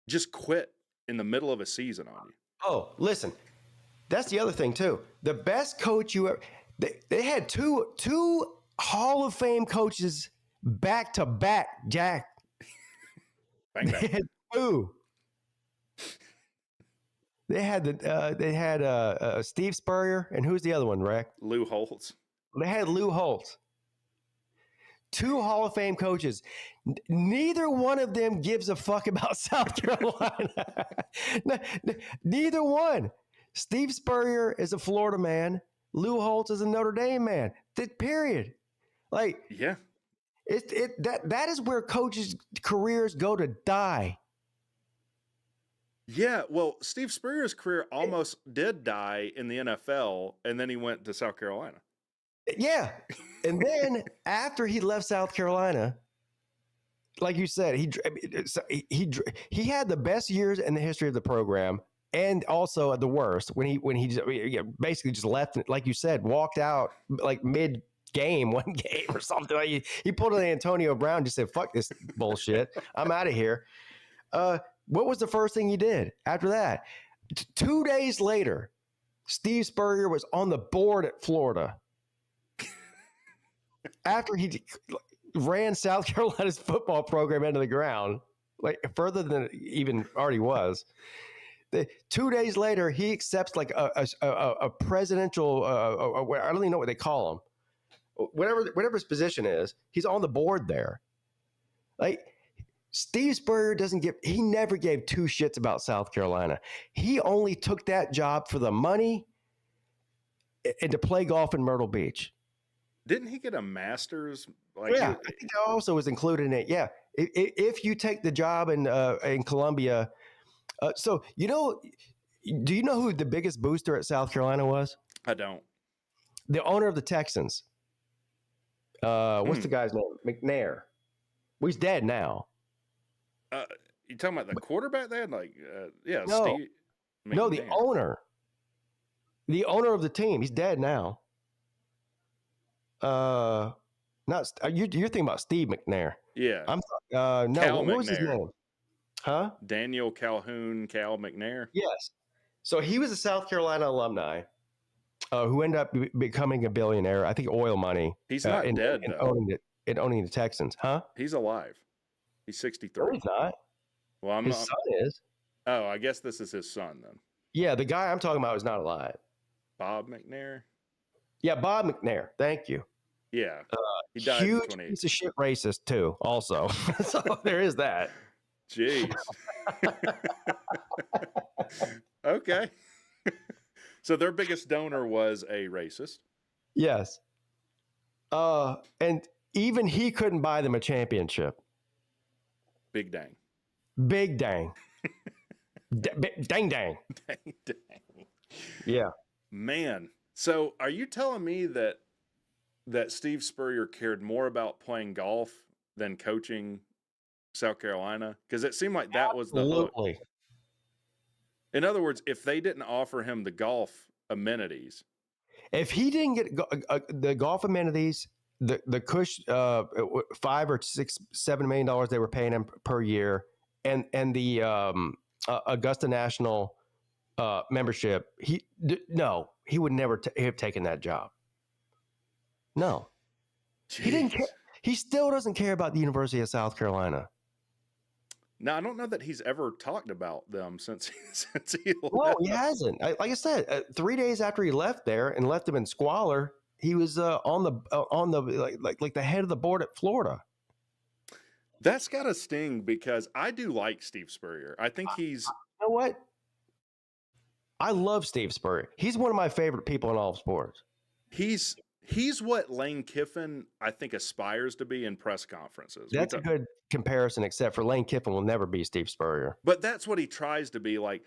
[SPEAKER 1] just quit in the middle of a season on you?
[SPEAKER 2] Oh, listen, that's the other thing too. The best coach you ever. They had two Hall of Fame coaches back to back, Jack.
[SPEAKER 1] Bang, bang.
[SPEAKER 2] They had two. They had Steve Spurrier, and who's the other one, Rick?
[SPEAKER 1] Lou Holtz.
[SPEAKER 2] They had Lou Holtz. two Hall of Fame coaches. Neither one of them gives a fuck about South Carolina. Neither one. Steve Spurrier is a Florida man. Lou Holtz is a Notre Dame man. Period. Like,
[SPEAKER 1] Yeah.
[SPEAKER 2] That is where coaches' careers go to die.
[SPEAKER 1] Yeah, well, Steve Spurrier's career almost did die in the NFL, and then he went to South Carolina.
[SPEAKER 2] Yeah. And then after he left South Carolina, like you said, he had the best years in the history of the program, and also the worst when he basically just left, like you said, walked out like mid game, one game or something. Like he pulled an Antonio Brown, just said, "Fuck this bullshit, I'm out of here." What was the first thing he did after that? 2 days later, Steve Spurrier was on the board at Florida after he ran South Carolina's football program into the ground, like further than it even already was. 2 days later, he accepts like a presidential, I don't even know what they call him, whatever his position is. He's on the board there. Like, Steve Spurrier he never gave two shits about South Carolina. He only took that job for the money and to play golf in Myrtle Beach.
[SPEAKER 1] Didn't he get a master's?
[SPEAKER 2] I think that also was included in it. Yeah, if you take the job in Columbia, so do you know who the biggest booster at South Carolina was?
[SPEAKER 1] I don't.
[SPEAKER 2] The owner of the Texans. What's the guy's name? McNair. Well, he's dead now.
[SPEAKER 1] You talking about the quarterback there? Like, yeah,
[SPEAKER 2] No,
[SPEAKER 1] Steve.
[SPEAKER 2] no, the owner of the team. He's dead now. Not you're thinking about Steve McNair.
[SPEAKER 1] Yeah,
[SPEAKER 2] I'm no.
[SPEAKER 1] Cal
[SPEAKER 2] What was his
[SPEAKER 1] McNair.
[SPEAKER 2] name? Huh?
[SPEAKER 1] Daniel Calhoun, Cal McNair.
[SPEAKER 2] Yes. So he was a South Carolina alumni who ended up becoming a billionaire. I think oil money.
[SPEAKER 1] He's not dead though.
[SPEAKER 2] Owning the Texans, huh?
[SPEAKER 1] He's alive. He's 63.
[SPEAKER 2] No, he's not.
[SPEAKER 1] Well,
[SPEAKER 2] His son is.
[SPEAKER 1] Oh, I guess this is his son then.
[SPEAKER 2] Yeah, the guy I'm talking about is not alive.
[SPEAKER 1] Bob McNair.
[SPEAKER 2] Yeah, Bob McNair. Thank you.
[SPEAKER 1] Yeah, he died in
[SPEAKER 2] Huge
[SPEAKER 1] 28.
[SPEAKER 2] piece of shit racist too. Also, so there is that.
[SPEAKER 1] Jeez. Okay. So their biggest donor was a racist.
[SPEAKER 2] Yes. And even he couldn't buy them a championship.
[SPEAKER 1] Big dang.
[SPEAKER 2] Big dang. Dang.
[SPEAKER 1] Dang.
[SPEAKER 2] Yeah.
[SPEAKER 1] Man. So are you telling me that Steve Spurrier cared more about playing golf than coaching South Carolina? Because it seemed like that was the hook.
[SPEAKER 2] Absolutely.
[SPEAKER 1] In other words, if they didn't offer him the golf amenities,
[SPEAKER 2] if he didn't get the golf amenities, the cush $5 or $6, $7 million they were paying him per year, and the Augusta National membership, he would never have taken that job. No,
[SPEAKER 1] Jeez.
[SPEAKER 2] He didn't care. He still doesn't care about the University of South Carolina.
[SPEAKER 1] Now, I don't know that he's ever talked about them since he left.
[SPEAKER 2] No, he hasn't. Like I said, 3 days after he left there and left them in squalor, he was on the like the head of the board at Florida.
[SPEAKER 1] That's got to sting because I do like Steve Spurrier. I think he's.
[SPEAKER 2] You know what? I love Steve Spurrier. He's one of my favorite people in all of sports.
[SPEAKER 1] He's what Lane Kiffin, I think, aspires to be in press conferences.
[SPEAKER 2] That's a good comparison, except for Lane Kiffin will never be Steve Spurrier.
[SPEAKER 1] But that's what he tries to be. Like,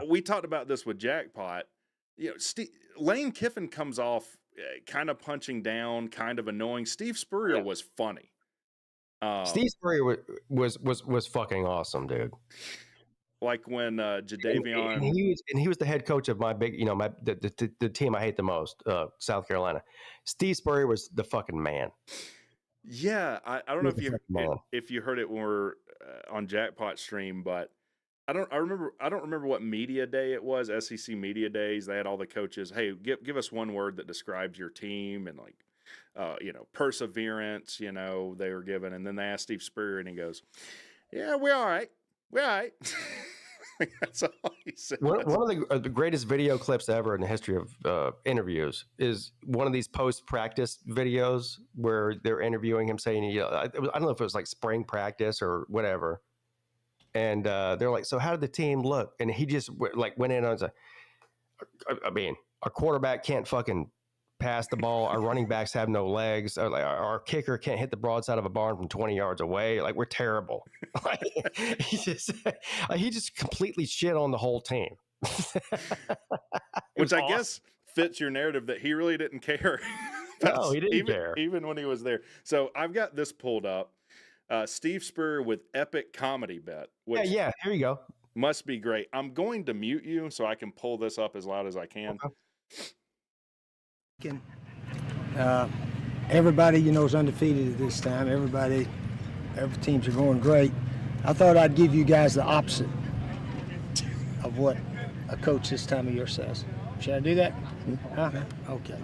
[SPEAKER 1] we talked about this with Jackpot. Lane Kiffin comes off kind of punching down, kind of annoying. Steve Spurrier was funny.
[SPEAKER 2] Steve Spurrier was fucking awesome, dude.
[SPEAKER 1] Like when Jadeveon,
[SPEAKER 2] and he was the head coach of my big, the team I hate the most, South Carolina. Steve Spurrier was the fucking man.
[SPEAKER 1] Yeah, I don't know if you heard it when we were on Jackpot stream, but I don't remember what media day it was. SEC media days. They had all the coaches. Hey, give us one word that describes your team, and perseverance. They were given, and then they asked Steve Spurrier, and he goes, "Yeah, we're all right. We're all right." That's all he says.
[SPEAKER 2] One of the greatest video clips ever in the history of interviews is one of these post-practice videos where they're interviewing him saying, I don't know if it was like spring practice or whatever. And they're like, so how did the team look? And he just went in on, I mean, our quarterback can't fucking pass the ball. Our running backs have no legs. Our kicker can't hit the broadside of a barn from 20 yards away. Like, we're terrible. he just completely shit on the whole team.
[SPEAKER 1] Which I guess fits your narrative that he really didn't care.
[SPEAKER 2] No, he didn't care.
[SPEAKER 1] Even when he was there. So I've got this pulled up. Steve Spurrier with epic comedy bet. Which
[SPEAKER 2] yeah, here you go.
[SPEAKER 1] Must be great. I'm going to mute you so I can pull this up as loud as I can.
[SPEAKER 3] Okay. Everybody, is undefeated at this time. Every teams are going great. I thought I'd give you guys the opposite of what a coach this time of year says. Should I do that? Huh? Okay.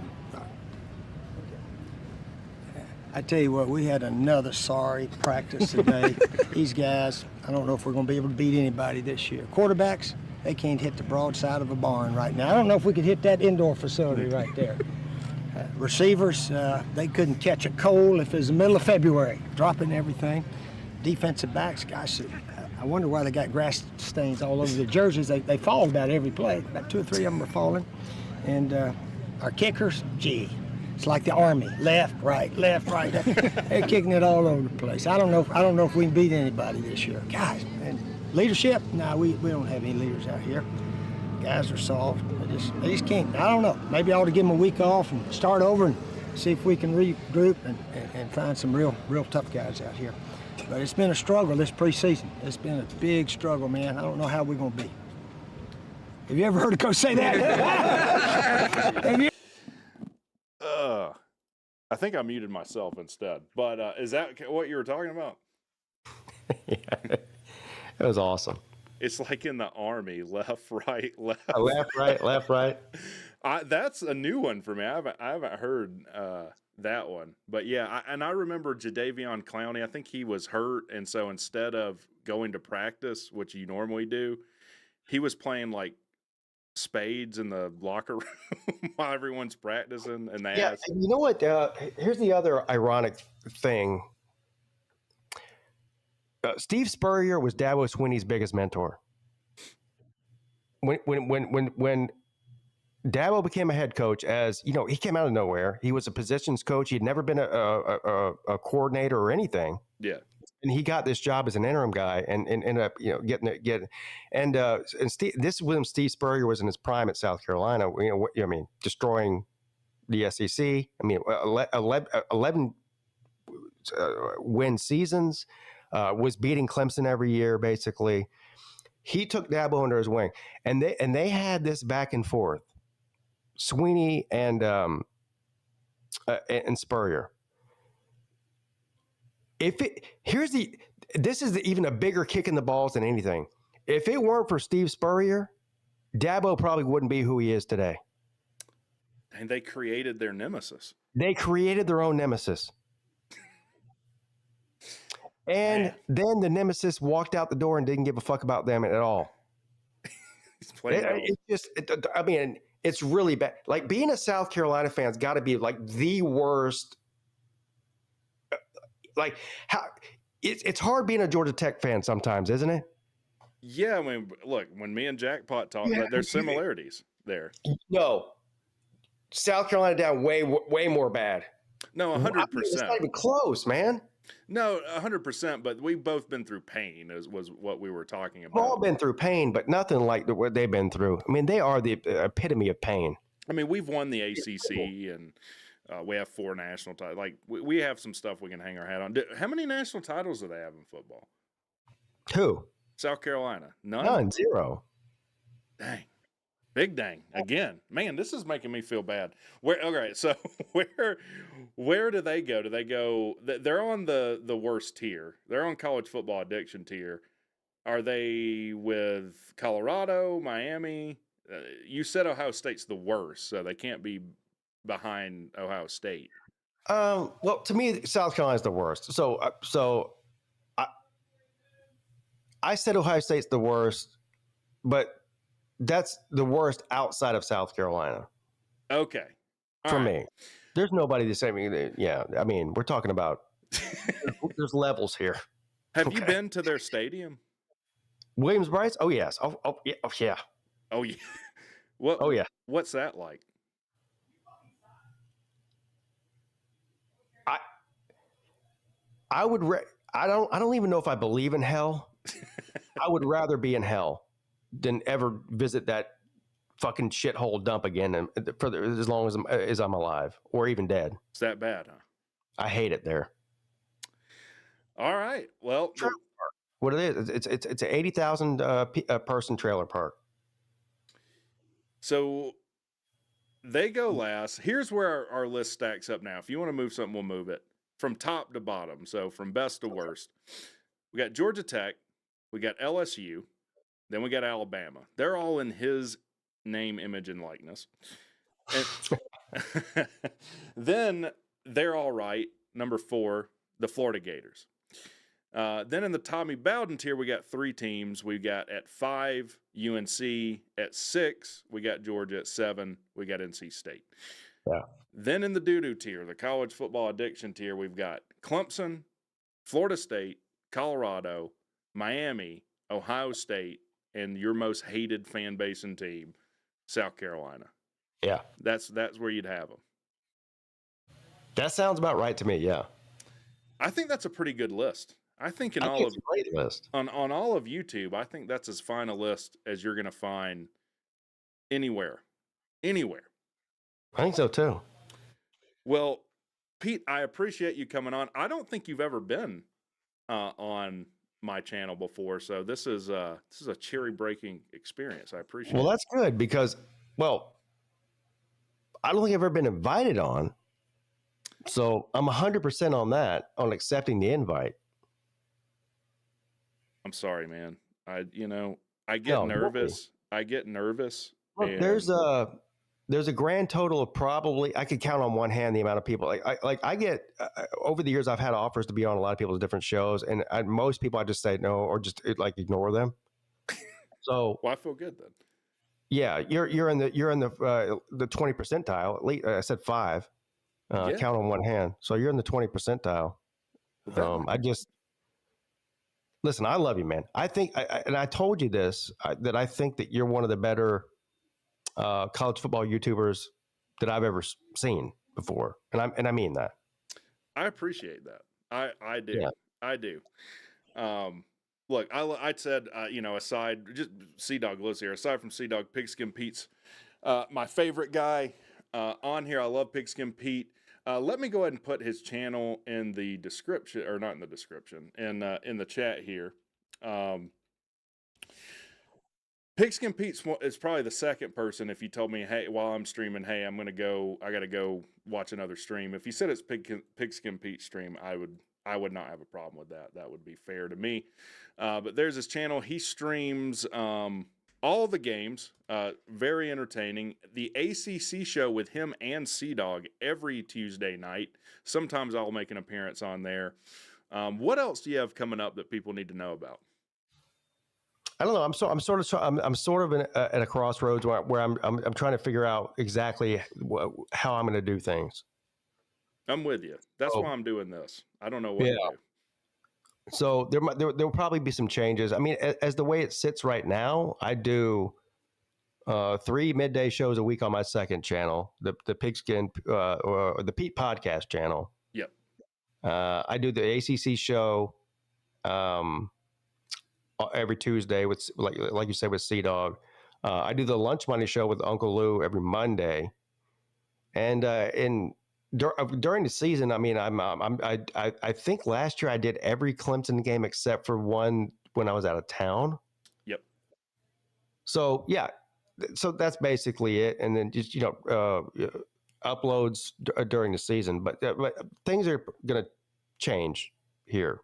[SPEAKER 3] I tell you what, we had another sorry practice today. These guys, I don't know if we're going to be able to beat anybody this year. Quarterbacks, they can't hit the broadside of a barn right now. I don't know if we could hit that indoor facility right there. Receivers, they couldn't catch a cold if it was the middle of February, dropping everything. Defensive backs, gosh, I wonder why they got grass stains all over their jerseys. They fall about every play. About 2 or 3 of them are falling. And our kickers, gee, it's like the Army, left, right. They're kicking it all over the place. I don't know if we can beat anybody this year. Guys, and leadership, no, we don't have any leaders out here. Guys are soft. They just can't. I don't know. Maybe I ought to give them a week off and start over and see if we can regroup and find some real tough guys out here. But it's been a struggle this preseason. It's been a big struggle, man. I don't know how we're going to be. Have you ever heard a coach say that? Have you?
[SPEAKER 1] I think I muted myself instead. But is that what you were talking about?
[SPEAKER 2] Yeah, it was awesome.
[SPEAKER 1] It's like in the Army, left, right, left.
[SPEAKER 2] Left, right.
[SPEAKER 1] That's a new one for me. I haven't heard that one. But yeah, I remember Jadeveon Clowney. I think he was hurt, and so instead of going to practice, which you normally do, he was playing like spades in the locker room while everyone's practicing. And they asked,
[SPEAKER 2] you know what? Here's the other ironic thing. Steve Spurrier was Dabo Swinney's biggest mentor. When Dabo became a head coach, as you know, he came out of nowhere. He was a positions coach. He'd never been a coordinator or anything.
[SPEAKER 1] Yeah,
[SPEAKER 2] and he got this job as an interim guy, and ended up getting. And Steve, this was when Steve Spurrier was in his prime at South Carolina. Destroying the SEC. I mean, 11 win seasons. Was beating Clemson every year, basically. He took Dabo under his wing, and they had this back and forth, Swinney and Spurrier. This is even a bigger kick in the balls than anything. If it weren't for Steve Spurrier, Dabo probably wouldn't be who he is today.
[SPEAKER 1] And they created their nemesis.
[SPEAKER 2] They created their own nemesis. And then the nemesis walked out the door and didn't give a fuck about them at all. It's really bad. Like, being a South Carolina fan's got to be like the worst. Like, how it's hard being a Georgia Tech fan sometimes, isn't it?
[SPEAKER 1] Yeah, I mean, look, when me and Jackpot talk, there's similarities there.
[SPEAKER 2] No, South Carolina down way more bad.
[SPEAKER 1] No, 100%.
[SPEAKER 2] It's not even close, man.
[SPEAKER 1] No, 100%. But we've both been through pain, was what we were talking about.
[SPEAKER 2] We've all been through pain, but nothing like what they've been through. I mean, they are the epitome of pain.
[SPEAKER 1] I mean, we've won the ACC, and we have 4 national titles. Like, we have some stuff we can hang our hat on. How many national titles do they have in football?
[SPEAKER 2] Who?
[SPEAKER 1] South Carolina.
[SPEAKER 2] None. 0.
[SPEAKER 1] Dang. Big dang. Again. Man, this is making me feel bad. So where do they go? Do they go – they're on the worst tier. They're on college football addiction tier. Are they with Colorado, Miami? You said Ohio State's the worst, so they can't be behind Ohio State.
[SPEAKER 2] Well, to me, South Carolina's the worst. So I said Ohio State's the worst but that's the worst outside of South Carolina
[SPEAKER 1] Okay. All
[SPEAKER 2] for
[SPEAKER 1] right.
[SPEAKER 2] me. There's nobody the same. Yeah, I mean, we're talking about there's levels here.
[SPEAKER 1] Have you been to their stadium?
[SPEAKER 2] Williams Brice? Oh yes. Oh yeah. Oh yeah.
[SPEAKER 1] Oh yeah. What?
[SPEAKER 2] Oh yeah.
[SPEAKER 1] What's that like?
[SPEAKER 2] I would. I don't even know if I believe in hell. I would rather be in hell than ever visit that fucking shithole dump again, and as long as I'm alive or even dead.
[SPEAKER 1] It's that bad, huh?
[SPEAKER 2] I hate it there.
[SPEAKER 1] All right. Well,
[SPEAKER 2] What it is? It's an 80,000 person trailer park.
[SPEAKER 1] so they go last. Here's where our list stacks up now. If you want to move something, we'll move it from top to bottom. So from best to worst, we got Georgia Tech, we got LSU, then we got Alabama. They're all in his name, image, and likeness. And then they're all right. Number 4, the Florida Gators. Then in the Tommy Bowden tier, we got 3 teams. We got at 5, UNC. At 6, we got Georgia. At 7, we got NC State.
[SPEAKER 2] Yeah.
[SPEAKER 1] Then in the doo-doo tier, the college football addiction tier, we've got Clemson, Florida State, Colorado, Miami, Ohio State, and your most hated fan base and team, South Carolina.
[SPEAKER 2] Yeah.
[SPEAKER 1] That's where you'd have them.
[SPEAKER 2] That sounds about right to me. Yeah.
[SPEAKER 1] I think that's a pretty good list. I think
[SPEAKER 2] it's a great list.
[SPEAKER 1] on all of YouTube, I think that's as fine a list as you're going to find anywhere. Anywhere.
[SPEAKER 2] I think so too.
[SPEAKER 1] Well, Pete, I appreciate you coming on. I don't think you've ever been on my channel before, so this is a cherry breaking experience. I appreciate it.
[SPEAKER 2] Well, that's good because, well, I don't think I've ever been invited on. So I'm 100% on that, on accepting the invite.
[SPEAKER 1] I'm sorry, man. I get nervous. I get nervous.
[SPEAKER 2] Look, there's a grand total of probably, I could count on one hand the amount of people. I get over the years I've had offers to be on a lot of people's different shows, and most people I just say no or just ignore them. So
[SPEAKER 1] well, I feel good then.
[SPEAKER 2] Yeah, you're in the 20 percentile. At least I said 5.
[SPEAKER 1] Yeah.
[SPEAKER 2] Count on one hand. So you're in the 20 percentile. Listen, I love you, man. I think, and I told you this, that I think that you're one of the better college football YouTubers that I've ever seen before, and I mean that.
[SPEAKER 1] I appreciate that. I do.
[SPEAKER 2] Yeah.
[SPEAKER 1] I do. Look, I said, aside, just Sea-Dog lives here. Aside from Sea-Dog, Pigskin Pete's my favorite guy on here. I love Pigskin Pete. Let me go ahead and put his channel in the description, or not in the description, in the chat here. Pigskin Pete is probably the second person. If you told me, hey, while I'm streaming, hey, I got to go watch another stream. If you said it's Pigskin Pete stream, I would not have a problem with that. That would be fair to me. But there's his channel. He streams all the games, very entertaining. The ACC show with him and Sea-Dog every Tuesday night. Sometimes I'll make an appearance on there. What else do you have coming up that people need to know about?
[SPEAKER 2] I don't know. I'm sort of at a crossroads where I'm trying to figure out exactly how I'm going to do things.
[SPEAKER 1] I'm with you. That's why I'm doing this. I don't know what to do.
[SPEAKER 2] So there will probably be some changes. I mean, as the way it sits right now, I do 3 midday shows a week on my second channel, the Pigskin or the Pete podcast channel.
[SPEAKER 1] Yep.
[SPEAKER 2] I do the ACC show every Tuesday with like you said with Sea-Dog. I do the Lunch Money show with Uncle Lou every Monday, and during the season, I mean, I think last year I did every Clemson game except for one when I was out of town.
[SPEAKER 1] Yep.
[SPEAKER 2] So yeah, so that's basically it, and then just uploads during the season. But things are going to change here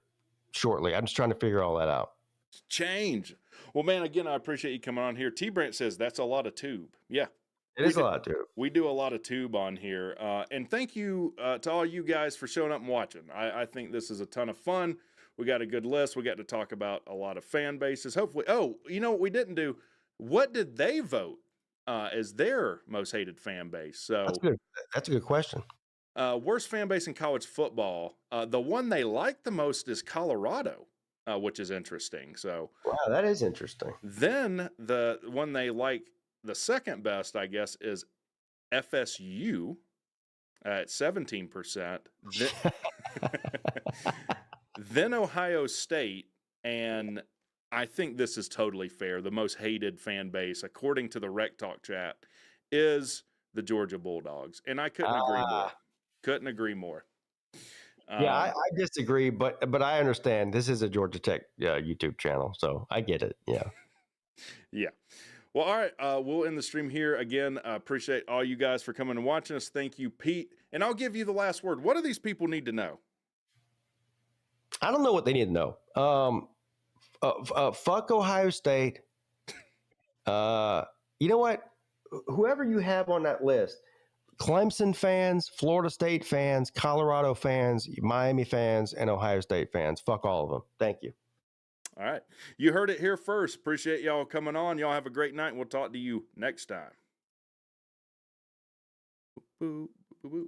[SPEAKER 2] shortly. I'm just trying to figure all that out.
[SPEAKER 1] Change. Well, man, again, I appreciate you coming on here. T. Brent says that's a lot of tube. Yeah.
[SPEAKER 2] It is a lot, too.
[SPEAKER 1] We do a lot of tube on here. And thank you to all you guys for showing up and watching. I think this is a ton of fun. We got a good list. We got to talk about a lot of fan bases. Hopefully. Oh, you know what we didn't do? what did they vote as their most hated fan base? So
[SPEAKER 2] That's good. That's a good question.
[SPEAKER 1] worst fan base in college football. The one they like the most is Colorado, which is interesting. So
[SPEAKER 2] Wow, that is interesting.
[SPEAKER 1] then the one they like the second best, I guess, is FSU at 17%. Then Ohio State, and I think this is totally fair. The most hated fan base, according to the RecTalk chat, is the Georgia Bulldogs, and I couldn't agree more. Couldn't agree more.
[SPEAKER 2] Yeah, I disagree, but I understand. This is a Georgia Tech YouTube channel, so I get it. Yeah.
[SPEAKER 1] Yeah. Well, all right. We'll end the stream here. Again, appreciate all you guys for coming and watching us. Thank you, Pete. And I'll give you the last word. What do these people need to know?
[SPEAKER 2] I don't know what they need to know. Fuck Ohio State. You know what? Whoever you have on that list, Clemson fans, Florida State fans, Colorado fans, Miami fans, and Ohio State fans. Fuck all of them. Thank you.
[SPEAKER 1] All right. You heard it here first. Appreciate y'all coming on. Y'all have a great night, and we'll talk to you next time. Boop, boop, boop, boop.